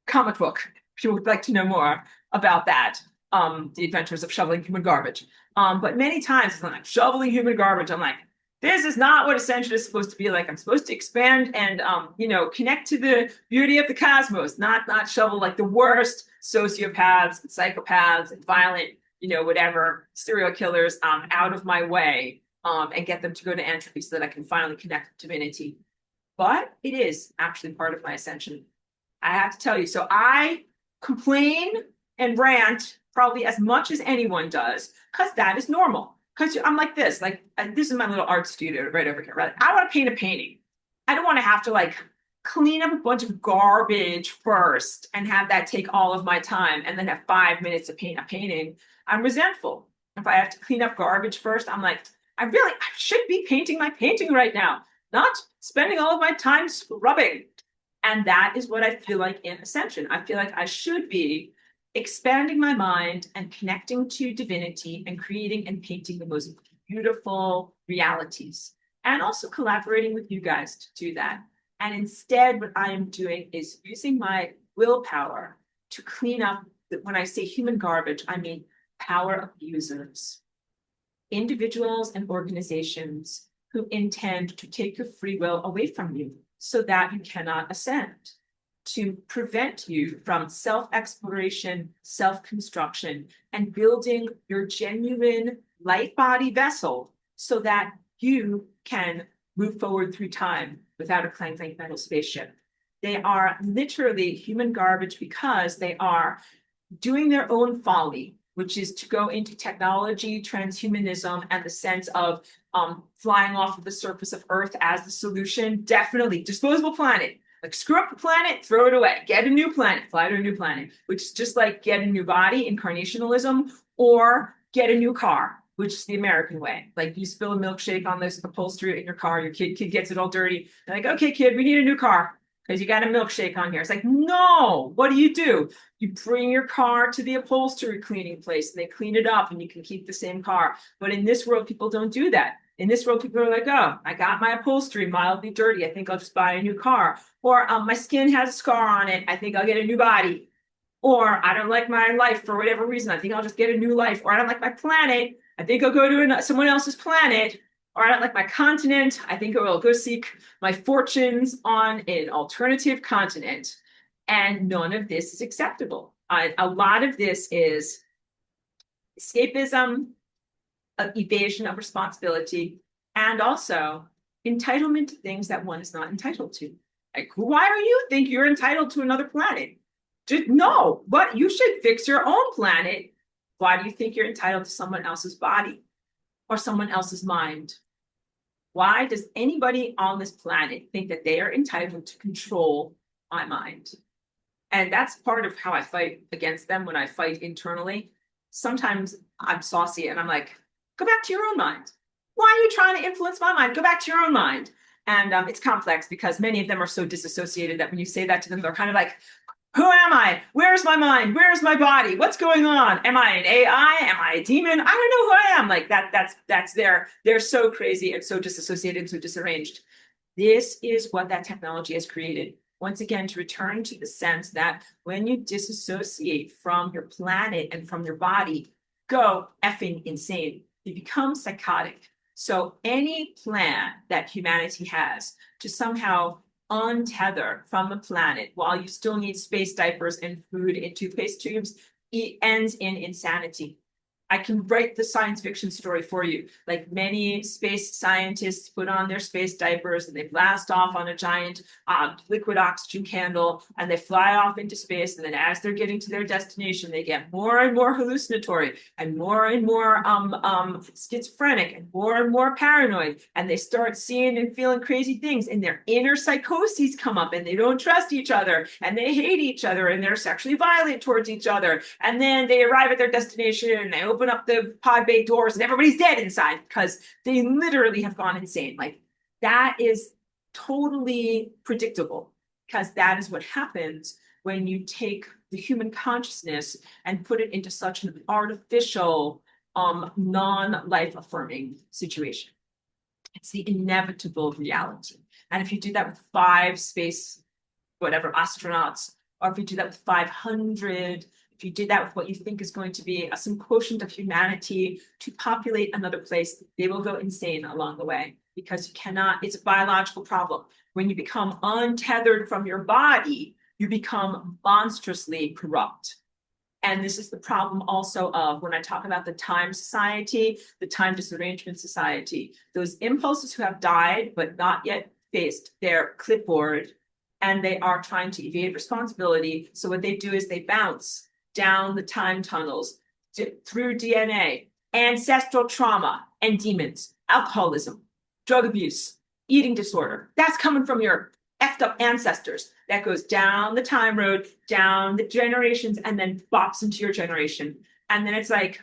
comic book if you would like to know more about that, the adventures of shoveling human garbage. But many times I'm like, shoveling human garbage, I'm like, this is not what ascension is supposed to be like. I'm supposed to expand and connect to the beauty of the cosmos, not shovel like the worst sociopaths and psychopaths and violent, whatever, serial killers out of my way, and get them to go to entropy so that I can finally connect with divinity. But it is actually part of my ascension. I have to tell you. So I complain and rant probably as much as anyone does, because that is normal. Because I'm like this is my little art studio right over here, right? I want to paint a painting. I don't want to have to like clean up a bunch of garbage first and have that take all of my time and then have 5 minutes to paint a painting. I'm resentful. If I have to clean up garbage first, I'm like, I should be painting my painting right now, not spending all of my time scrubbing. And that is what I feel like in ascension. I feel like I should be expanding my mind and connecting to divinity and creating and painting the most beautiful realities, and also collaborating with you guys to do that. And instead, what I am doing is using my willpower to clean up. When I say human garbage, I mean power abusers, individuals and organizations who intend to take your free will away from you so that you cannot ascend, to prevent you from self-exploration, self-construction, and building your genuine light body vessel so that you can move forward through time without a clank metal spaceship. They are literally human garbage because they are doing their own folly, which is to go into technology, transhumanism, and the sense of flying off of the surface of Earth as the solution. Definitely disposable planet. Like, screw up the planet, throw it away, get a new planet, fly to a new planet, which is just like get a new body, incarnationalism, or get a new car, which is the American way. Like, you spill a milkshake on this upholstery in your car, your kid gets it all dirty. They're like, okay, kid, we need a new car because you got a milkshake on here. It's like, no, what do? You bring your car to the upholstery cleaning place and they clean it up and you can keep the same car. But in this world, people don't do that. In this world, people are like, oh, I got my upholstery mildly dirty. I think I'll just buy a new car. Or my skin has a scar on it. I think I'll get a new body. Or I don't like my life for whatever reason. I think I'll just get a new life. Or I don't like my planet. I think I'll go to someone else's planet. Or I don't like my continent. I think I will go seek my fortunes on an alternative continent. And none of this is acceptable. A lot of this is escapism, evasion of responsibility, and also entitlement to things that one is not entitled to. Like, why do you think you're entitled to another planet? Just, no, but you should fix your own planet. Why do you think you're entitled to someone else's body or someone else's mind? Why does anybody on this planet think that they are entitled to control my mind? And that's part of how I fight against them when I fight internally. Sometimes I'm saucy and I'm like, go back to your own mind. Why are you trying to influence my mind? Go back to your own mind. And it's complex because many of them are so disassociated that when you say that to them, they're kind of like, who am I? Where's my mind? Where's my body? What's going on? Am I an AI? Am I a demon? I don't know who I am. Like that's they're so crazy and so disassociated and so disarranged. This is what that technology has created. Once again, to return to the sense that when you disassociate from your planet and from your body, go effing insane. You become psychotic. So any plan that humanity has to somehow untether from the planet while you still need space diapers and food and toothpaste tubes, it ends in insanity. I can write the science fiction story for you. Like, many space scientists put on their space diapers and they blast off on a giant liquid oxygen candle and they fly off into space. And then as they're getting to their destination, they get more and more hallucinatory and more schizophrenic and more paranoid. And they start seeing and feeling crazy things, and their inner psychoses come up and they don't trust each other and they hate each other and they're sexually violent towards each other. And then they arrive at their destination and they open up the pod bay doors and everybody's dead inside because they literally have gone insane. Like, that is totally predictable because that is what happens when you take the human consciousness and put it into such an artificial, non-life affirming situation. It's the inevitable reality. And if you do that with 5 space, whatever, astronauts, or if you do that with 500, if you did that with what you think is going to be some quotient of humanity to populate another place, they will go insane along the way because you cannot, it's a biological problem. When you become untethered from your body, you become monstrously corrupt. And this is the problem also of when I talk about the time society, the time disarrangement society, those impulses who have died but not yet faced their clipboard, and they are trying to evade responsibility. So what they do is they bounce down the time tunnels through DNA, ancestral trauma, and demons, alcoholism, drug abuse, eating disorder. That's coming from your effed up ancestors. That goes down the time road, down the generations, and then bops into your generation. And then it's like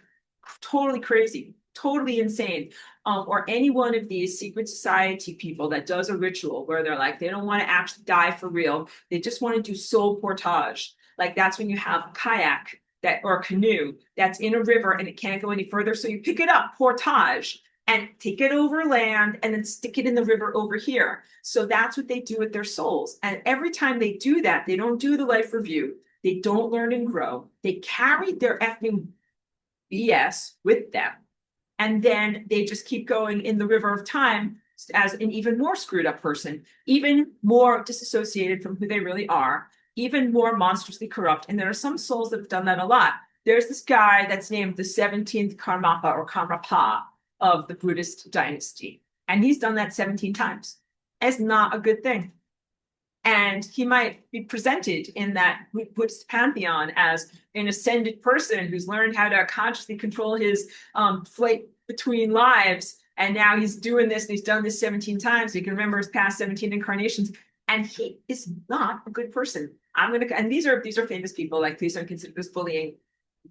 totally crazy, totally insane. Or any one of these secret society people that does a ritual where they're like, they don't want to actually die for real. They just want to do soul portage. Like, that's when you have a kayak or a canoe that's in a river and it can't go any further. So you pick it up, portage, and take it over land and then stick it in the river over here. So that's what they do with their souls. And every time they do that, they don't do the life review. They don't learn and grow. They carry their effing BS with them. And then they just keep going in the river of time as an even more screwed up person, even more disassociated from who they really are, even more monstrously corrupt. And there are some souls that have done that a lot. There's this guy that's named the 17th Karmapa or Karmapa of the Buddhist dynasty. And he's done that 17 times. It's not a good thing. And he might be presented in that Buddhist pantheon as an ascended person who's learned how to consciously control his flight between lives. And now he's doing this, and he's done this 17 times. He can remember his past 17 incarnations. And he is not a good person. And these are famous people, like please don't consider this bullying.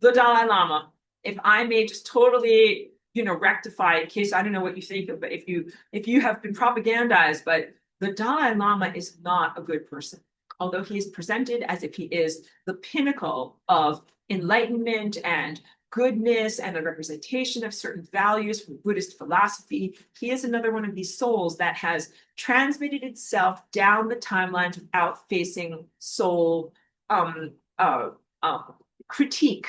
The Dalai Lama, if I may just totally, rectify, in case I don't know what you think of, but if you have been propagandized, but the Dalai Lama is not a good person, although he is presented as if he is the pinnacle of enlightenment and goodness and a representation of certain values from Buddhist philosophy. He is another one of these souls that has transmitted itself down the timelines without facing soul critique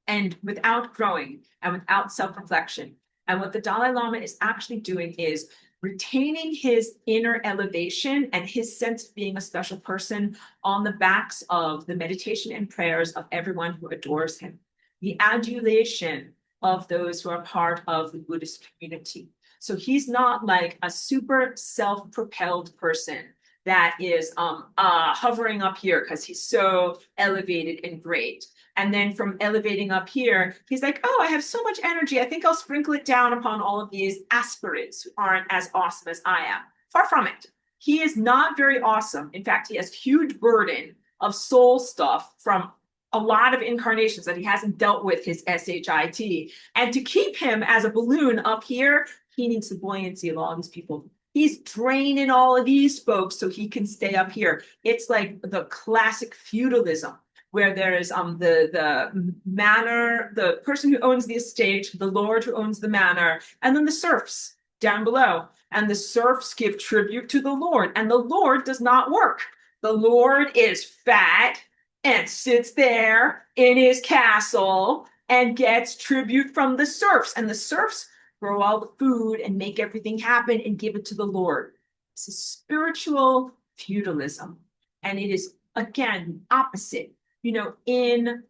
and without growing and without self-reflection. And what the Dalai Lama is actually doing is retaining his inner elevation and his sense of being a special person on the backs of the meditation and prayers of everyone who adores him, the adulation of those who are part of the Buddhist community. So he's not like a super self-propelled person that is hovering up here because he's so elevated and great. And then from elevating up here, he's like, oh, I have so much energy. I think I'll sprinkle it down upon all of these aspirants who aren't as awesome as I am. Far from it. He is not very awesome. In fact, he has huge burden of soul stuff from a lot of incarnations that he hasn't dealt with his SHIT. And to keep him as a balloon up here, he needs the buoyancy of all these people. He's draining all of these folks so he can stay up here. It's like the classic feudalism, where there is the manor, the person who owns the estate, the lord who owns the manor, and then the serfs down below. And the serfs give tribute to the lord, and the lord does not work. The lord is fat and sits there in his castle and gets tribute from the serfs. And the serfs grow all the food and make everything happen and give it to the lord. This is spiritual feudalism. And it is, again, opposite in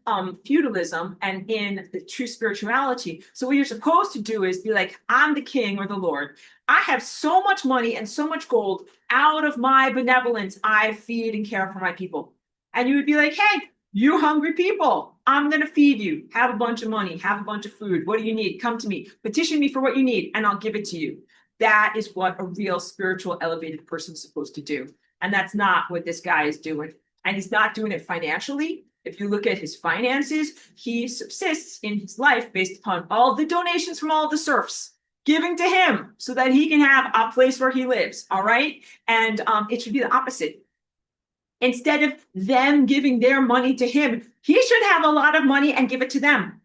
feudalism and in the true spirituality. So what you're supposed to do is be like, I'm the king or the lord. I have so much money and so much gold. Out of my benevolence, I feed and care for my people. And you would be like, hey, you hungry people, I'm going to feed you. Have a bunch of money, have a bunch of food. What do you need? Come to me. Petition me for what you need, and I'll give it to you. That is what a real spiritual elevated person is supposed to do. And that's not what this guy is doing. And he's not doing it financially. If you look at his finances, he subsists in his life based upon all the donations from all the serfs giving to him so that he can have a place where he lives. All right. And it should be the opposite. Instead of them giving their money to him, he should have a lot of money and give it to them.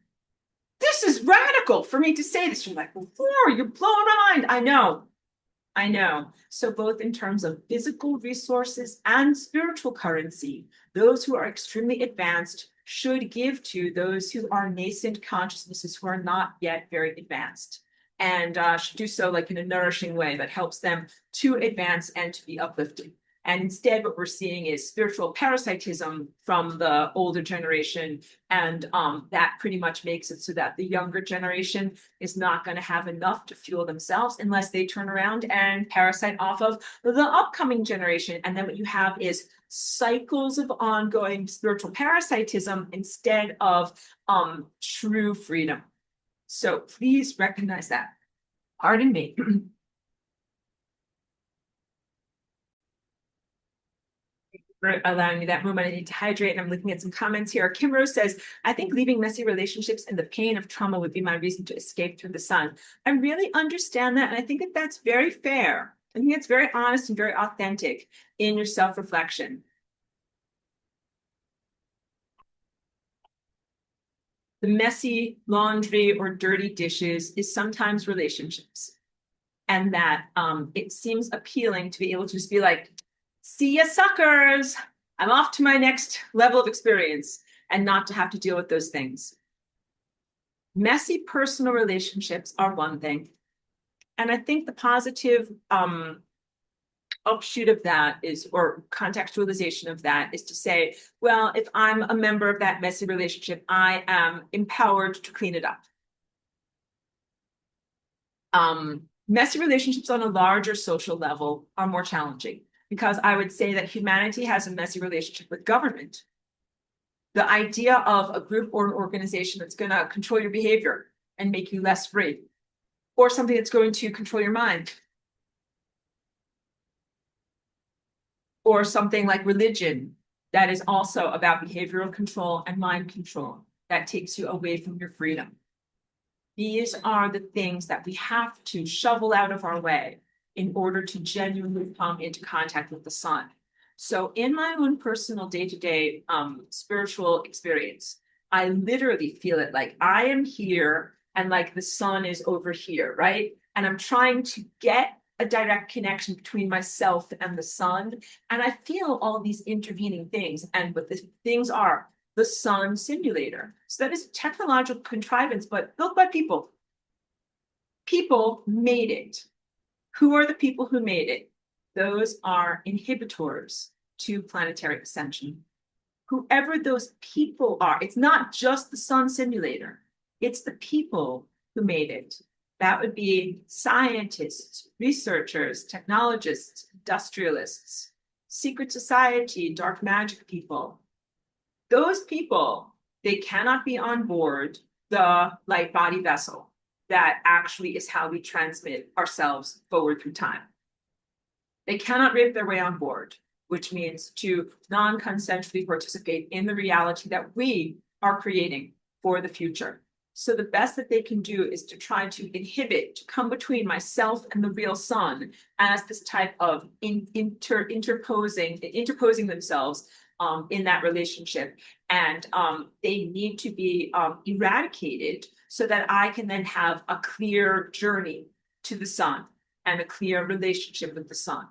This is radical for me to say this. You're like, Aurora, you're blowing my mind. I know. So both in terms of physical resources and spiritual currency, those who are extremely advanced should give to those who are nascent consciousnesses who are not yet very advanced, and should do so like in a nourishing way that helps them to advance and to be uplifted. And instead, what we're seeing is spiritual parasitism from the older generation. And that pretty much makes it so that the younger generation is not going to have enough to fuel themselves unless they turn around and parasite off of the upcoming generation. And then what you have is cycles of ongoing spiritual parasitism instead of true freedom. So please recognize that. Pardon me. For allowing me that moment. I need to hydrate, and I'm looking at some comments here. Kim Rose says, I think leaving messy relationships and the pain of trauma would be my reason to escape through the sun. I really understand that, and I think that that's very fair. I think it's very honest and very authentic in your self-reflection. The messy laundry or dirty dishes is sometimes relationships. And that it seems appealing to be able to just be like, see ya, suckers. I'm off to my next level of experience and not to have to deal with those things. Messy personal relationships are one thing. And I think the positive offshoot of that is, or contextualization of that is to say, well, if I'm a member of that messy relationship, I am empowered to clean it up. Messy relationships on a larger social level are more challenging because I would say that humanity has a messy relationship with government. The idea of a group or an organization that's going to control your behavior and make you less free, or something that's going to control your mind, or something like religion that is also about behavioral control and mind control that takes you away from your freedom. These are the things that we have to shovel out of our way in order to genuinely come into contact with the sun. So in my own personal day-to-day spiritual experience, I literally feel it like I am here and like the sun is over here, right? And I'm trying to get a direct connection between myself and the sun. And I feel all these intervening things. And what the things are, the sun simulator. So that is a technological contrivance, but built by people. People made it. Who are the people who made it? Those are inhibitors to planetary ascension. Whoever those people are, it's not just the sun simulator. It's the people who made it. That would be scientists, researchers, technologists, industrialists, secret society, dark magic people. Those people, they cannot be on board the light body vessel that actually is how we transmit ourselves forward through time. They cannot rip their way on board, which means to non-consensually participate in the reality that we are creating for the future. So the best that they can do is to try to inhibit, to come between myself and the real sun as this type of interposing themselves in that relationship. And they need to be eradicated so that I can then have a clear journey to the sun and a clear relationship with the sun.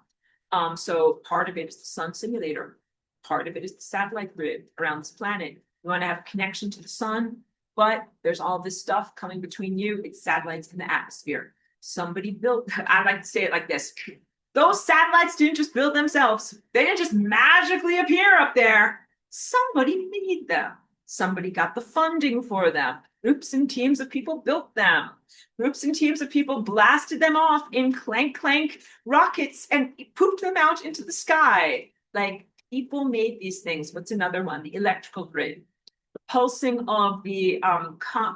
So part of it is the sun simulator. Part of it is the satellite grid around this planet. You want to have a connection to the sun, but there's all this stuff coming between you. It's satellites in the atmosphere. Somebody built, I like to say it like this. Those satellites didn't just build themselves. They didn't just magically appear up there. Somebody made them. Somebody got the funding for them. Groups and teams of people built them. Groups and teams of people blasted them off in clank rockets and pooped them out into the sky. Like, people made these things. What's another one? The electrical grid. The pulsing of the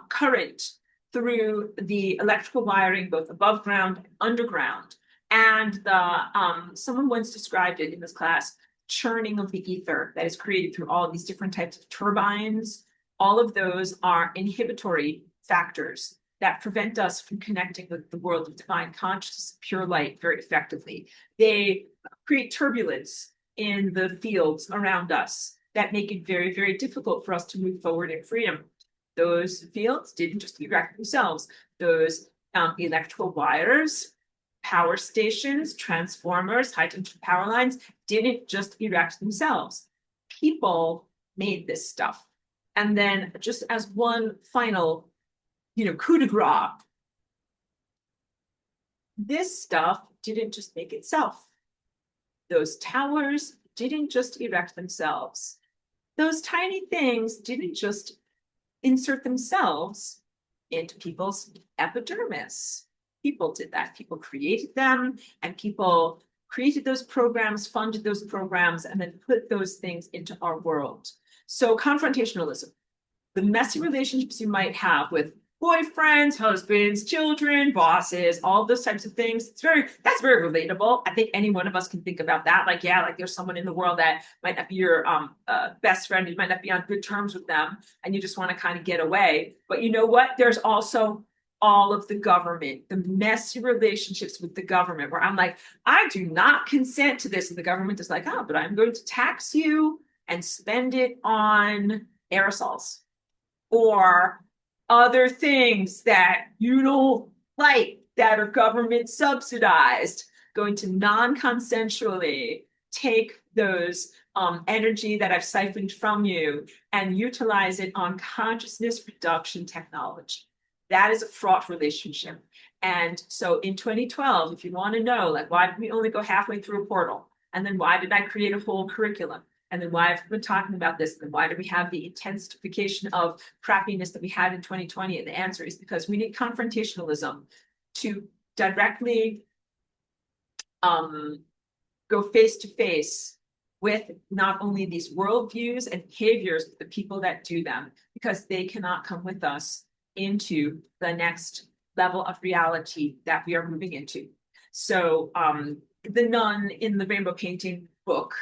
current through the electrical wiring, both above ground and underground. And the someone once described it in this class, churning of the ether that is created through all of these different types of turbines. All of those are inhibitory factors that prevent us from connecting with the world of divine consciousness, pure light, very effectively. They create turbulence in the fields around us that make it very, very difficult for us to move forward in freedom. Those fields didn't just erect themselves. Those electrical wires, power stations, transformers, high tension power lines didn't just erect themselves. People made this stuff. And then just as one final, coup de grace, this stuff didn't just make itself. Those towers didn't just erect themselves. Those tiny things didn't just insert themselves into people's epidermis. People did that. People created them, and people created those programs, funded those programs, and then put those things into our world. So confrontationalism, the messy relationships you might have with boyfriends, husbands, children, bosses, all those types of things. That's very relatable. I think any one of us can think about that. Like, yeah, like there's someone in the world that might not be your best friend. You might not be on good terms with them, and you just want to kind of get away. But you know what? There's also all of the government, the messy relationships with the government, where I'm like, I do not consent to this. And the government is like, oh, but I'm going to tax you and spend it on aerosols. or other things that you don't like that are government subsidized, going to non-consensually take those energy that I've siphoned from you and utilize it on consciousness reduction technology. That is a fraught relationship. And so in 2012, if you want to know, like, why did we only go halfway through a portal? And then why did I create a whole curriculum? And then why have we been talking about this? And why do we have the intensification of crappiness that we had in 2020? And the answer is because we need confrontationalism to directly go face to face with not only these worldviews and behaviors, but the people that do them, because they cannot come with us into the next level of reality that we are moving into. So the nun in the rainbow painting book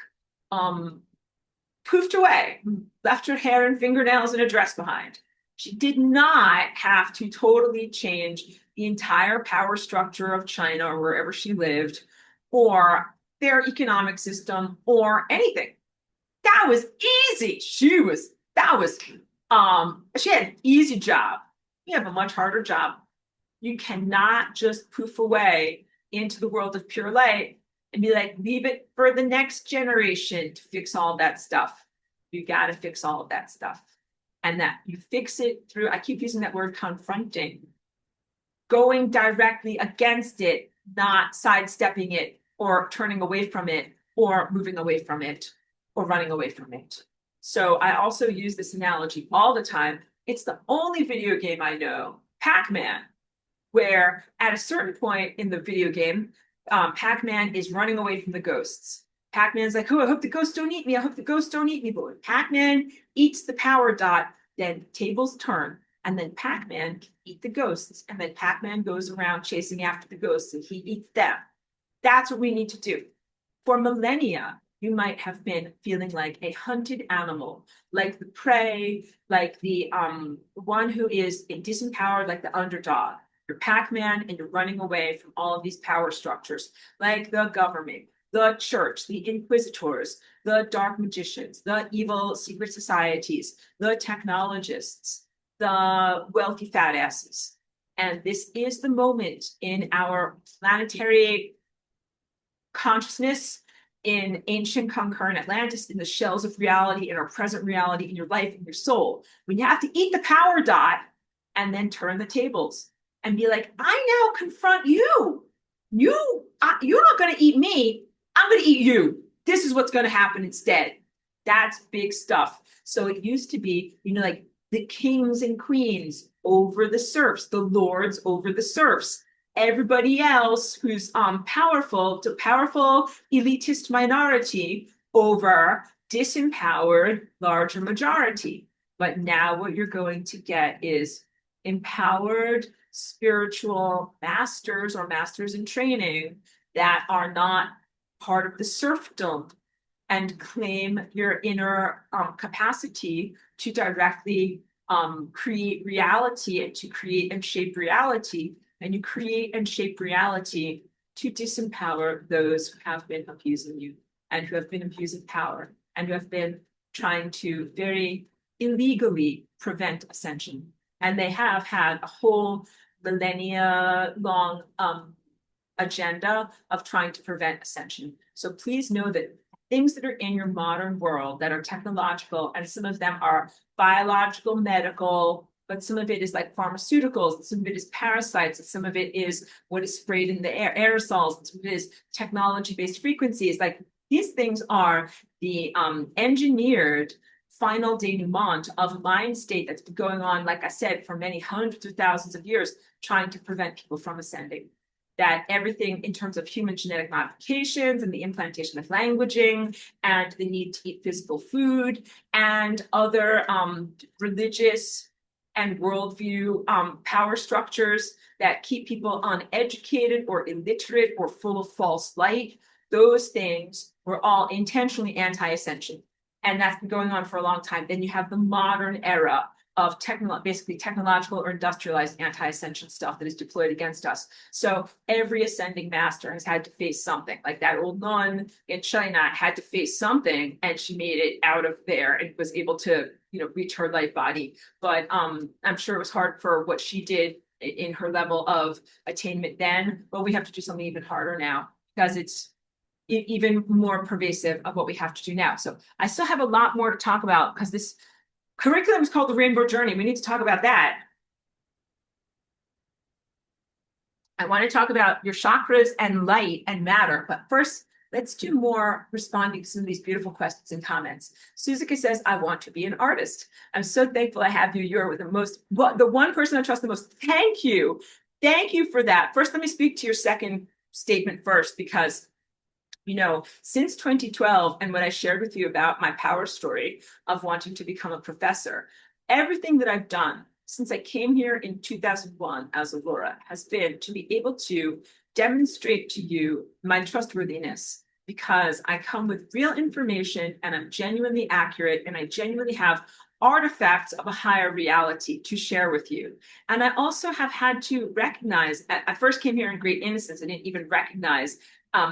poofed away, left her hair and fingernails and a dress behind. She did not have to totally change the entire power structure of China or wherever she lived, or their economic system, or anything. That was easy. She had an easy job. You have a much harder job. You cannot just poof away into the world of pure light and be like, leave it for the next generation to fix all that stuff. You got to fix all of that stuff. And that you fix it through, I keep using that word, confronting, going directly against it, not sidestepping it or turning away from it or moving away from it or running away from it. So I also use this analogy all the time. It's the only video game I know, Pac-Man, where at a certain point in the video game, Pac-Man is running away from the ghosts. Pac-Man's like, oh, I hope the ghosts don't eat me. I hope the ghosts don't eat me. But when Pac-Man eats the power dot, then tables turn. And then Pac-Man can eat the ghosts. And then Pac-Man goes around chasing after the ghosts and he eats them. That's what we need to do. For millennia, you might have been feeling like a hunted animal, like the prey, like the one who is disempowered, like the underdog. You're Pac-Man and you're running away from all of these power structures, like the government, the church, the inquisitors, the dark magicians, the evil secret societies, the technologists, the wealthy fat asses. And this is the moment in our planetary consciousness, in ancient concurrent Atlantis, in the shells of reality, in our present reality, in your life, in your soul. When you have to eat the power dot and then turn the tables and be like, I now confront you. You're not going to eat me. I'm going to eat you. This is what's going to happen instead. That's big stuff. So it used to be, like the kings and queens over the serfs, the lords over the serfs. Everybody else who's powerful, the powerful elitist minority over disempowered larger majority. But now what you're going to get is empowered spiritual masters or masters in training that are not part of the serfdom and claim your inner capacity to directly create reality and to create and shape reality. And you create and shape reality to disempower those who have been abusing you and who have been abusing power and who have been trying to very illegally prevent ascension. And they have had a whole millennia long agenda of trying to prevent ascension. So please know that things that are in your modern world that are technological, and some of them are biological, medical, but some of it is like pharmaceuticals, some of it is parasites, and some of it is what is sprayed in the air, aerosols, and some of it is technology-based frequencies. Like these things are the engineered final denouement of a mind state that's been going on, like I said, for many hundreds of thousands of years, trying to prevent people from ascending. That everything in terms of human genetic modifications and the implantation of languaging and the need to eat physical food and other religious and worldview power structures that keep people uneducated or illiterate or full of false light, those things were all intentionally anti-ascension. And that's been going on for a long time. Then you have the modern era of basically technological or industrialized anti-ascension stuff that is deployed against us. So every ascending master has had to face something. Like that old nun in China had to face something, and she made it out of there and was able to, reach her light body. But I'm sure it was hard for what she did in her level of attainment then, but we have to do something even harder now because it's even more pervasive of what we have to do now. So I still have a lot more to talk about because this curriculum is called the Rainbow Journey. We need to talk about that. I want to talk about your chakras and light and matter, but first, let's do more responding to some of these beautiful questions and comments. Suzuka says, I want to be an artist. I'm so thankful I have you. You're the one person I trust the most. Thank you. Thank you for that. First, let me speak to your second statement first, because since 2012 and what I shared with you about my power story of wanting to become a professor, everything that I've done since I came here in 2001 as Aurora has been to be able to demonstrate to you my trustworthiness, because I come with real information and I'm genuinely accurate and I genuinely have artifacts of a higher reality to share with you. And I also have had to recognize, I first came here in great innocence. I didn't even recognize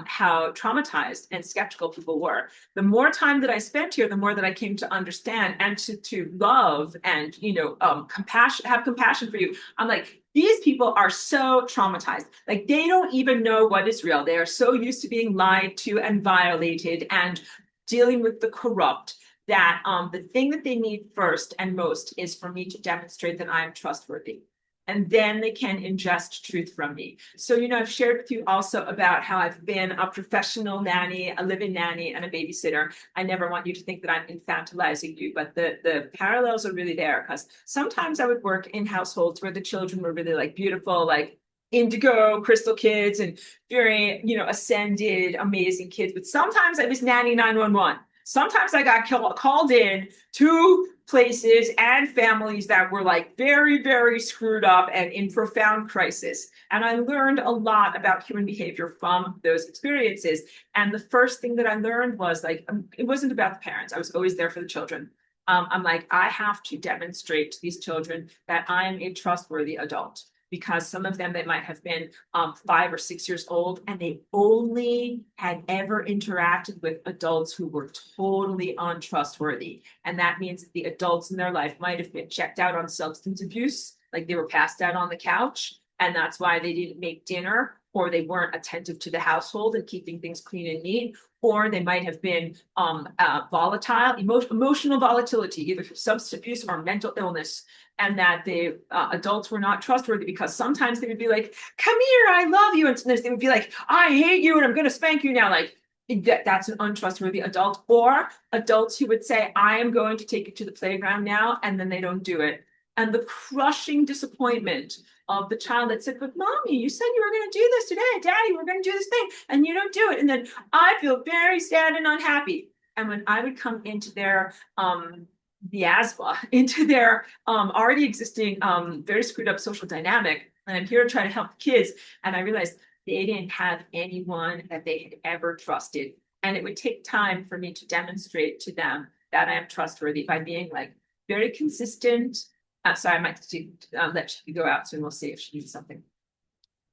how traumatized and skeptical people were. The more time that I spent here, the more that I came to understand and to love and have compassion for you. I'm like, these people are so traumatized. Like they don't even know what is real. They are so used to being lied to and violated and dealing with the corrupt that the thing that they need first and most is for me to demonstrate that I am trustworthy. And then they can ingest truth from me. So, I've shared with you also about how I've been a professional nanny, a live-in nanny, and a babysitter. I never want you to think that I'm infantilizing you, but the parallels are really there, because sometimes I would work in households where the children were really like beautiful, like indigo crystal kids and very, ascended, amazing kids. But sometimes I was nanny 911. Sometimes I got called in to places and families that were like very, very screwed up and in profound crisis. And I learned a lot about human behavior from those experiences. And the first thing that I learned was like, it wasn't about the parents. I was always there for the children. I'm like, I have to demonstrate to these children that I am a trustworthy adult, because some of them, they might have been 5 or 6 years old and they only had ever interacted with adults who were totally untrustworthy. And that means that the adults in their life might have been checked out on substance abuse, like they were passed out on the couch, and that's why they didn't make dinner, or they weren't attentive to the household and keeping things clean and neat, or they might have been volatile, emotional volatility, either through substance abuse or mental illness. And that the adults were not trustworthy, because sometimes they would be like, come here, I love you. And sometimes they would be like, I hate you and I'm going to spank you now. Like that's an untrustworthy adult. Or adults who would say, I am going to take you to the playground now, and then they don't do it. And the crushing disappointment of the child that said, but mommy, you said you were going to do this today. Daddy, we're going to do this thing, and you don't do it. And then I feel very sad and unhappy. And when I would come into their miasma, into their already existing very screwed up social dynamic, and I'm here to try to help the kids, and I realized they didn't have anyone that they had ever trusted. And it would take time for me to demonstrate to them that I am trustworthy by being like very consistent. Sorry, I might let you go out soon. We'll see if she needs something.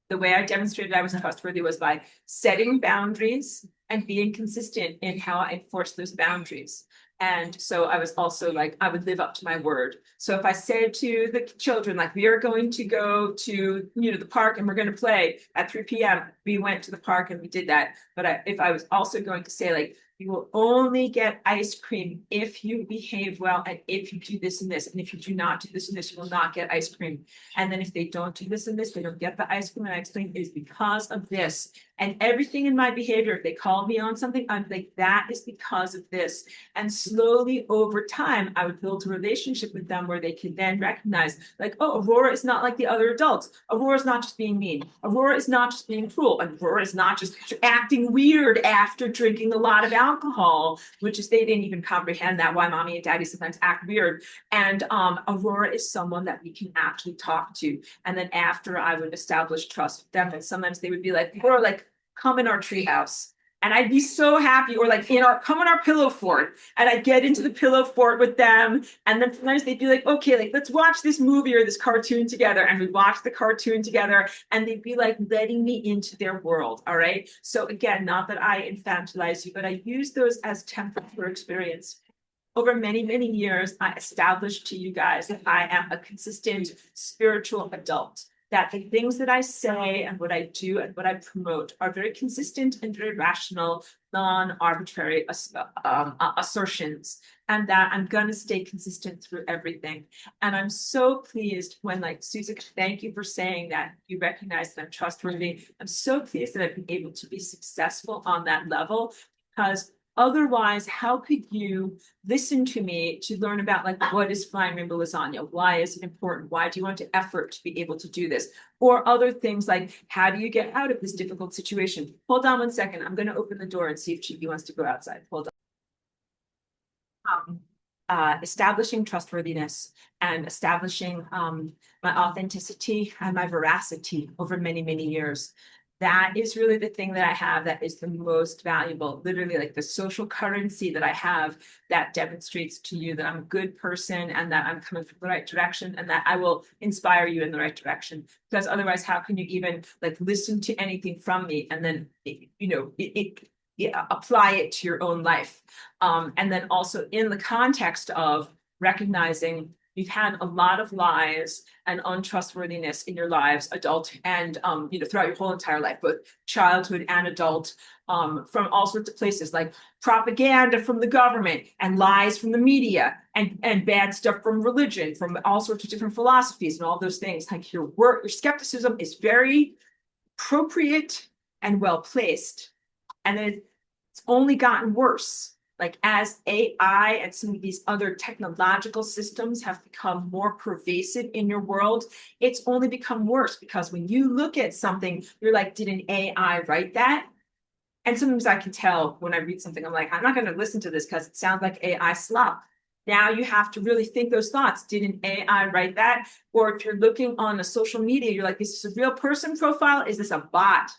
The way I demonstrated I was trustworthy was by setting boundaries and being consistent in how I enforced those boundaries. And so I was also like, I would live up to my word. So if I said to the children, like, we are going to go to, the park and we're going to play at 3 p.m., we went to the park and we did that. But if I was also going to say, like, you will only get ice cream if you behave well and if you do this and this. And if you do not do this and this, you will not get ice cream. And then if they don't do this and this, they don't get the ice cream. And I explain it is because of this. And everything in my behavior, if they call me on something, I'm like, that is because of this. And slowly over time, I would build a relationship with them where they could then recognize, like, oh, Aurora is not like the other adults. Aurora is not just being mean. Aurora is not just being cruel. Aurora is not just acting weird after drinking a lot of alcohol, which is, they didn't even comprehend that, why mommy and daddy sometimes act weird. And Aurora is someone that we can actually talk to. And then after I would establish trust with them, and sometimes they would be like, Aurora, like, come in our treehouse. And I'd be so happy, or like come in our pillow fort, and I'd get into the pillow fort with them. And then sometimes they'd be like, okay, like let's watch this movie or this cartoon together. And we'd watch the cartoon together, and they'd be like letting me into their world. All right. So again, not that I infantilize you, but I use those as templates for experience. Over many, many years, I established to you guys that I am a consistent spiritual adult, that the things that I say and what I do and what I promote are very consistent and very rational, non-arbitrary assertions, and that I'm going to stay consistent through everything. And I'm so pleased when, like, Susan, thank you for saying that you recognize that I'm trustworthy. I'm so pleased that I've been able to be successful on that level, because otherwise, how could you listen to me to learn about, like, what is flying rainbow lasagna? Why is it important? Why do you want to effort to be able to do this? Or other things like, how do you get out of this difficult situation? Hold on one second. I'm going to open the door and see if Chibi wants to go outside. Hold on. Establishing trustworthiness and establishing my authenticity and my veracity over many, many years. That is really the thing that I have that is the most valuable, literally like the social currency that I have that demonstrates to you that I'm a good person and that I'm coming from the right direction and that I will inspire you in the right direction. Because otherwise, how can you even like listen to anything from me and then, apply it to your own life? And then also in the context of recognizing you've had a lot of lies and untrustworthiness in your lives, adult and throughout your whole entire life, both childhood and adult, from all sorts of places, like propaganda from the government and lies from the media and bad stuff from religion, from all sorts of different philosophies and all those things. Like your skepticism is very appropriate and well placed. And it's only gotten worse. Like as AI and some of these other technological systems have become more pervasive in your world, it's only become worse, because when you look at something, you're like, did an AI write that? And sometimes I can tell when I read something, I'm like, I'm not going to listen to this because it sounds like AI slop. Now you have to really think those thoughts. Did an AI write that? Or if you're looking on a social media, you're like, is this a real person profile? Is this a bot?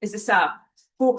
Is this a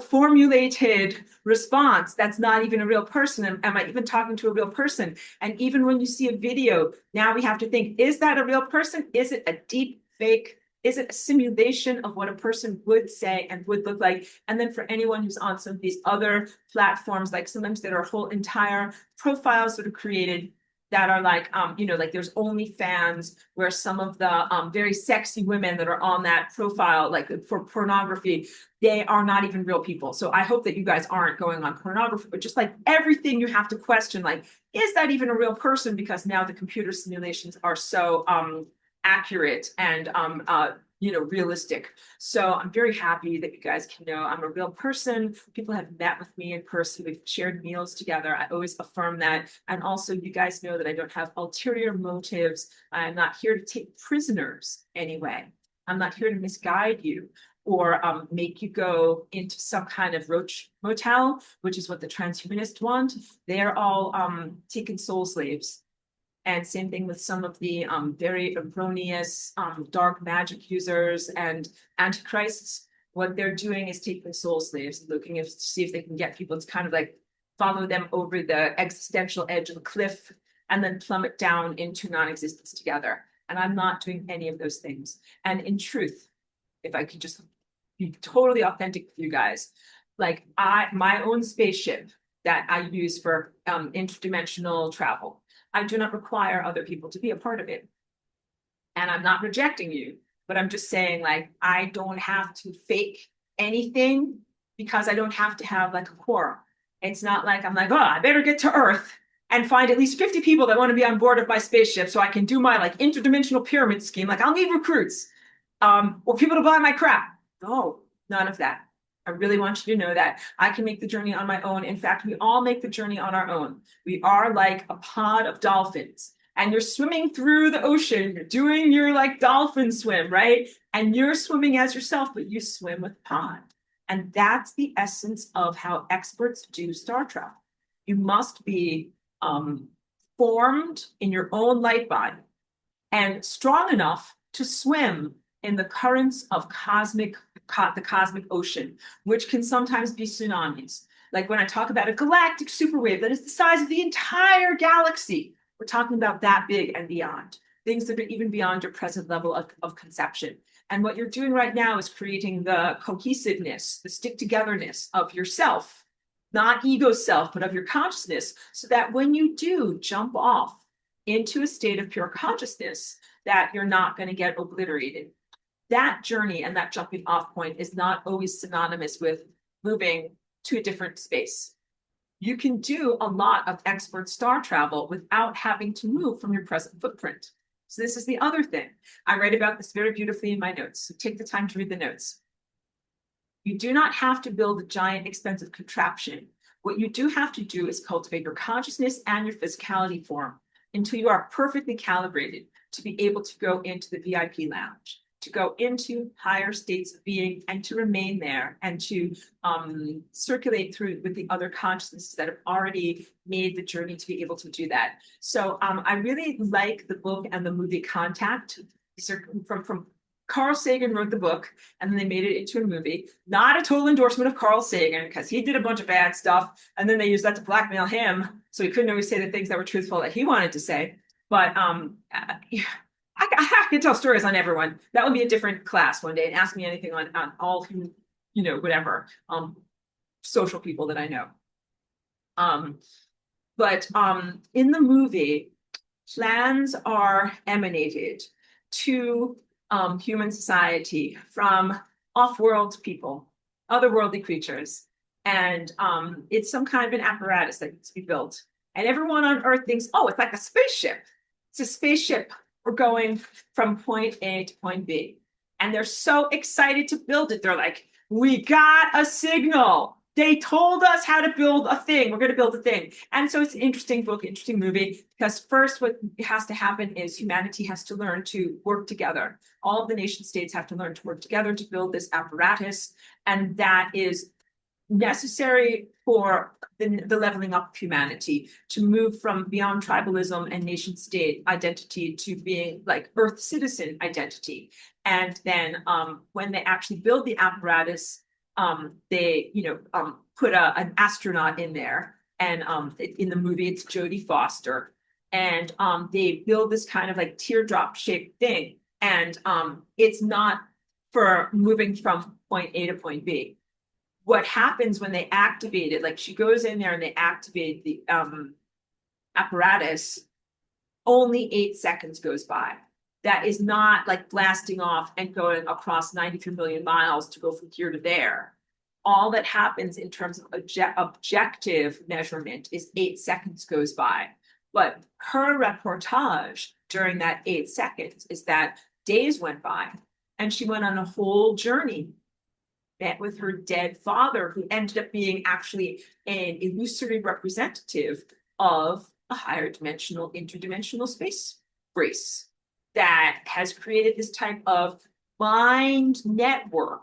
formulated response that's not even a real person? Am I even talking to a real person? And even when you see a video, now we have to think, is that a real person? Is it a deep fake? Is it a simulation of what a person would say and would look like? And then for anyone who's on some of these other platforms, like sometimes there are whole entire profiles that are created that are like, like there's OnlyFans, where some of the very sexy women that are on that profile, like for pornography, they are not even real people. So I hope that you guys aren't going on pornography, but just like everything you have to question, like, is that even a real person? Because now the computer simulations are so accurate and realistic. So I'm very happy that you guys can know I'm a real person. People have met with me in person. We've shared meals together. I always affirm that. And also, you guys know that I don't have ulterior motives. I'm not here to take prisoners anyway. I'm not here to misguide you or make you go into some kind of roach motel, which is what the transhumanists want. They're all taken soul slaves. And same thing with some of the very erroneous dark magic users and antichrists. What they're doing is taking soul slaves, looking to see if they can get people to kind of like follow them over the existential edge of a cliff and then plummet down into non-existence together. And I'm not doing any of those things. And in truth, if I could just be totally authentic with you guys, like my own spaceship that I use for interdimensional travel, I do not require other people to be a part of it. And I'm not rejecting you, but I'm just saying, like, I don't have to fake anything because I don't have to have like a core. It's not like I'm like, oh, I better get to Earth and find at least 50 people that want to be on board of my spaceship so I can do my like interdimensional pyramid scheme. Like, I'll need recruits or people to buy my crap. No, none of that. I really want you to know that I can make the journey on my own. In fact, we all make the journey on our own. We are like a pod of dolphins, and you're swimming through the ocean. You're doing your like dolphin swim, right? And you're swimming as yourself, but you swim with pod. And that's the essence of how experts do star travel. You must be formed in your own light body and strong enough to swim in the currents of the cosmic ocean, which can sometimes be tsunamis. Like when I talk about a galactic superwave that is the size of the entire galaxy, we're talking about that big and beyond, things that are even beyond your present level of conception. And what you're doing right now is creating the cohesiveness, the stick-togetherness of yourself, not ego self, but of your consciousness, so that when you do jump off into a state of pure consciousness, that you're not going to get obliterated. That journey and that jumping off point is not always synonymous with moving to a different space. You can do a lot of expert star travel without having to move from your present footprint. So this is the other thing. I write about this very beautifully in my notes. So take the time to read the notes. You do not have to build a giant, expensive contraption. What you do have to do is cultivate your consciousness and your physicality form until you are perfectly calibrated to be able to go into the VIP lounge, to go into higher states of being and to remain there and to circulate through with the other consciousnesses that have already made the journey to be able to do that. So I really like the book and the movie Contact. These are from Carl Sagan wrote the book and then they made it into a movie. Not a total endorsement of Carl Sagan because he did a bunch of bad stuff and then they used that to blackmail him. So he couldn't always say the things that were truthful that he wanted to say. But I can tell stories on everyone. That would be a different class one day and ask me anything on all who, whatever, social people that I know. But in the movie, plans are emanated to human society from off-world people, otherworldly creatures. And it's some kind of an apparatus that needs to be built. And everyone on Earth thinks, oh, it's like a spaceship. It's a spaceship. We're going from point A to point B. And they're so excited to build it. They're like, we got a signal. They told us how to build a thing. We're going to build a thing. And so it's an interesting book, interesting movie, because first what has to happen is humanity has to learn to work together. All of the nation states have to learn to work together to build this apparatus. And that is necessary for the leveling up of humanity, to move from beyond tribalism and nation state identity to being like Earth citizen identity. And then when they actually build the apparatus, they put an astronaut in there. And in the movie, it's Jodie Foster. And they build this kind of like teardrop shaped thing. And it's not for moving from point A to point B. What happens when they activate it, like she goes in there and they activate the apparatus, only 8 seconds goes by. That is not like blasting off and going across 93 million miles to go from here to there. All that happens in terms of objective measurement is 8 seconds goes by. But her reportage during that 8 seconds is that days went by and she went on a whole journey, met with her dead father, who ended up being actually an illusory representative of a higher dimensional, interdimensional space race that has created this type of mind network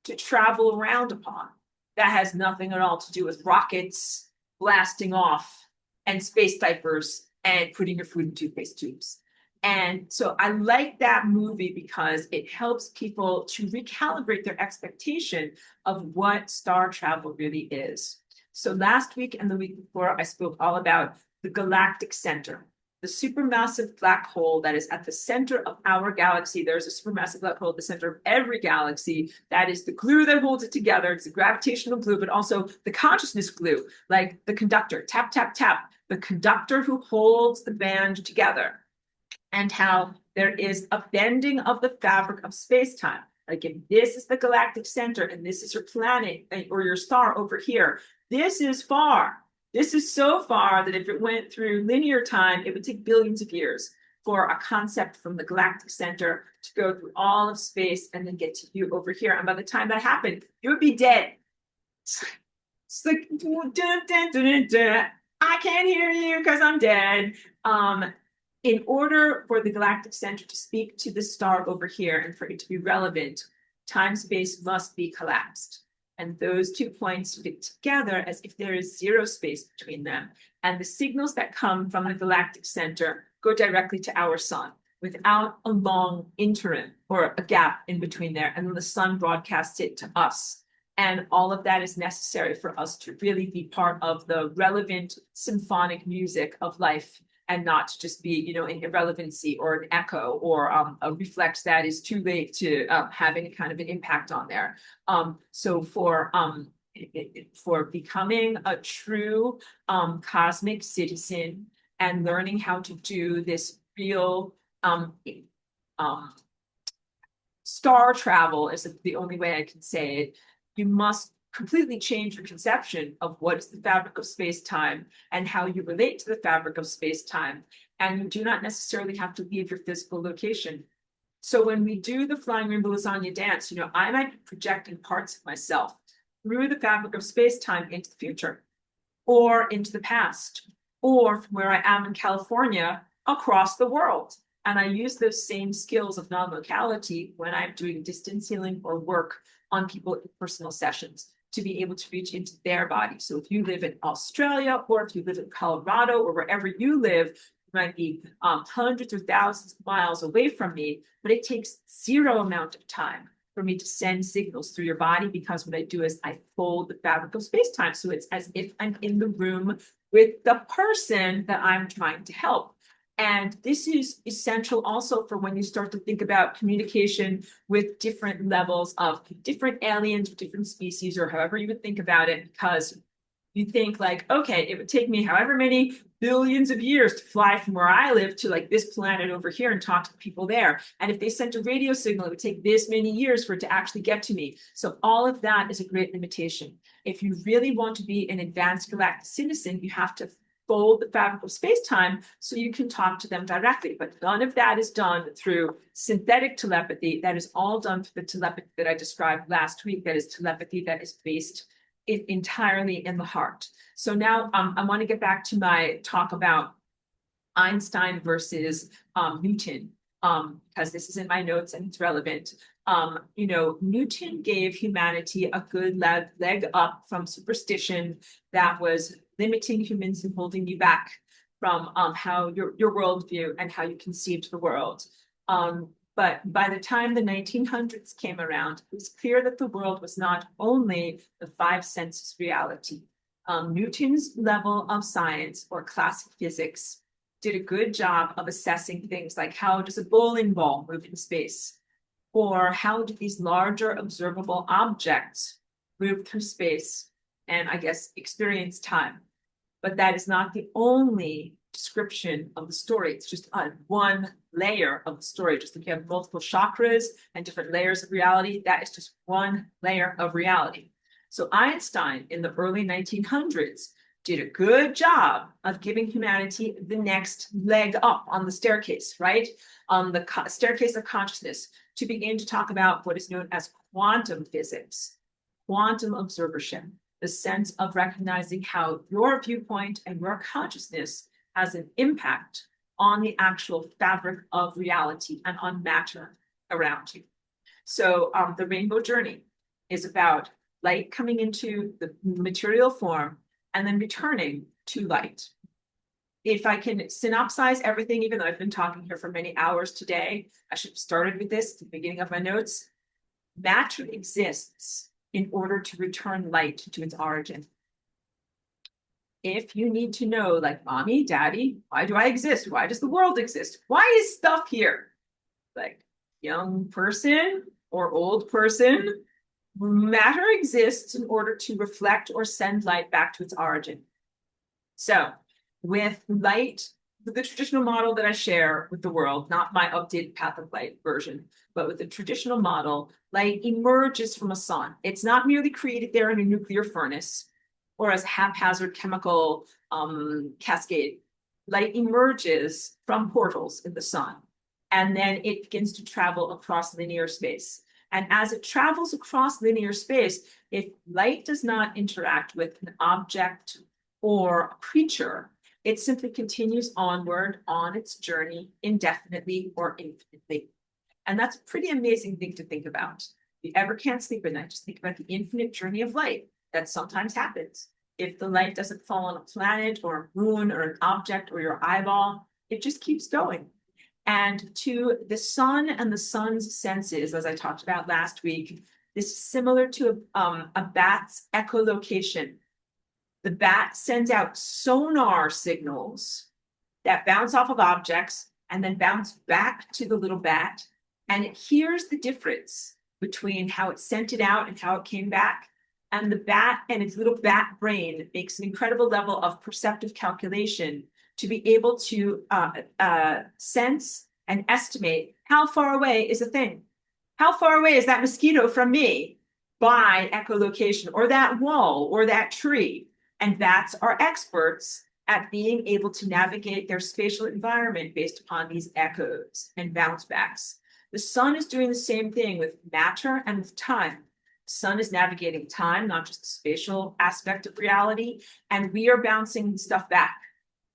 to travel around upon that has nothing at all to do with rockets blasting off and space diapers and putting your food in toothpaste tubes. And so I like that movie because it helps people to recalibrate their expectation of what star travel really is. So last week and the week before, I spoke all about the galactic center, the supermassive black hole that is at the center of our galaxy. There's a supermassive black hole at the center of every galaxy. That is the glue that holds it together. It's the gravitational glue, but also the consciousness glue, like the conductor, tap, tap, tap, the conductor who holds the band together. And how there is a bending of the fabric of space-time. Like if this is the galactic center and this is your planet or your star over here, this is far. This is so far that if it went through linear time, it would take billions of years for a concept from the galactic center to go through all of space and then get to you over here. And by the time that happened, you would be dead. It's like, dun, dun, dun, dun. I can't hear you because I'm dead. In order for the galactic center to speak to the star over here and for it to be relevant, time-space must be collapsed. And those 2 points fit together as if there is zero space between them. And the signals that come from the galactic center go directly to our sun. without a long interim or a gap in between there. And then the sun broadcasts it to us. And all of that is necessary for us to really be part of the relevant symphonic music of life and not to just be, you know, an irrelevancy or an echo or a reflex that is too late to have any kind of an impact on there. So for becoming a true cosmic citizen and learning how to do this real um, star travel is the only way I can say it, you must completely change your conception of what is the fabric of space-time and how you relate to the fabric of space-time. And you do not necessarily have to leave your physical location. So when we do the Flying Rainbow Lasagna dance, you know, I might be projecting parts of myself through the fabric of space-time into the future or into the past or from where I am in California across the world. And I use those same skills of non-locality when I'm doing distance healing or work on people in personal sessions to be able to reach into their body. So if you live in Australia or if you live in Colorado or wherever you live, you might be hundreds or thousands of miles away from me, but it takes zero amount of time for me to send signals through your body because what I do is I fold the fabric of space-time. So it's as if I'm in the room with the person that I'm trying to help. And this is essential also for when you start to think about communication with different levels of different aliens, different species, or however you would think about it, because you think like, okay, it would take me however many billions of years to fly from where I live to like this planet over here and talk to people there. And if they sent a radio signal, it would take this many years for it to actually get to me. So all of that is a great limitation. If you really want to be an advanced galactic citizen, you have to fold the fabric of space-time so you can talk to them directly. But none of that is done through synthetic telepathy. That is all done through the telepathy that I described last week. That is telepathy that is based entirely in the heart. So now I want to get back to my talk about Einstein versus Newton, because this is in my notes and it's relevant. You know, Newton gave humanity a good leg up from superstition that was limiting humans and holding you back from how your worldview and how you conceived the world. But by the time the 1900s came around, it was clear that the world was not only the five senses reality. Newton's level of science or classic physics did a good job of assessing things like how does a bowling ball move in space? Or how do these larger observable objects move through space and I guess experience time? But that is not the only description of the story. It's just one layer of the story. Just like you have multiple chakras and different layers of reality, that is just one layer of reality. So Einstein in the early 1900s did a good job of giving humanity the next leg up on the staircase, right? On the staircase of consciousness to begin to talk about what is known as quantum physics, quantum observership, the sense of recognizing how your viewpoint and your consciousness has an impact on the actual fabric of reality and on matter around you. So the rainbow journey is about light coming into the material form and then returning to light. If I can synopsize everything, even though I've been talking here for many hours today, I should have started with this at the beginning of my notes. Matter exists in order to return light to its origin. If you need to know, like, mommy, daddy, why do I exist? Why does the world exist? Why is stuff here? Like, young person or old person, matter exists in order to reflect or send light back to its origin. So with light, the traditional model that I share with the world, not my updated path of light version, but with the traditional model, light emerges from a sun. It's not merely created there in a nuclear furnace or as a haphazard chemical cascade. Light emerges from portals in the sun, and then it begins to travel across linear space. And as it travels across linear space, if light does not interact with an object or a creature, it simply continues onward on its journey indefinitely or infinitely. And that's a pretty amazing thing to think about. If you ever can't sleep at night, just think about the infinite journey of light that sometimes happens. If the light doesn't fall on a planet or a moon or an object or your eyeball, it just keeps going. And to the sun and the sun's senses, as I talked about last week, this is similar to a bat's echolocation. The bat sends out sonar signals that bounce off of objects and then bounce back to the little bat. And it hears the difference between how it sent it out and how it came back. And the bat and its little bat brain makes an incredible level of perceptive calculation to be able to sense and estimate how far away is a thing. How far away is that mosquito from me by echolocation, or that wall, or that tree? And bats are experts at being able to navigate their spatial environment based upon these echoes and bounce backs. The sun is doing the same thing with matter and with time. The sun is navigating time, not just the spatial aspect of reality, and we are bouncing stuff back.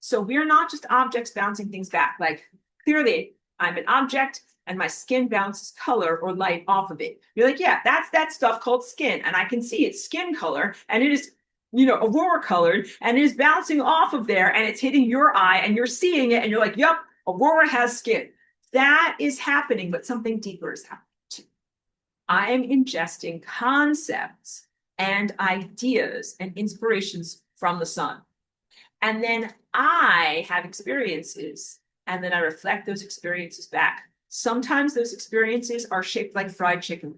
So we're not just objects bouncing things back. Like, clearly, I'm an object and my skin bounces color or light off of it. You're like, yeah, that's that stuff called skin, and I can see it's skin color, and it is, Aurora colored, and it is bouncing off of there, and it's hitting your eye, and you're seeing it, and you're like, yep, Aurora has skin. That is happening, but something deeper is happening too. I am ingesting concepts and ideas and inspirations from the sun. And then I have experiences, and then I reflect those experiences back. Sometimes those experiences are shaped like fried chicken.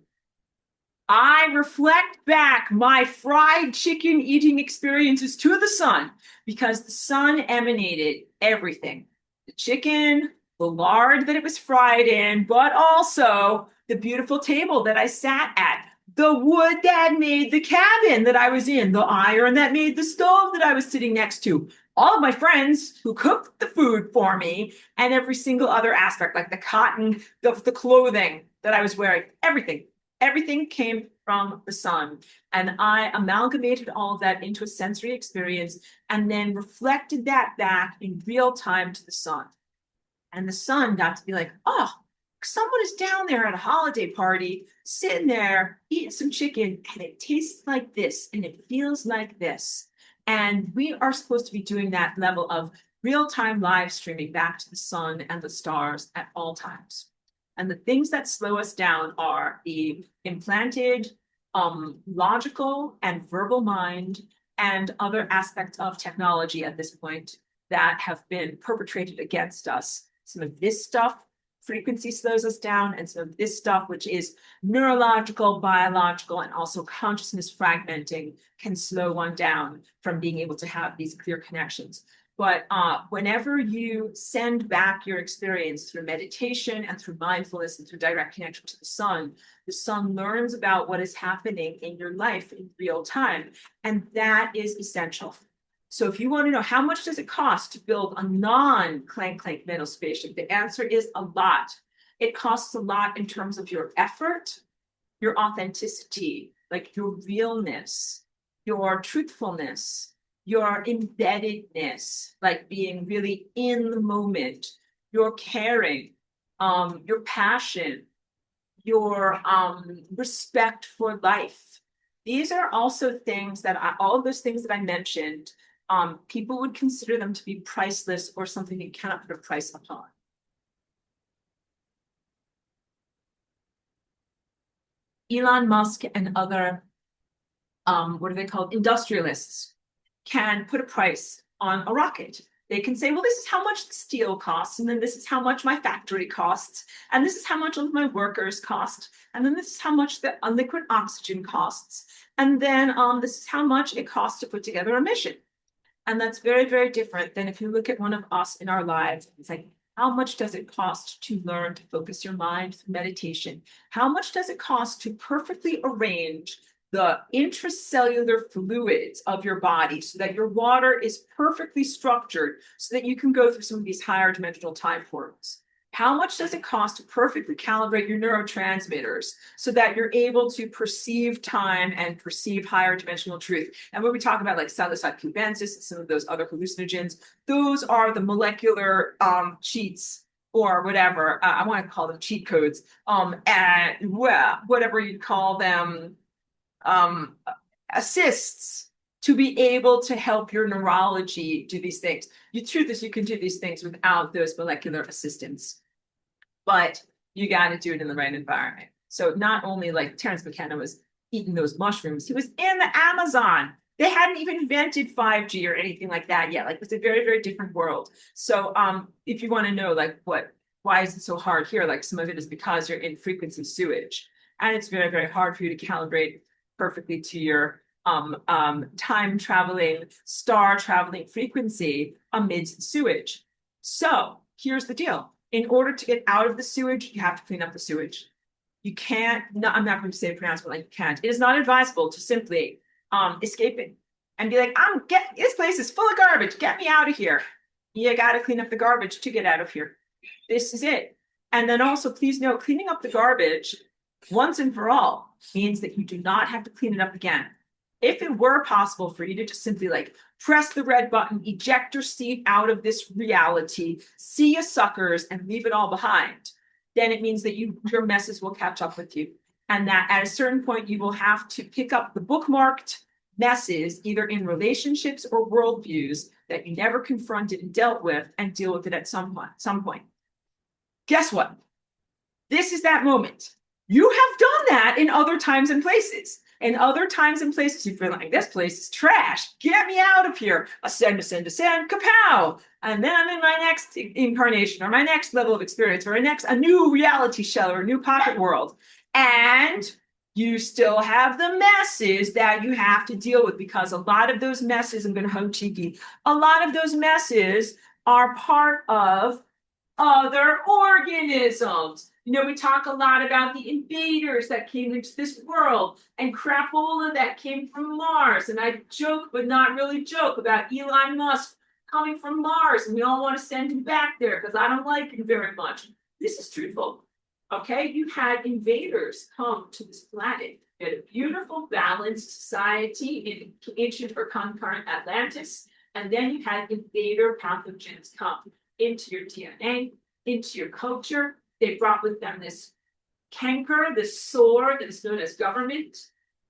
I reflect back my fried chicken eating experiences to the sun, because the sun emanated everything. The chicken, the lard that it was fried in, but also the beautiful table that I sat at, the wood that made the cabin that I was in, the iron that made the stove that I was sitting next to, all of my friends who cooked the food for me, and every single other aspect, like the cotton, the clothing that I was wearing, everything. Everything came from the sun. And I amalgamated all of that into a sensory experience and then reflected that back in real time to the sun. And the sun got to be like, oh, someone is down there at a holiday party, sitting there eating some chicken, and it tastes like this, and it feels like this. And we are supposed to be doing that level of real-time live streaming back to the sun and the stars at all times. And the things that slow us down are the implanted logical and verbal mind and other aspects of technology at this point that have been perpetrated against us. Some of this stuff, frequency, slows us down, and some of this stuff, which is neurological, biological, and also consciousness fragmenting, can slow one down from being able to have these clear connections. But whenever you send back your experience through meditation and through mindfulness and through direct connection to the sun learns about what is happening in your life in real time. And that is essential. So if you want to know how much does it cost to build a non-clank mental spaceship, the answer is a lot. It costs a lot in terms of your effort, your authenticity, like your realness, your truthfulness, your embeddedness, like being really in the moment, your caring, your passion, your respect for life. These are also things that all of those things that I mentioned, people would consider them to be priceless or something you cannot put a price upon. Elon Musk and other, what are they called, industrialists, can put a price on a rocket. They can say, well, this is how much the steel costs, and then this is how much my factory costs, and this is how much of my workers cost, and then this is how much the liquid oxygen costs, and then this is how much it costs to put together a mission. And that's very, very different than if you look at one of us in our lives. It's like, how much does it cost to learn to focus your mind through meditation? How much does it cost to perfectly arrange the intracellular fluids of your body so that your water is perfectly structured so that you can go through some of these higher dimensional time portals? How much does it cost to perfectly calibrate your neurotransmitters so that you're able to perceive time and perceive higher dimensional truth? And when we talk about like psilocybin cubensis and some of those other hallucinogens, those are the molecular cheats or whatever. I want to call them cheat codes, and well, whatever you call them, assists to be able to help your neurology do these things. The truth is you can do these things without those molecular assistants. but you got to do it in the right environment. So not only like Terence McKenna was eating those mushrooms, he was in the Amazon. They hadn't even invented 5G or anything like that yet. Like it's a very, very different world. So if you want to know like why is it so hard here? Like some of it is because you're in frequency sewage. And it's very, very hard for you to calibrate perfectly to your time traveling, star traveling frequency amidst sewage. So here's the deal. In order to get out of the sewage, you have to clean up the sewage. You can't, no, I'm not going to say the pronouncement like you can't. It is not advisable to simply escape it and be like, this place is full of garbage. Get me out of here. You got to clean up the garbage to get out of here. This is it. And then also, please note, cleaning up the garbage once and for all means that you do not have to clean it up again. If it were possible for you to just simply like press the red button, eject your seat out of this reality, see you suckers, and leave it all behind, then it means that your messes will catch up with you. And that at a certain point, you will have to pick up the bookmarked messes, either in relationships or worldviews that you never confronted and dealt with, and deal with it at some point. Guess what? This is that moment. You have done that in other times and places. In other times and places, you feel like this place is trash. Get me out of here. Ascend, kapow. And then in my next incarnation or my next level of experience or a new reality shell or a new pocket world. And you still have the messes that you have to deal with, because a lot of those messes, I'm going to hug cheeky, a lot of those messes are part of other organisms. You know, we talk a lot about the invaders that came into this world and crapola that came from Mars. And I joke, but not really joke, about Elon Musk coming from Mars. And we all want to send him back there because I don't like him very much. This is truthful. Okay, you had invaders come to this planet. You had a beautiful, balanced society in ancient or concurrent Atlantis. And then you had invader pathogens come into your DNA, into your culture. They brought with them this canker, this sore that is known as government.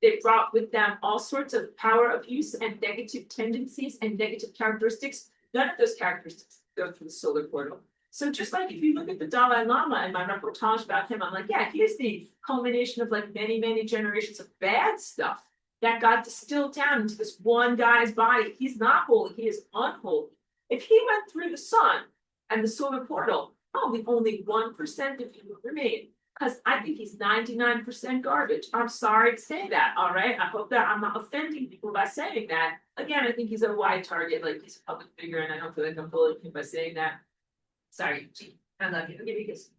They brought with them all sorts of power abuse and negative tendencies and negative characteristics. None of those characteristics go through the solar portal. So just like if you look at the Dalai Lama and my reportage about him, I'm like, yeah, he is the culmination of like many, many generations of bad stuff that got distilled down into this one guy's body. He's not holy, he is unholy. If he went through the sun and the solar portal, probably only 1% of him would remain, because I think he's 99% garbage. I'm sorry to say that, all right? I hope that I'm not offending people by saying that. Again, I think he's a wide target, like he's a public figure, and I don't feel like I'm bullying him by saying that. Sorry, Cheeky, I love you. I'll give you a kiss.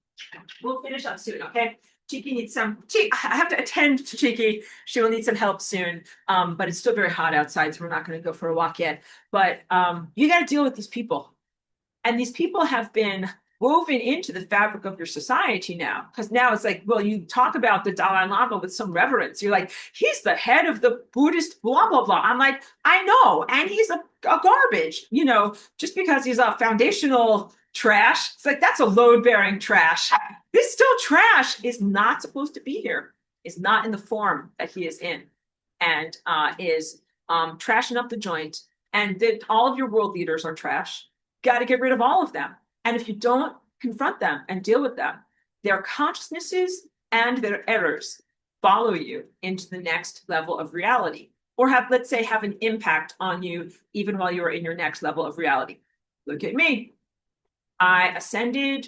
We'll finish up soon, okay? Cheeky needs some, I have to attend to Cheeky. She will need some help soon, but it's still very hot outside, so we're not gonna go for a walk yet. But you gotta deal with these people. And these people have been woven into the fabric of your society now. Because now it's like, well, you talk about the Dalai Lama with some reverence. You're like, he's the head of the Buddhist blah, blah, blah. I'm like, I know. And he's a garbage, you know, just because he's a foundational trash. It's like, that's a load-bearing trash. This still trash is not supposed to be here. Is not in the form that he is in. And is trashing up the joint. And that all of your world leaders are trash. Got to get rid of all of them. And if you don't confront them and deal with them, their consciousnesses and their errors follow you into the next level of reality, or have, let's say, have an impact on you even while you are in your next level of reality. Look at me. I ascended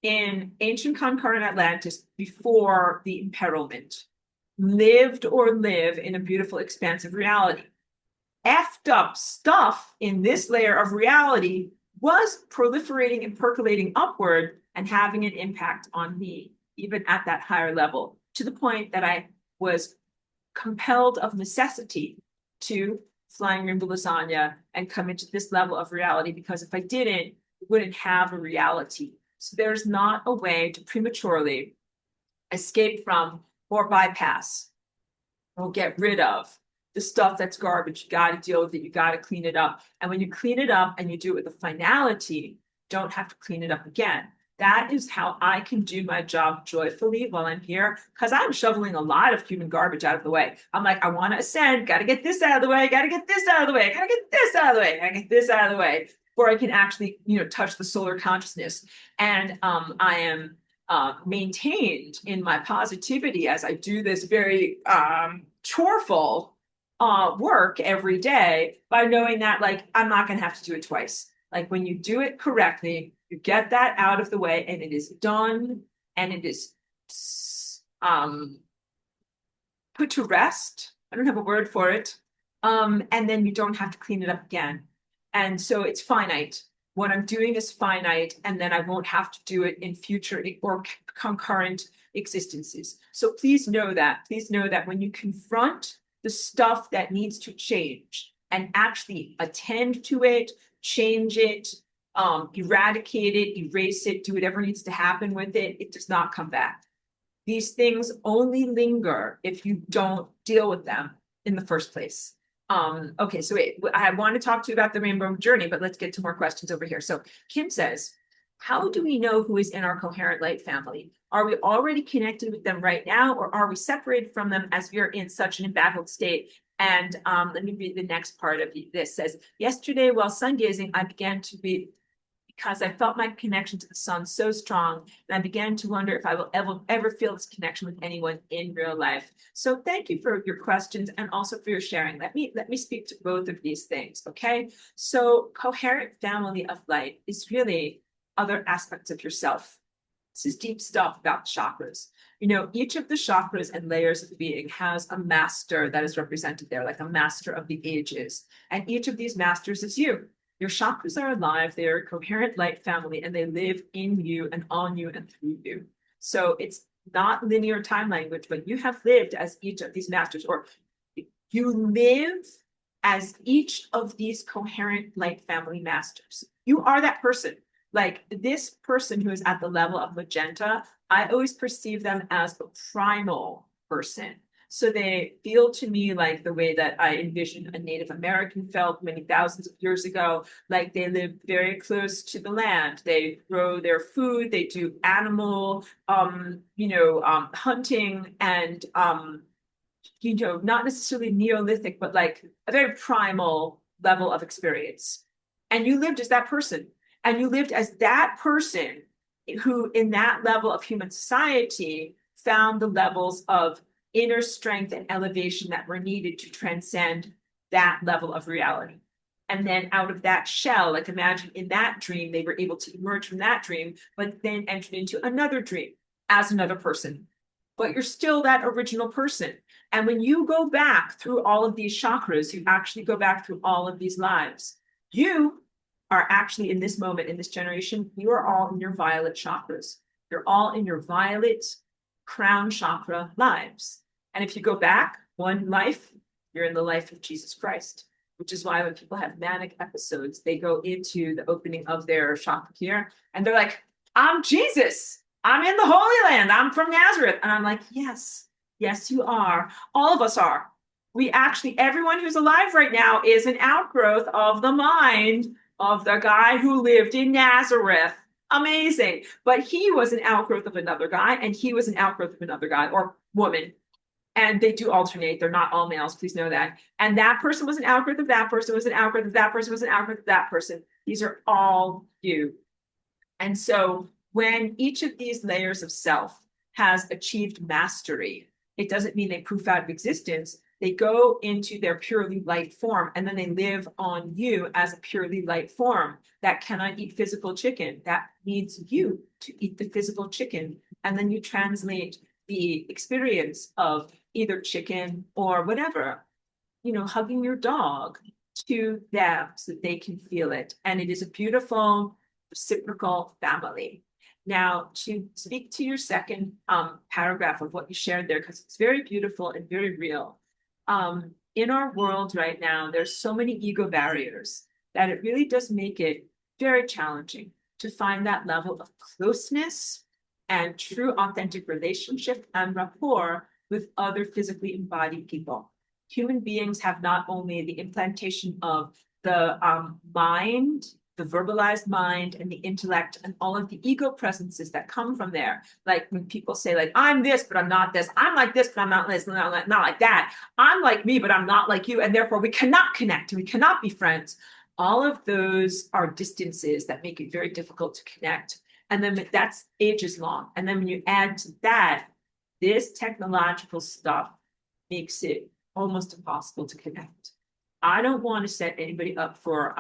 in ancient concurrent Atlantis before the imperilment, lived or live in a beautiful, expansive reality. Effed up stuff in this layer of reality was proliferating and percolating upward and having an impact on me, even at that higher level, to the point that I was compelled of necessity to flying rainbow lasagna and come into this level of reality, because if I didn't, we wouldn't have a reality. So there's not a way to prematurely escape from or bypass or get rid of the stuff that's garbage. You got to deal with it. You got to clean it up. And when you clean it up and you do it with a finality, don't have to clean it up again. That is how I can do my job joyfully while I'm here, because I'm shoveling a lot of human garbage out of the way. I'm like, I want to ascend, got to get this out of the way, got to get this out of the way, got to get this out of the way, got to get this out of the way, before I can actually, touch the solar consciousness. And I am maintained in my positivity as I do this very choreful work every day by knowing that like I'm not going to have to do it twice. Like when you do it correctly, you get that out of the way and it is done and it is put to rest. I don't have a word for it. And then you don't have to clean it up again. And so it's finite. What I'm doing is finite, and then I won't have to do it in future or concurrent existences. So please know that. Please know that when you confront the stuff that needs to change and actually attend to it, change it, eradicate it, erase it, do whatever needs to happen with it, it does not come back. These things only linger if you don't deal with them in the first place. Okay, so wait, I want to talk to you about the rainbow journey, but let's get to more questions over here. So Kim says, how do we know who is in our coherent light family? Are we already connected with them right now, or are we separated from them as we are in such an embattled state? And let me read the next part of this. It says, yesterday while sun gazing, I began to be because I felt my connection to the sun so strong, and I began to wonder if I will ever feel this connection with anyone in real life. So thank you for your questions and also for your sharing. Let me speak to both of these things, okay? So coherent family of light is really other aspects of yourself. This is deep stuff about chakras. You know, each of the chakras and layers of being has a master that is represented there, like a master of the ages. And each of these masters is you. Your chakras are alive, they are a coherent light family, and they live in you and on you and through you. So it's not linear time language, but you have lived as each of these masters, or you live as each of these coherent light family masters. You are that person. Like this person who is at the level of magenta, I always perceive them as a primal person. So they feel to me like the way that I envisioned a Native American felt many thousands of years ago, like they live very close to the land. They grow their food, they do animal, hunting and, not necessarily Neolithic, but like a very primal level of experience. And you lived as that person. And you lived as that person who in that level of human society found the levels of inner strength and elevation that were needed to transcend that level of reality. And then out of that shell, like imagine in that dream, they were able to emerge from that dream, but then entered into another dream as another person. But you're still that original person. And when you go back through all of these chakras, you actually go back through all of these lives. You are actually in this moment, in this generation, you are all in your violet chakras. You're all in your violet crown chakra lives. And if you go back one life, you're in the life of Jesus Christ, which is why when people have manic episodes, they go into the opening of their chakra here and they're like, I'm Jesus. I'm in the Holy Land. I'm from Nazareth. And I'm like, yes, yes, you are. All of us are. We actually, everyone who's alive right now is an outgrowth of the mind of the guy who lived in Nazareth. Amazing. But he was an outgrowth of another guy, and he was an outgrowth of another guy or woman. And they do alternate. They're not all males. Please know that. And that person was an outgrowth of that person, was an outgrowth of that person, was an outgrowth of that person. These are all you. And so when each of these layers of self has achieved mastery, it doesn't mean they poof out of existence. They go into their purely light form, and then they live on you as a purely light form that cannot eat physical chicken. That needs you to eat the physical chicken. And then you translate the experience of either chicken or whatever, hugging your dog to them so that they can feel it. And it is a beautiful reciprocal family. Now, to speak to your second paragraph of what you shared there, because it's very beautiful and very real. In our world right now, there's so many ego barriers that it really does make it very challenging to find that level of closeness and true authentic relationship and rapport with other physically embodied people. Human beings have not only the implantation of the mind, the verbalized mind and the intellect and all of the ego presences that come from there. Like when people say like, I'm this, but I'm not this. I'm like this, but I'm not this, not like that. I'm like me, but I'm not like you. And therefore we cannot connect. We cannot be friends. All of those are distances that make it very difficult to connect. And then that's ages long. And then when you add to that, this technological stuff makes it almost impossible to connect. I don't want to set anybody up for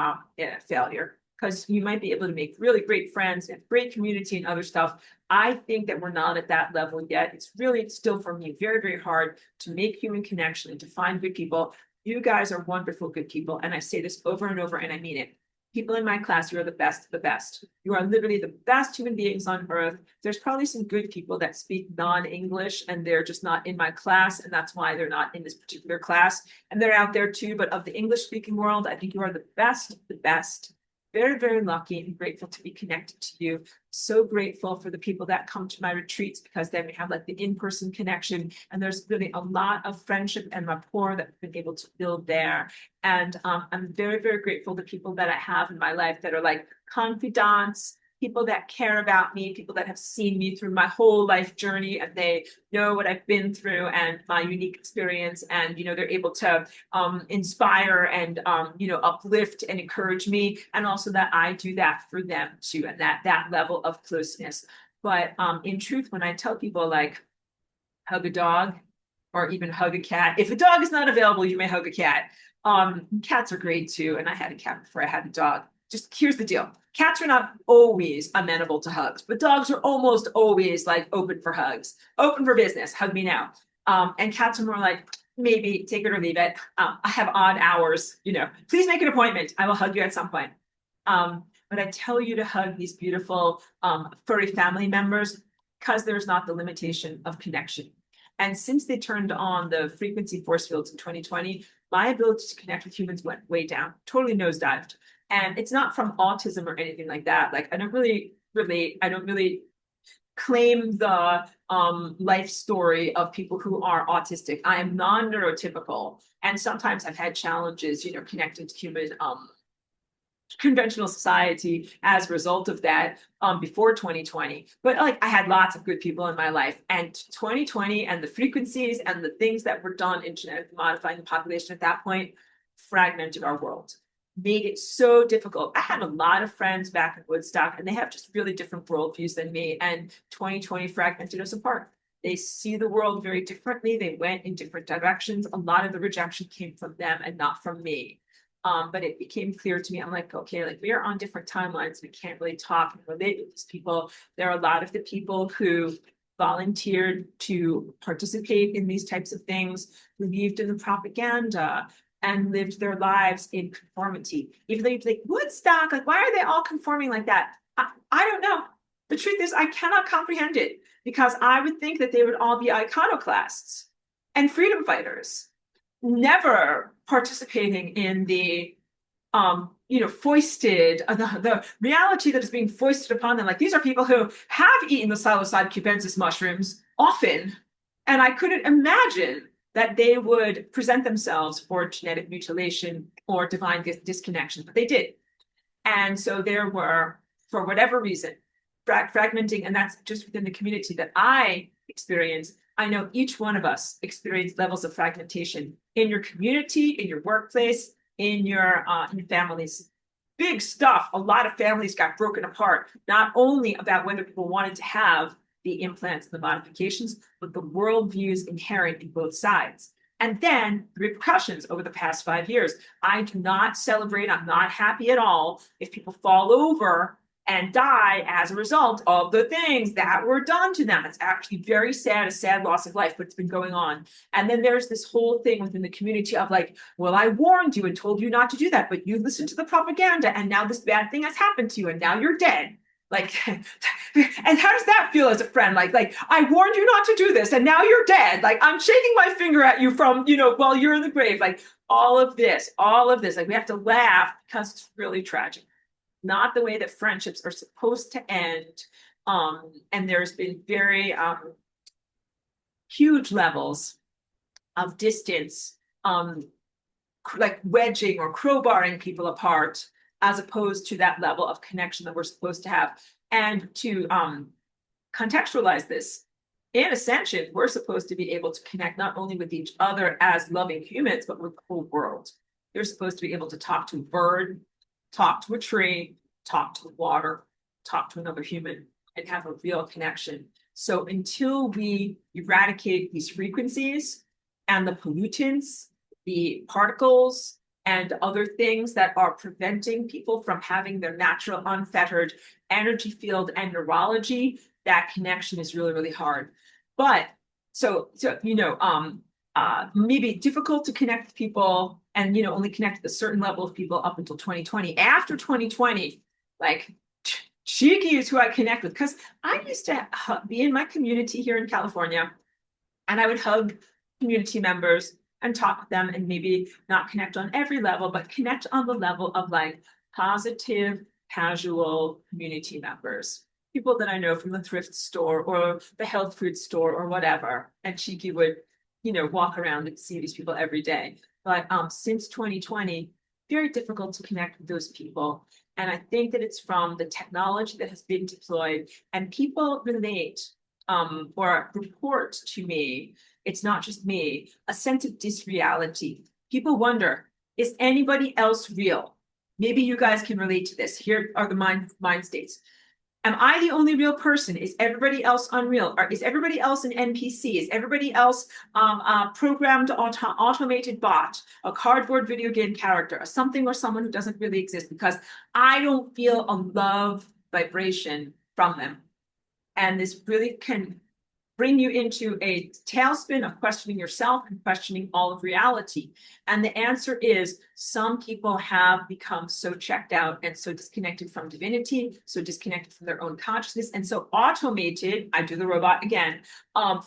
failure because you might be able to make really great friends and great community and other stuff. I think that we're not at that level yet. It's really still for me very, very hard to make human connection and to find good people. You guys are wonderful, good people. And I say this over and over, and I mean it. People in my class, you are the best of the best. You are literally the best human beings on earth. There's probably some good people that speak non-English and they're just not in my class. And that's why they're not in this particular class. And they're out there too. But of the English speaking world, I think you are the best of the best. Very, very lucky and grateful to be connected to you. So grateful for the people that come to my retreats because then we have like the in-person connection. And there's really a lot of friendship and rapport that we've been able to build there. And I'm very, very grateful to people that I have in my life that are like confidants, people that care about me, people that have seen me through my whole life journey and they know what I've been through and my unique experience. And, they're able to inspire and, uplift and encourage me. And also that I do that for them too. And that level of closeness. But in truth, when I tell people like hug a dog or even hug a cat, if a dog is not available, you may hug a cat. Cats are great too. And I had a cat before I had a dog. Just here's the deal. Cats are not always amenable to hugs, but dogs are almost always like open for hugs, open for business. Hug me now. And cats are more like, maybe take it or leave it. I have odd hours, please make an appointment. I will hug you at some point. But I tell you to hug these beautiful furry family members because there's not the limitation of connection. And since they turned on the frequency force fields in 2020, my ability to connect with humans went way down, totally nosedived. And it's not from autism or anything like that. Like, I don't really relate. I don't really claim the life story of people who are autistic. I am non-neurotypical. And sometimes I've had challenges, connecting to human conventional society as a result of that before 2020. But like I had lots of good people in my life, and 2020 and the frequencies and the things that were done in genetically modifying the population at that point fragmented our world, made it so difficult. I had a lot of friends back in Woodstock and they have just really different worldviews than me, and 2020 fragmented us apart. They see the world very differently. They went in different directions. A lot of the rejection came from them and not from me. But it became clear to me, I'm like, okay, like we are on different timelines. We can't really talk and relate with these people. There are a lot of the people who volunteered to participate in these types of things, believed in the propaganda, and lived their lives in conformity. Even though you'd be like, Woodstock, like, why are they all conforming like that? I don't know. The truth is, I cannot comprehend it because I would think that they would all be iconoclasts and freedom fighters, never participating in the foisted the reality that is being foisted upon them. Like, these are people who have eaten the psilocybe cubensis mushrooms often, and I couldn't imagine that they would present themselves for genetic mutilation or divine disconnection, but they did. And so there were, for whatever reason, fragmenting, and that's just within the community that I experienced. I know each one of us experienced levels of fragmentation in your community, in your workplace, in your families. Big stuff. A lot of families got broken apart, not only about whether people wanted to have the implants and the modifications, but the worldviews inherent in both sides. And then the repercussions over the past 5 years. I do not celebrate, I'm not happy at all if people fall over and die as a result of the things that were done to them. It's actually very sad, a sad loss of life, but it's been going on. And then there's this whole thing within the community of like, well, I warned you and told you not to do that, but you listened to the propaganda and now this bad thing has happened to you and now you're dead. Like, and how does that feel as a friend? Like, I warned you not to do this and now you're dead. Like, I'm shaking my finger at you from, while you're in the grave. Like, all of this, like we have to laugh because it's really tragic. Not the way that friendships are supposed to end. And there's been very huge levels of distance, like wedging or crowbarring people apart, as opposed to that level of connection that we're supposed to have. And to contextualize this, in Ascension, we're supposed to be able to connect not only with each other as loving humans, but with the whole world. You're supposed to be able to talk to a bird, talk to a tree, talk to the water, talk to another human. and have a real connection. So until we eradicate these frequencies and the pollutants, the particles, and other things that are preventing people from having their natural unfettered energy field and neurology, that connection is really, really hard. But so maybe difficult to connect with people and only connect with a certain level of people up until 2020. After 2020, like Cheeky is who I connect with, because I used to be in my community here in California, and I would hug community members and talk with them, and maybe not connect on every level, but connect on the level of like positive, casual community members, people that I know from the thrift store or the health food store or whatever. And Cheeky would, walk around and see these people every day. But since 2020, very difficult to connect with those people. And I think that it's from the technology that has been deployed, and people relate or report to me, it's not just me, a sense of disreality. People wonder, is anybody else real? Maybe you guys can relate to this. Here are the mind states. Am I the only real person? Is everybody else unreal? Or is everybody else an NPC? Is everybody else a programmed automated bot, a cardboard video game character, or something or someone who doesn't really exist? Because I don't feel a love vibration from them. And this really can bring you into a tailspin of questioning yourself and questioning all of reality. And the answer is some people have become so checked out and so disconnected from divinity, so disconnected from their own consciousness, and so automated, I do the robot again,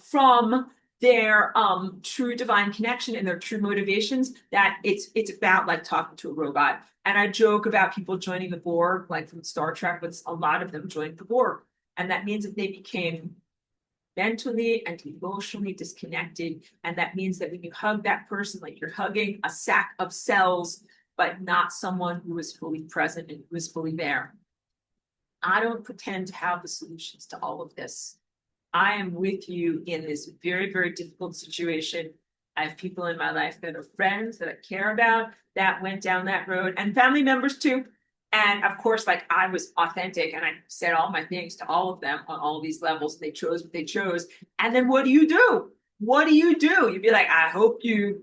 from their true divine connection and their true motivations, that it's about like talking to a robot. And I joke about people joining the Borg, like from Star Trek, but a lot of them joined the Borg. And that means that they became mentally and emotionally disconnected. And that means that when you hug that person, like you're hugging a sack of cells, but not someone who is fully present and who is fully there. I don't pretend to have the solutions to all of this. I am with you in this very, very difficult situation. I have people in my life that are friends that I care about that went down that road, and family members too. And of course, like I was authentic and I said all my things to all of them on all these levels. They chose what they chose. And then what do you do? What do you do? You'd be like, I hope you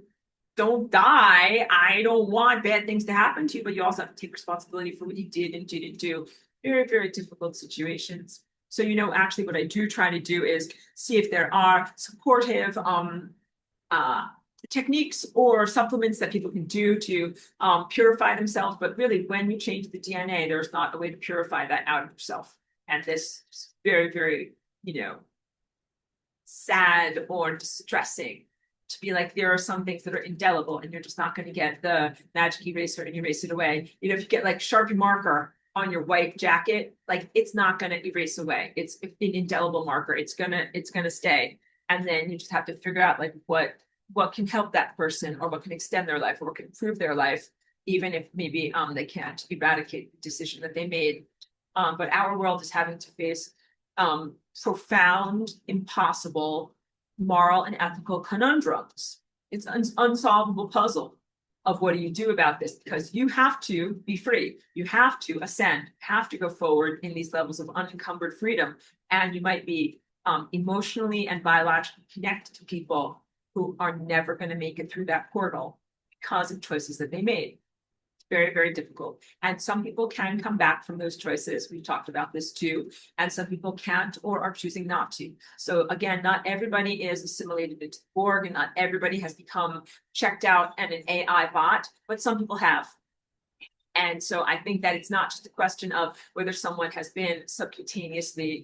don't die. I don't want bad things to happen to you, but you also have to take responsibility for what you did and didn't do. Very, very difficult situations. So, actually what I do try to do is see if there are supportive techniques or supplements that people can do to purify themselves. But really, when you change the DNA, there's not a way to purify that out of yourself. And this is very, very, sad or distressing to be like, there are some things that are indelible and you're just not going to get the magic eraser and erase it away. If you get like Sharpie marker on your white jacket, like it's not going to erase away. It's an indelible marker. It's gonna stay. And then you just have to figure out like what can help that person, or what can extend their life, or what can improve their life, even if maybe they can't eradicate the decision that they made. But our world is having to face profound, impossible moral and ethical conundrums. It's an unsolvable puzzle of what do you do about this, because you have to be free. You have to ascend, have to go forward in these levels of unencumbered freedom. And you might be emotionally and biologically connected to people who are never going to make it through that portal because of choices that they made. It's very, very difficult. And some people can come back from those choices. We've talked about this too. And some people can't or are choosing not to. So again, not everybody is assimilated into the Borg, and not everybody has become checked out and an AI bot, but some people have. And so I think that it's not just a question of whether someone has been subcutaneously,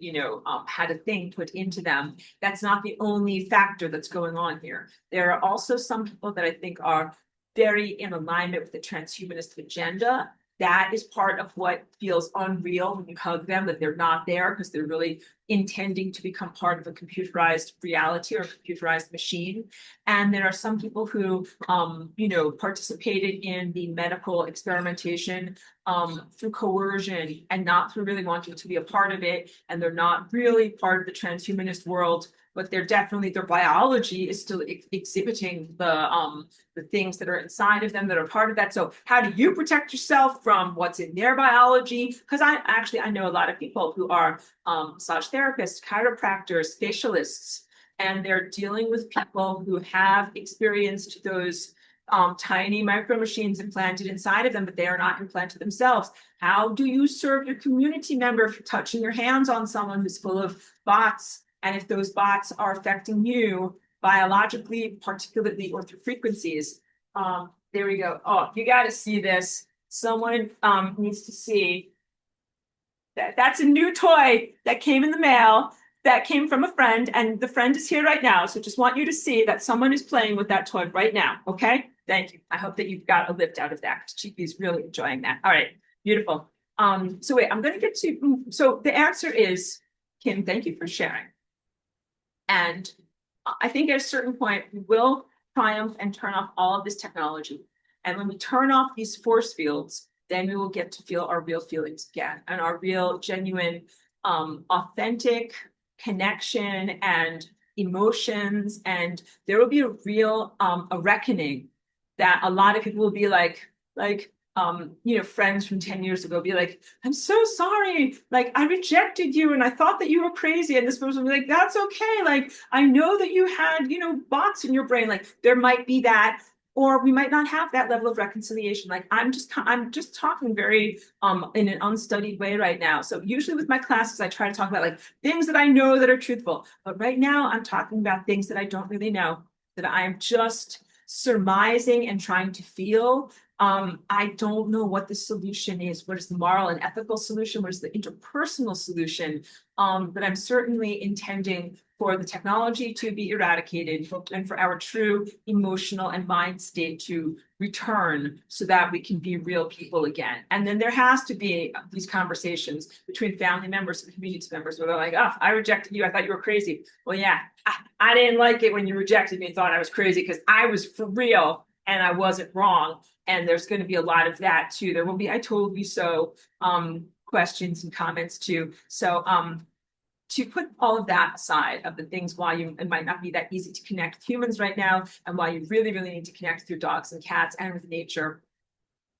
had a thing put into them. That's not the only factor that's going on here. There are also some people that I think are very in alignment with the transhumanist agenda. That is part of what feels unreal when you hug them, that they're not there because they're really intending to become part of a computerized reality or a computerized machine. And there are some people who, participated in the medical experimentation through coercion and not through really wanting to be a part of it. And they're not really part of the transhumanist world. but they're definitely, their biology is still exhibiting the things that are inside of them that are part of that. So how do you protect yourself from what's in their biology? Because I know a lot of people who are massage therapists, chiropractors, facialists, and they're dealing with people who have experienced those tiny micro machines implanted inside of them, but they are not implanted themselves. How do you serve your community member if you're touching your hands on someone who's full of bots? And if those bots are affecting you biologically, particularly, or through frequencies? There we go. Oh, you got to see this. Someone needs to see that. That's a new toy that came in the mail that came from a friend, and the friend is here right now. So just want you to see that someone is playing with that toy right now. Okay. Thank you. I hope that you've got a lift out of that. Chiqui's really enjoying that. All right. Beautiful. So wait, I'm going to get to, so the answer is, Kim, thank you for sharing. And I think at a certain point, we will triumph and turn off all of this technology. And when we turn off these force fields, then we will get to feel our real feelings again, and our real, genuine, authentic connection and emotions. And there will be a real, a reckoning that a lot of people will be like, friends from 10 years ago be like, I'm so sorry. Like, I rejected you and I thought that you were crazy. And this person will be like, that's okay. Like, I know that you had, bots in your brain. Like, there might be that, or we might not have that level of reconciliation. Like, I'm just talking very in an unstudied way right now. So usually with my classes, I try to talk about like things that I know that are truthful. But right now I'm talking about things that I don't really know, that I'm just surmising and trying to feel. I don't know what the solution is. What is the moral and ethical solution? What is the interpersonal solution? But I'm certainly intending for the technology to be eradicated and for our true emotional and mind state to return so that we can be real people again. And then there has to be these conversations between family members and community members where they're like, oh, I rejected you. I thought you were crazy. Well, yeah, I didn't like it when you rejected me and thought I was crazy because I was for real and I wasn't wrong. And there's going to be a lot of that too. There will be, I told you so, questions and comments too. So to put all of that aside of the things why it might not be that easy to connect with humans right now, and why you really, really need to connect with your dogs and cats and with nature.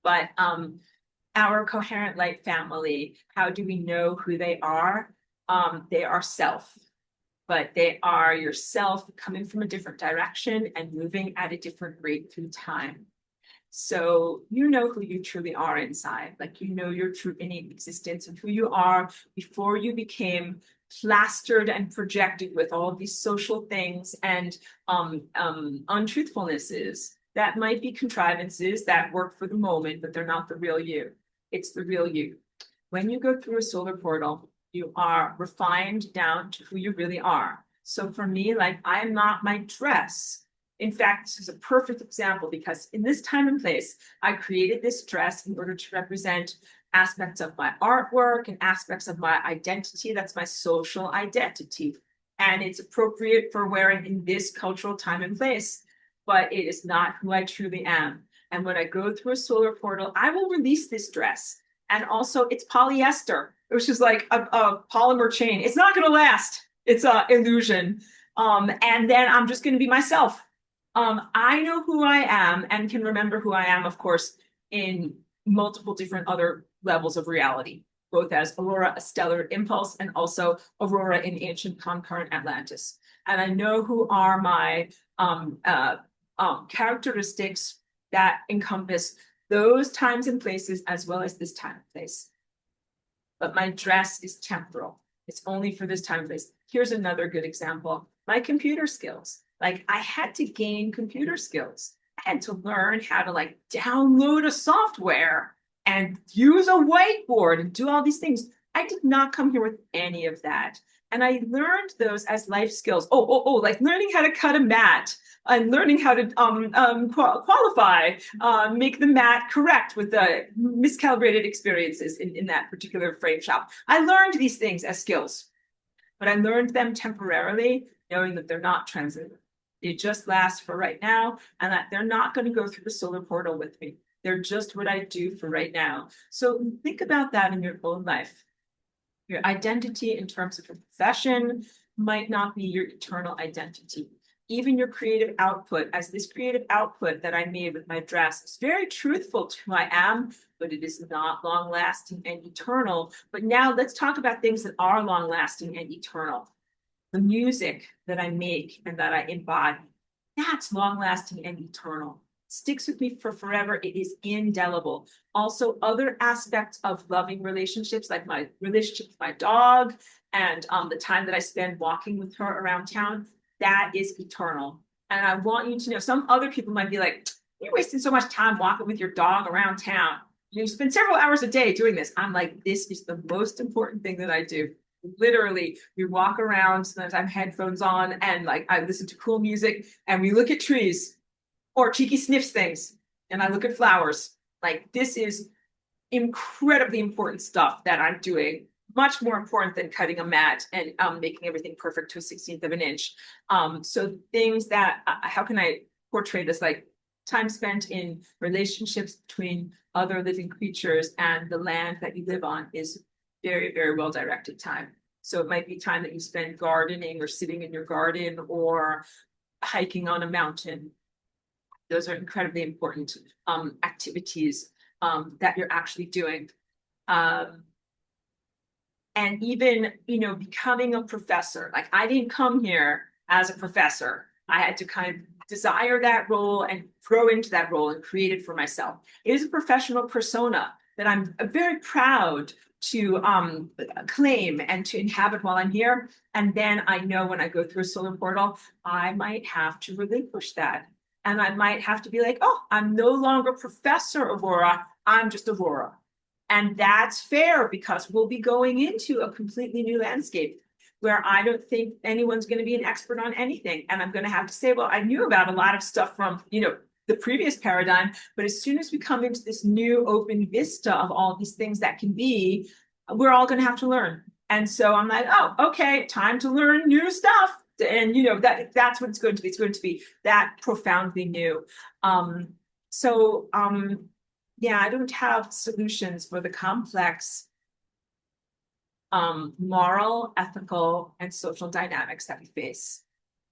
But our coherent light family, how do we know who they are? They are self, but they are yourself coming from a different direction and moving at a different rate through time. So you know who you truly are inside, like your true innate existence and who you are before you became plastered and projected with all of these social things and untruthfulnesses that might be contrivances that work for the moment, but they're not the real you. It's the real you. When you go through a solar portal, you are refined down to who you really are. So for me, like, I'm not my dress. In fact, this is a perfect example because in this time and place, I created this dress in order to represent aspects of my artwork and aspects of my identity. That's my social identity. And it's appropriate for wearing in this cultural time and place, but it is not who I truly am. And when I go through a solar portal, I will release this dress. And also it's polyester, which is like a polymer chain. It's not going to last. It's an illusion. And then I'm just going to be myself. I know who I am and can remember who I am, of course, in multiple different other levels of reality, both as Aurora, a stellar impulse, and also Aurora in ancient concurrent Atlantis. And I know who are my characteristics that encompass those times and places as well as this time and place. But my dress is temporal. It's only for this time and place. Here's another good example. My computer skills. Like, I had to gain computer skills. I had to learn how to like download a software and use a whiteboard and do all these things. I did not come here with any of that. And I learned those as life skills. Like learning how to cut a mat and learning how to qualify, make the mat correct with the miscalibrated experiences in that particular frame shop. I learned these things as skills, but I learned them temporarily, knowing that they're not transient. They just last for right now, and that they're not going to go through the solar portal with me. They're just what I do for right now. So think about that in your own life. Your identity in terms of your profession, might not be your eternal identity. Even your creative output, as this creative output that I made with my dress is very truthful to who I am, but it is not long lasting and eternal. But now let's talk about things that are long lasting and eternal. The music that I make and that I embody, that's long lasting and eternal. Sticks with me for forever. It is indelible. Also, other aspects of loving relationships, like my relationship with my dog and the time that I spend walking with her around town, that is eternal. And I want you to know, some other people might be like, you're wasting so much time walking with your dog around town. You spend several hours a day doing this. I'm like, this is the most important thing that I do. Literally, we walk around, sometimes I have headphones on and like I listen to cool music and we look at trees or Cheeky sniffs things and I look at flowers. Like this is incredibly important stuff that I'm doing, much more important than cutting a mat and making everything perfect to a 16th of an inch. So things that, how can I portray this? Like time spent in relationships between other living creatures and the land that you live on is very, very well directed time. So it might be time that you spend gardening or sitting in your garden or hiking on a mountain. Those are incredibly important activities that you're actually doing. And even, you know, becoming a professor. Like I didn't come here as a professor. I had to kind of desire that role and grow into that role and create it for myself. It is a professional persona that I'm very proud to claim and to inhabit while I'm here. And then I know when I go through a solar portal, I might have to relinquish that. And I might have to be like, oh, I'm no longer Professor Aurora, I'm just Aurora. And that's fair because we'll be going into a completely new landscape where I don't think anyone's going to be an expert on anything. And I'm going to have to say, well, I knew about a lot of stuff from, you know, the previous paradigm, but as soon as we come into this new open vista of all these things that can be, we're all going to have to learn. And so I'm like, oh, okay, time to learn new stuff. And you know that's what it's going to be. It's going to be that profoundly new. Yeah, I don't have solutions for the complex moral, ethical, and social dynamics that we face.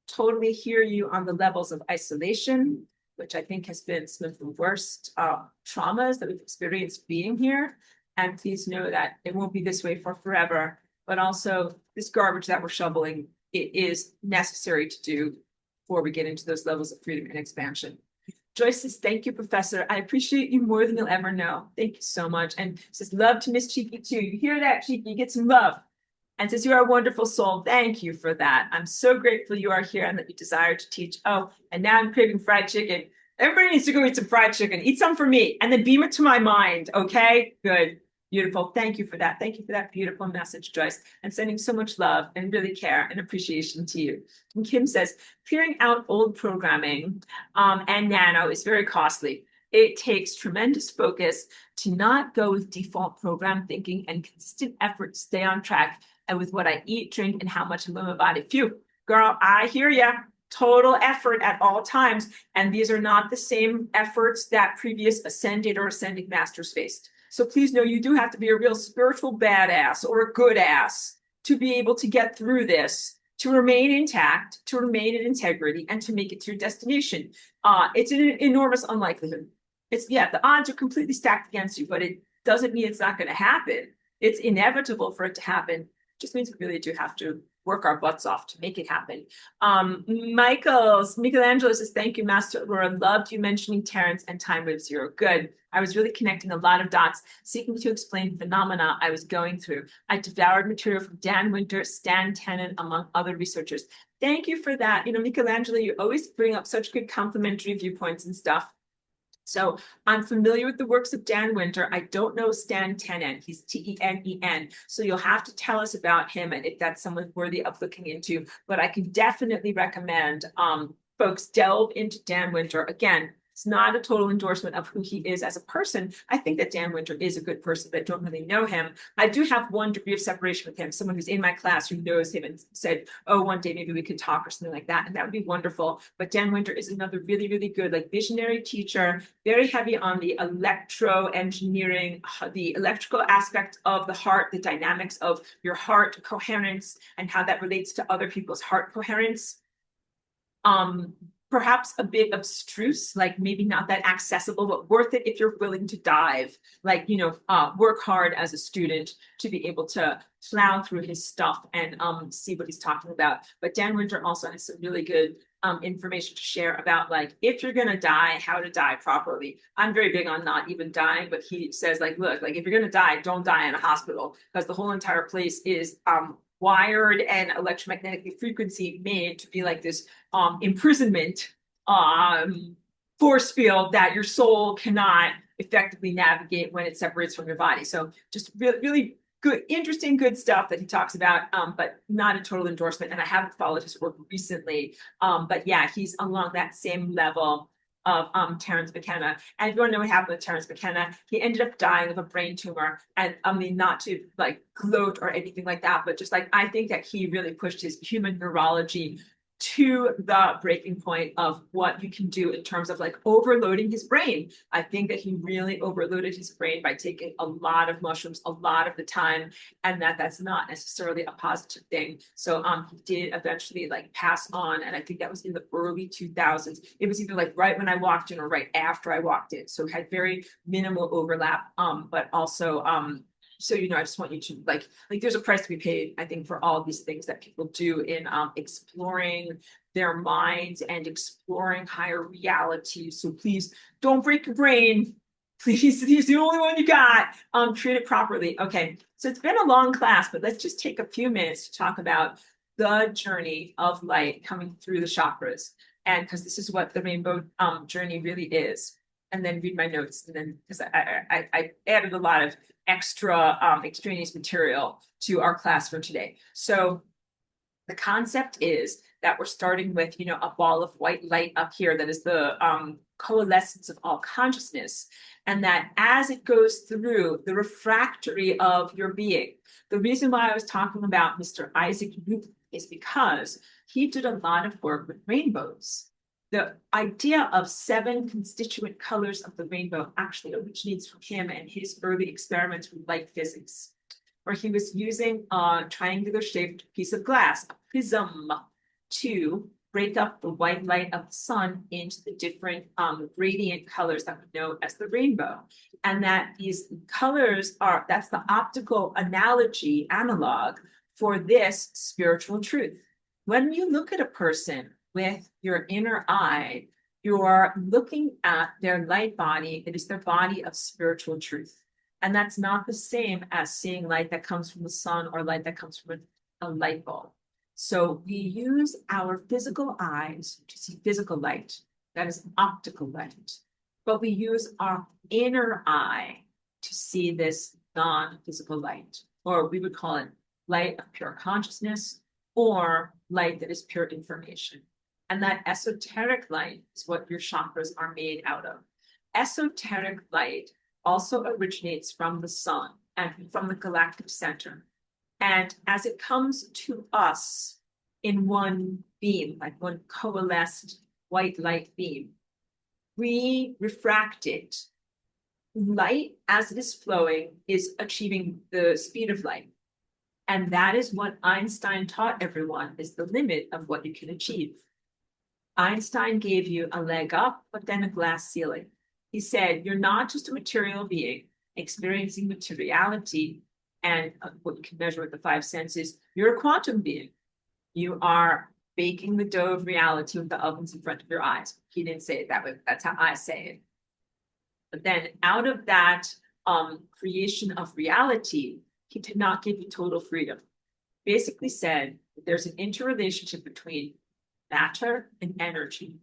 Totally hear you on the levels of isolation, which I think has been some of the worst traumas that we've experienced being here. And please know that it won't be this way for forever, but also this garbage that we're shoveling, it is necessary to do before we get into those levels of freedom and expansion. Joyce says, thank you, Professor. I appreciate you more than you'll ever know. Thank you so much. And says, love to Miss Cheeky too. You hear that, Cheeky? You get some love. And says, you are a wonderful soul. Thank you for that. I'm so grateful you are here and that you desire to teach. Oh, and now I'm craving fried chicken. Everybody needs to go eat some fried chicken. Eat some for me and then beam it to my mind. Okay, good. Beautiful. Thank you for that. Thank you for that beautiful message, Joyce, and sending so much love and really care and appreciation to you. And Kim says, clearing out old programming and nano is very costly. It takes tremendous focus to not go with default program thinking and consistent effort to stay on track and with what I eat, drink, and how much I move my body. Phew, girl, I hear ya. Total effort at all times. And these are not the same efforts that previous ascended or ascending masters faced. So please know you do have to be a real spiritual badass or a good ass to be able to get through this, to remain intact, to remain in integrity, and to make it to your destination. It's an enormous unlikelihood. The odds are completely stacked against you, but it doesn't mean it's not going to happen. It's inevitable for it to happen. It just means we really do have to work our butts off to make it happen. Michelangelo says, thank you, Master Aurora. Loved you mentioning Terrence and time wave zero. Good. I was really connecting a lot of dots, seeking to explain phenomena I was going through. I devoured material from Dan Winter, Stan Tenen, among other researchers. Thank you for that. You know, Michelangelo, you always bring up such good complementary viewpoints and stuff. So I'm familiar with the works of Dan Winter. I don't know Stan Tenen. He's Tenen. So you'll have to tell us about him and if that's someone worthy of looking into. But I can definitely recommend folks delve into Dan Winter. Again, It's not a total endorsement of who he is as a person. I think that Dan Winter is a good person, but don't really know him. I do have one degree of separation with him, someone who's in my class who knows him and said, oh, one day maybe we could talk or something like that. And that would be wonderful. But Dan Winter is another really, really good, like visionary teacher, very heavy on the electro engineering, the electrical aspect of the heart, the dynamics of your heart coherence and how that relates to other people's heart coherence. Perhaps a bit abstruse, like maybe not that accessible, but worth it if you're willing to dive, like, work hard as a student to be able to plow through his stuff and see what he's talking about. But Dan Winter also has some really good information to share about, like, if you're gonna die, how to die properly. I'm very big on not even dying, but he says, like, look, like if you're gonna die, don't die in a hospital, because the whole entire place is wired and electromagnetic frequency made to be like this imprisonment force field that your soul cannot effectively navigate when it separates from your body. So just really, really good, interesting, good stuff that he talks about, but not a total endorsement. And I haven't followed his work recently. But yeah, he's along that same level of Terence McKenna. And if you want to know what happened with Terence McKenna, he ended up dying of a brain tumor. And I mean, not to like gloat or anything like that, but just like I think that he really pushed his human neurology to the breaking point of what you can do in terms of like overloading his brain. I think that he really overloaded his brain by taking a lot of mushrooms a lot of the time, and that's not necessarily a positive thing. So he did eventually like pass on, and I think that was in the early 2000s. It was either like right when I walked in or right after I walked in. So it had very minimal overlap, but also so, I just want you to like there's a price to be paid, I think, for all of these things that people do in exploring their minds and exploring higher reality. So please don't break your brain. Please, he's the only one you got. Treat it properly. Okay, so it's been a long class, but let's just take a few minutes to talk about the journey of light coming through the chakras. And because this is what the rainbow journey really is. And then read my notes, and then because I added a lot of extra extraneous material to our class for today. So the concept is that we're starting with, a ball of white light up here that is the coalescence of all consciousness. And that as it goes through the refractory of your being, the reason why I was talking about Mr. Isaac Newton is because he did a lot of work with rainbows. The idea of 7 constituent colors of the rainbow actually originates from him and his early experiments with light physics, where he was using a triangular shaped piece of glass, a prism, to break up the white light of the sun into the different radiant colors that we know as the rainbow. And that these colors that's the optical analog for this spiritual truth. When you look at a person with your inner eye, you're looking at their light body. It is their body of spiritual truth. And that's not the same as seeing light that comes from the sun or light that comes from a light bulb. So we use our physical eyes to see physical light. That is optical light. But we use our inner eye to see this non-physical light, or we would call it light of pure consciousness or light that is pure information. And that esoteric light is what your chakras are made out of. Esoteric light also originates from the sun and from the galactic center. And as it comes to us in one beam, like one coalesced white light beam, we refract it. Light, as it is flowing, is achieving the speed of light. And that is what Einstein taught everyone is the limit of what you can achieve. Einstein gave you a leg up, but then a glass ceiling. He said, you're not just a material being experiencing materiality and what you can measure with the 5 senses. You're a quantum being. You are baking the dough of reality with the ovens in front of your eyes. He didn't say it that way, but that's how I say it. But then out of that creation of reality, he did not give you total freedom. Basically said that there's an interrelationship between matter and energy.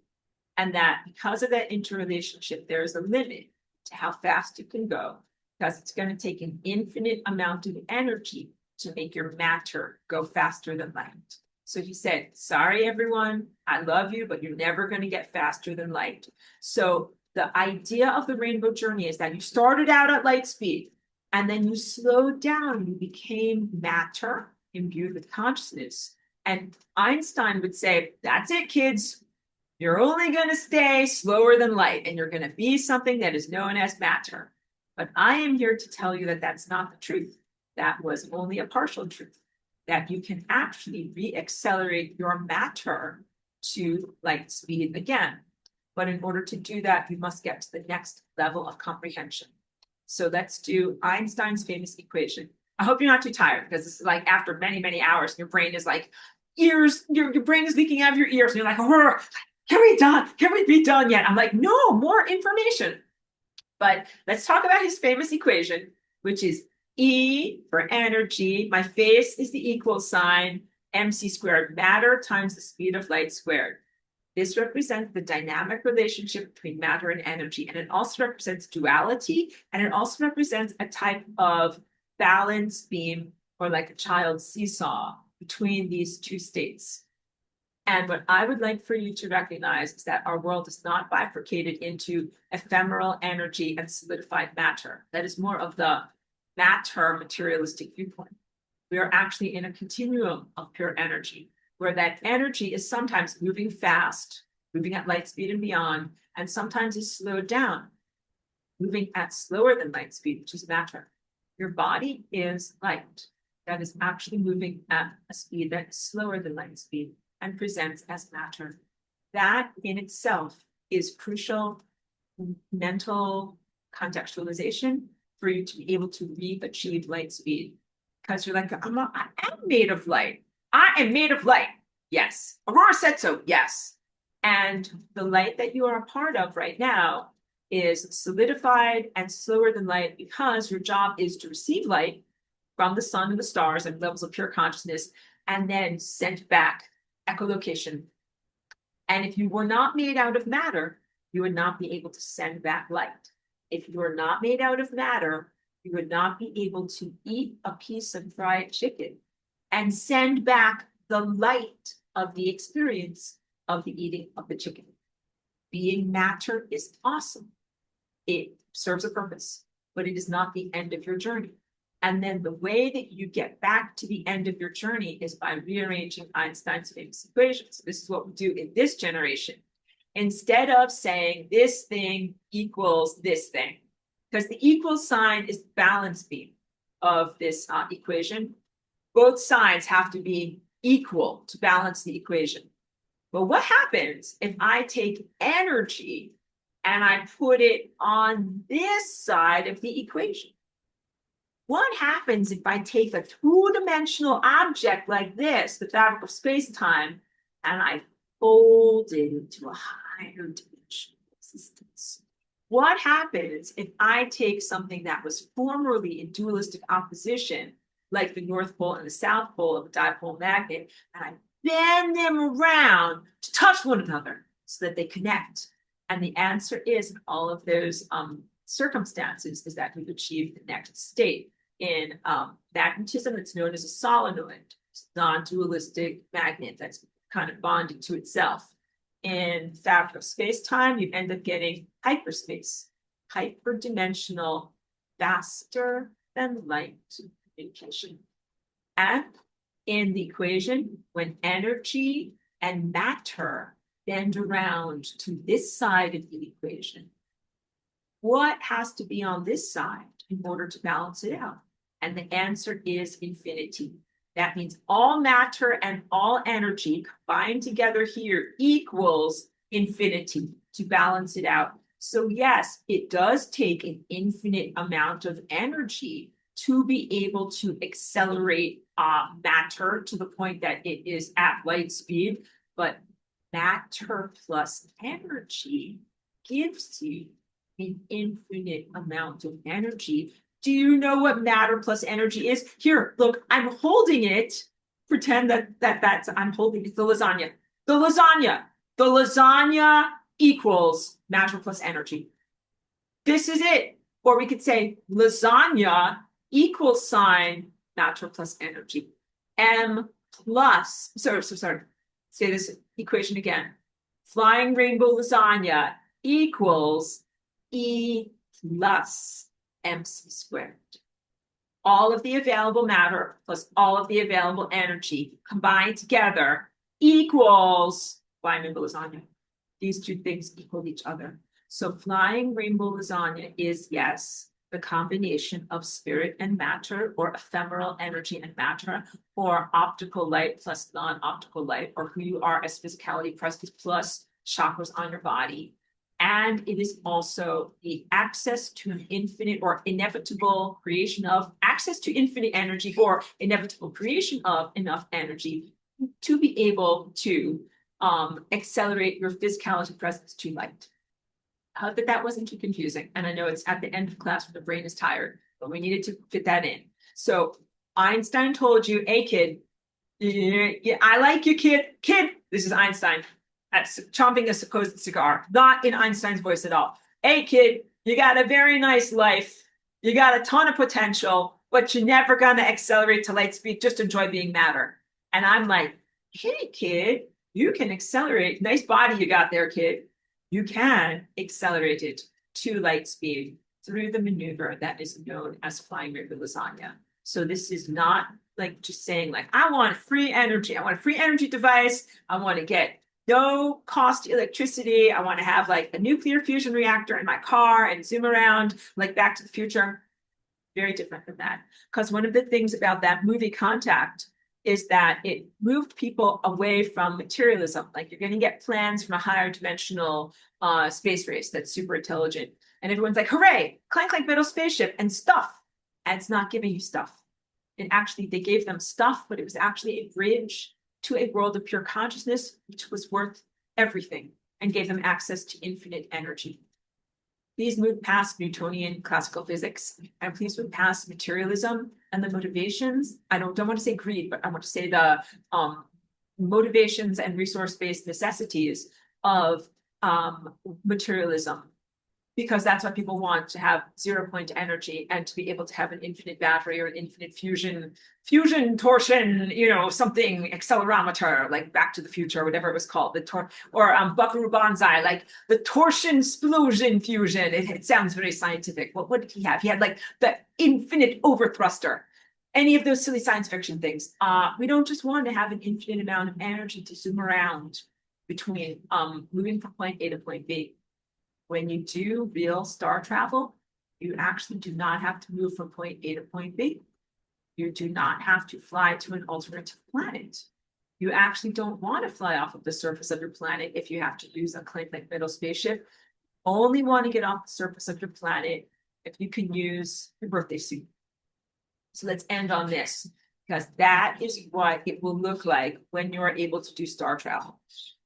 And that because of that interrelationship, there is a limit to how fast you can go, because it's going to take an infinite amount of energy to make your matter go faster than light. So he said, sorry, everyone, I love you, but you're never going to get faster than light. So the idea of the rainbow journey is that you started out at light speed and then you slowed down, you became matter imbued with consciousness. And Einstein would say, that's it, kids. You're only going to stay slower than light and you're going to be something that is known as matter. But I am here to tell you that that's not the truth. That was only a partial truth, that you can actually re-accelerate your matter to light speed again. But in order to do that, you must get to the next level of comprehension. So let's do Einstein's famous equation. I hope you're not too tired, because this is like after many, many hours, your brain is like, ears, your brain is leaking out of your ears, and you're like, Aurora, can we be done yet? I'm like, no, more information. But let's talk about his famous equation, which is E for energy. My face is the equal sign, mc squared, matter times the speed of light squared. This represents the dynamic relationship between matter and energy, and it also represents duality, and it also represents a type of balance beam, or like a child's seesaw, between these two states. And what I would like for you to recognize is that our world is not bifurcated into ephemeral energy and solidified matter. That is more of the matter materialistic viewpoint. We are actually in a continuum of pure energy, where that energy is sometimes moving fast, moving at light speed and beyond, and sometimes is slowed down, moving at slower than light speed, which is matter. Your body is light that is actually moving at a speed that is slower than light speed and presents as matter. That in itself is crucial mental contextualization for you to be able to achieve light speed. Because you're like, I am made of light. I am made of light. Yes. Aurora said so. Yes. And the light that you are a part of right now is solidified and slower than light, because your job is to receive light from the sun and the stars and levels of pure consciousness, and then sent back echolocation. And if you were not made out of matter, you would not be able to send back light. If you are not made out of matter, you would not be able to eat a piece of fried chicken and send back the light of the experience of the eating of the chicken. Being matter is awesome. It serves a purpose, but it is not the end of your journey. And then the way that you get back to the end of your journey is by rearranging Einstein's famous equations. This is what we do in this generation. Instead of saying this thing equals this thing, because the equal sign is the balance beam of this equation, both sides have to be equal to balance the equation. But what happens if I take energy and I put it on this side of the equation? What happens if I take a two-dimensional object like this, the fabric of space-time, and I fold it into a higher dimensional existence? What happens if I take something that was formerly in dualistic opposition, like the North Pole and the South Pole of a dipole magnet, and I bend them around to touch one another so that they connect? And the answer is, in all of those circumstances, is that we've achieved the next state. In magnetism, it's known as a solenoid, non-dualistic magnet that's kind of bonded to itself. In fabric of space-time, you end up getting hyperspace, hyperdimensional, faster than light communication. And in the equation, when energy and matter bend around to this side of the equation, what has to be on this side in order to balance it out? And the answer is infinity. That means all matter and all energy combined together here equals infinity to balance it out. So yes, it does take an infinite amount of energy to be able to accelerate matter to the point that it is at light speed, but matter plus energy gives you an infinite amount of energy. Do you know what matter plus energy is? Here, look, I'm holding it. Pretend that's I'm holding it. The lasagna. The lasagna equals matter plus energy. This is it. Or we could say lasagna equals sign matter plus energy. M plus, sorry. Say this equation again. Flying rainbow lasagna equals E plus mc squared. All of the available matter plus all of the available energy combined together equals flying rainbow lasagna. These two things equal each other. So flying rainbow lasagna is, yes, the combination of spirit and matter, or ephemeral energy and matter, or optical light plus non-optical light, or who you are as physicality presence plus chakras on your body. And it is also the access to an infinite or inevitable creation of access to infinite energy, or inevitable creation of enough energy to be able to accelerate your physicality presence to light. I hope that wasn't too confusing. And I know it's at the end of class when the brain is tired, but we needed to fit that in. So Einstein told you, hey kid, I like you, kid. This is Einstein chomping a supposed cigar, not in Einstein's voice at all. Hey kid, you got a very nice life. You got a ton of potential, but you're never gonna accelerate to light speed. Just enjoy being matter. And I'm like, hey kid, you can accelerate. Nice body you got there, kid. You can accelerate it to light speed through the maneuver that is known as flying rainbow lasagna. So this is not like just saying like, I want free energy. I want a free energy device. I want to get no cost electricity. I want to have like a nuclear fusion reactor in my car and zoom around like Back to the Future. Very different from that. Because one of the things about that movie Contact is that it moved people away from materialism. Like you're going to get plans from a higher dimensional space race that's super intelligent. And everyone's like, hooray, clank, clank, metal spaceship and stuff. And it's not giving you stuff. And actually, they gave them stuff, but it was actually a bridge to a world of pure consciousness, which was worth everything and gave them access to infinite energy. Please move past Newtonian classical physics, and please move past materialism and the motivations. I don't want to say greed, but I want to say the motivations and resource-based necessities of materialism, because that's what people want, to have 0-point energy and to be able to have an infinite battery or an infinite fusion torsion, something accelerometer, like Back to the Future, whatever it was called, or Buckaroo Banzai, like the torsion explosion fusion. It sounds very scientific. What did he have? He had like the infinite overthruster. Any of those silly science fiction things. We don't just want to have an infinite amount of energy to zoom around between moving from point A to point B. When you do real star travel, you actually do not have to move from point A to point B. You do not have to fly to an alternative planet. You actually don't want to fly off of the surface of your planet if you have to use a clank like metal spaceship. Only want to get off the surface of your planet if you can use your birthday suit. So let's end on this, because that is what it will look like when you're able to do star travel.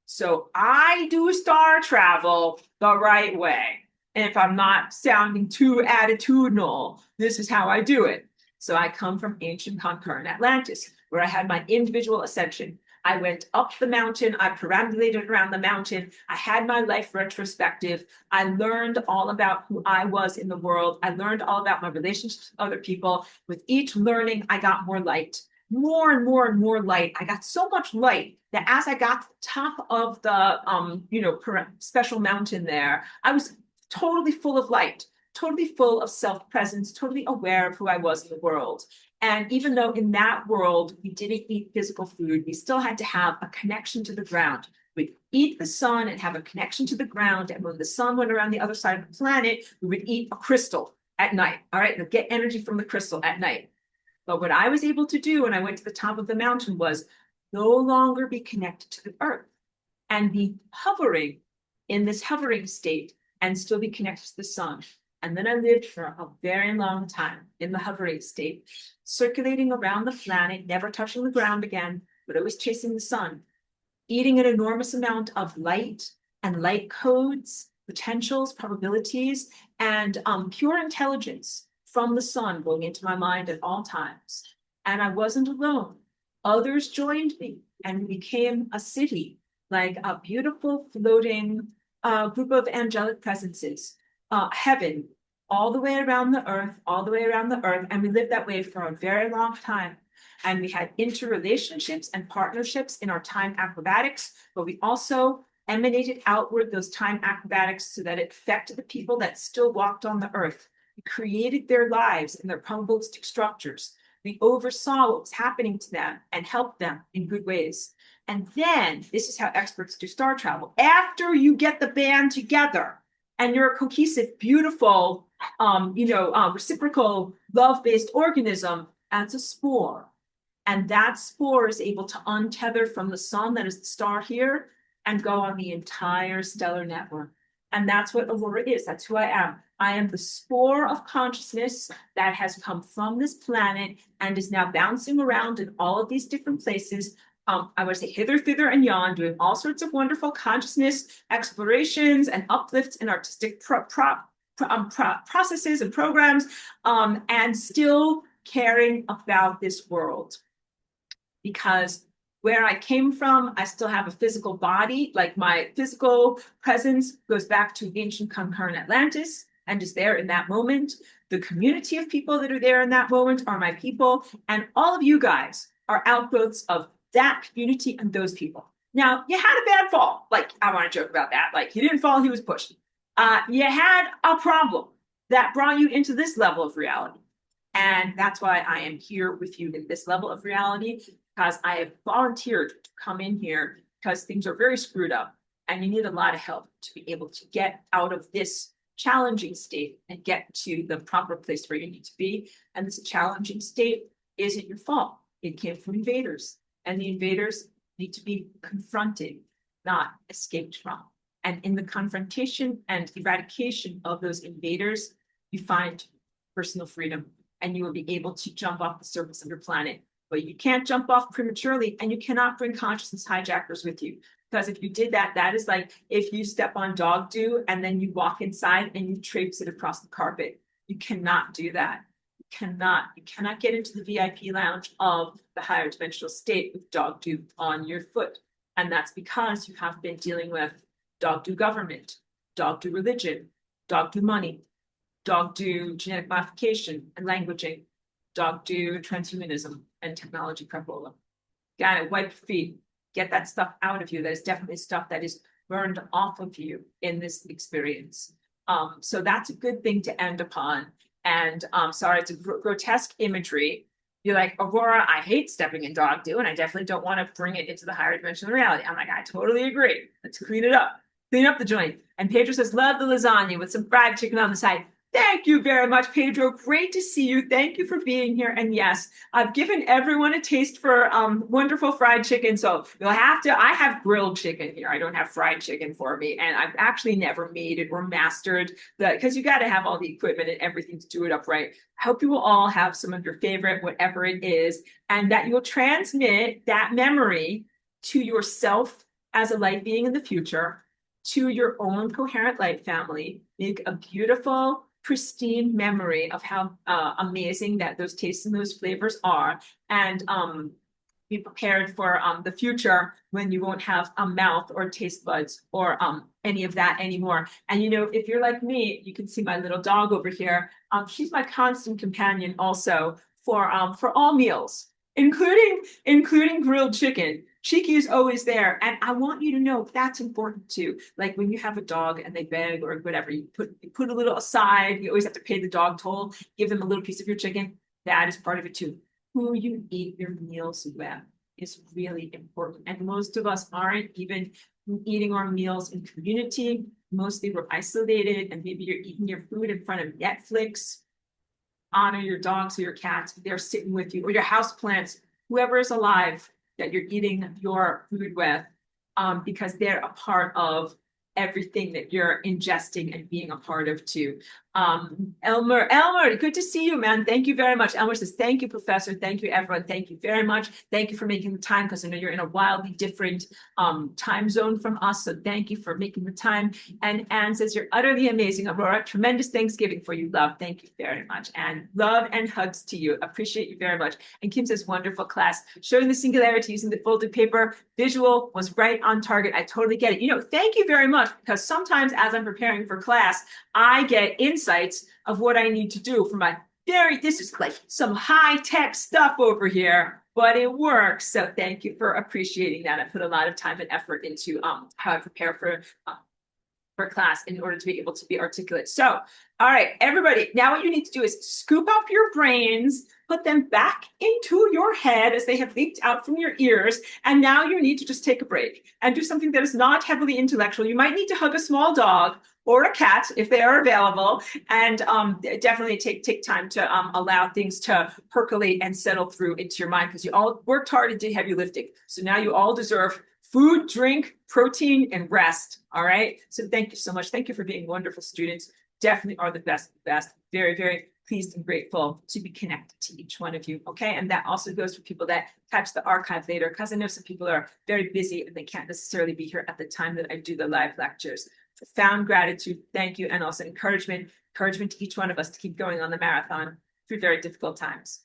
So I do star travel the right way. And if I'm not sounding too attitudinal, this is how I do it. So I come from ancient concurrent Atlantis, where I had my individual ascension. I went up the mountain. I perambulated around the mountain. I had my life retrospective. I learned all about who I was in the world. I learned all about my relationships with other people. With each learning, I got more light. More and more and more light. I got so much light that as I got to the top of the special mountain there, I was totally full of light, totally full of self-presence, totally aware of who I was in the world. And even though in that world we didn't eat physical food, we still had to have a connection to the ground. We'd eat the sun and have a connection to the ground. And when the sun went around the other side of the planet, we would eat a crystal at night. All right, and get energy from the crystal at night. But what I was able to do when I went to the top of the mountain was no longer be connected to the earth and be hovering in this hovering state and still be connected to the sun. And then I lived for a very long time in the hovering state, circulating around the planet, never touching the ground again, but always chasing the sun, eating an enormous amount of light and light codes, potentials, probabilities, and pure intelligence from the sun going into my mind at all times. And I wasn't alone. Others joined me, and we became a city, like a beautiful floating group of angelic presences, heaven, all the way around the earth, all the way around the earth. And we lived that way for a very long time. And we had interrelationships and partnerships in our time acrobatics, but we also emanated outward those time acrobatics so that it affected the people that still walked on the earth. We created their lives and their probabilistic structures. We oversaw what was happening to them and helped them in good ways. And then this is how experts do star travel. After you get the band together and you're a cohesive, beautiful, reciprocal, love-based organism, adds a spore. And that spore is able to untether from the sun, that is the star here, and go on the entire stellar network. And that's what Aurora is. That's who I am. I am the spore of consciousness that has come from this planet and is now bouncing around in all of these different places. I would say hither, thither, and yon, doing all sorts of wonderful consciousness explorations and uplifts and artistic processes and programs, and still caring about this world. Because where I came from, I still have a physical body. Like my physical presence goes back to ancient concurrent Atlantis and is there in that moment. The community of people that are there in that moment are my people. And all of you guys are outgrowths of that community and those people. Now, you had a bad fall. Like, I want to joke about that. Like, he didn't fall, he was pushed. You had a problem that brought you into this level of reality. And that's why I am here with you in this level of reality, because I have volunteered to come in here because things are very screwed up and you need a lot of help to be able to get out of this challenging state and get to the proper place where you need to be. And this challenging state isn't your fault. It came from invaders, and the invaders need to be confronted, not escaped from. And in the confrontation and eradication of those invaders, you find personal freedom, and you will be able to jump off the surface of your planet. But you can't jump off prematurely, and you cannot bring consciousness hijackers with you. Because if you did that, that is like if you step on dog dew and then you walk inside and you traipse it across the carpet. You cannot do that. You cannot get into the VIP lounge of the higher dimensional state with dog dew on your foot. And that's because you have been dealing with dog dew government, dog dew religion, dog dew money, dog dew genetic modification and languaging, dog dew transhumanism and technology crapola. Gotta wipe your feet, get that stuff out of you. That is definitely stuff that is burned off of you in this experience. So that's a good thing to end upon. And sorry, it's a grotesque imagery. You're like, Aurora, I hate stepping in dog dew, and I definitely don't want to bring it into the higher dimensional reality. I'm like, I totally agree. Let's clean it up. Clean up the joint. And Pedro says, love the lasagna with some fried chicken on the side. Thank you very much, Pedro. Great to see you. Thank you for being here. And yes, I've given everyone a taste for wonderful fried chicken. So you'll have to, I have grilled chicken here. I don't have fried chicken for me. And I've actually never made it or mastered that, because you got to have all the equipment and everything to do it up right. I hope you will all have some of your favorite, whatever it is, and that you'll transmit that memory to yourself as a light being in the future, to your own coherent light family. Make a beautiful, pristine memory of how amazing that those tastes and those flavors are, and be prepared for the future when you won't have a mouth or taste buds or any of that anymore. And you know, if you're like me, you can see my little dog over here. She's my constant companion also for all meals, including grilled chicken. Cheeky is always there. And I want you to know that's important too. Like when you have a dog and they beg or whatever, you put a little aside. You always have to pay the dog toll, give them a little piece of your chicken. That is part of it too. Who you eat your meals with is really important. And most of us aren't even eating our meals in community. Mostly we're isolated, and maybe you're eating your food in front of Netflix. Honor your dogs or your cats if they're sitting with you, or your houseplants, whoever is alive that you're eating your food with, because they're a part of everything that you're ingesting and being a part of too. Elmer, good to see you, man. Thank you very much. Elmer says, thank you, Professor. Thank you, everyone. Thank you very much. Thank you for making the time, because I know you're in a wildly different time zone from us. So thank you for making the time. And Anne says, you're utterly amazing, Aurora. Tremendous Thanksgiving for you, love. Thank you very much. And love and hugs to you. Appreciate you very much. And Kim says, wonderful class. Showing the singularity using the folded paper. Visual was right on target. I totally get it. You know, thank you very much, because sometimes as I'm preparing for class, I get insights of what I need to do for my this is like some high-tech stuff over here. but it works. So thank you for appreciating that. I put a lot of time and effort into how I prepare for class in order to be able to be articulate. So, all right, everybody, now what you need to do is scoop up your brains, put them back into your head as they have leaked out from your ears. And now you need to just take a break and do something that is not heavily intellectual. You might need to hug a small dog or a cat if they are available, and definitely take time to allow things to percolate and settle through into your mind, because you all worked hard and did heavy lifting. So now you all deserve food, drink, protein, and rest. All right. So thank you so much. Thank you for being wonderful students. Definitely are the best, best. Very, very pleased and grateful to be connected to each one of you. Okay. And that also goes for people that catch the archive later, because I know some people are very busy and they can't necessarily be here at the time that I do the live lectures. Profound gratitude. Thank you. And also encouragement to each one of us to keep going on the marathon through very difficult times.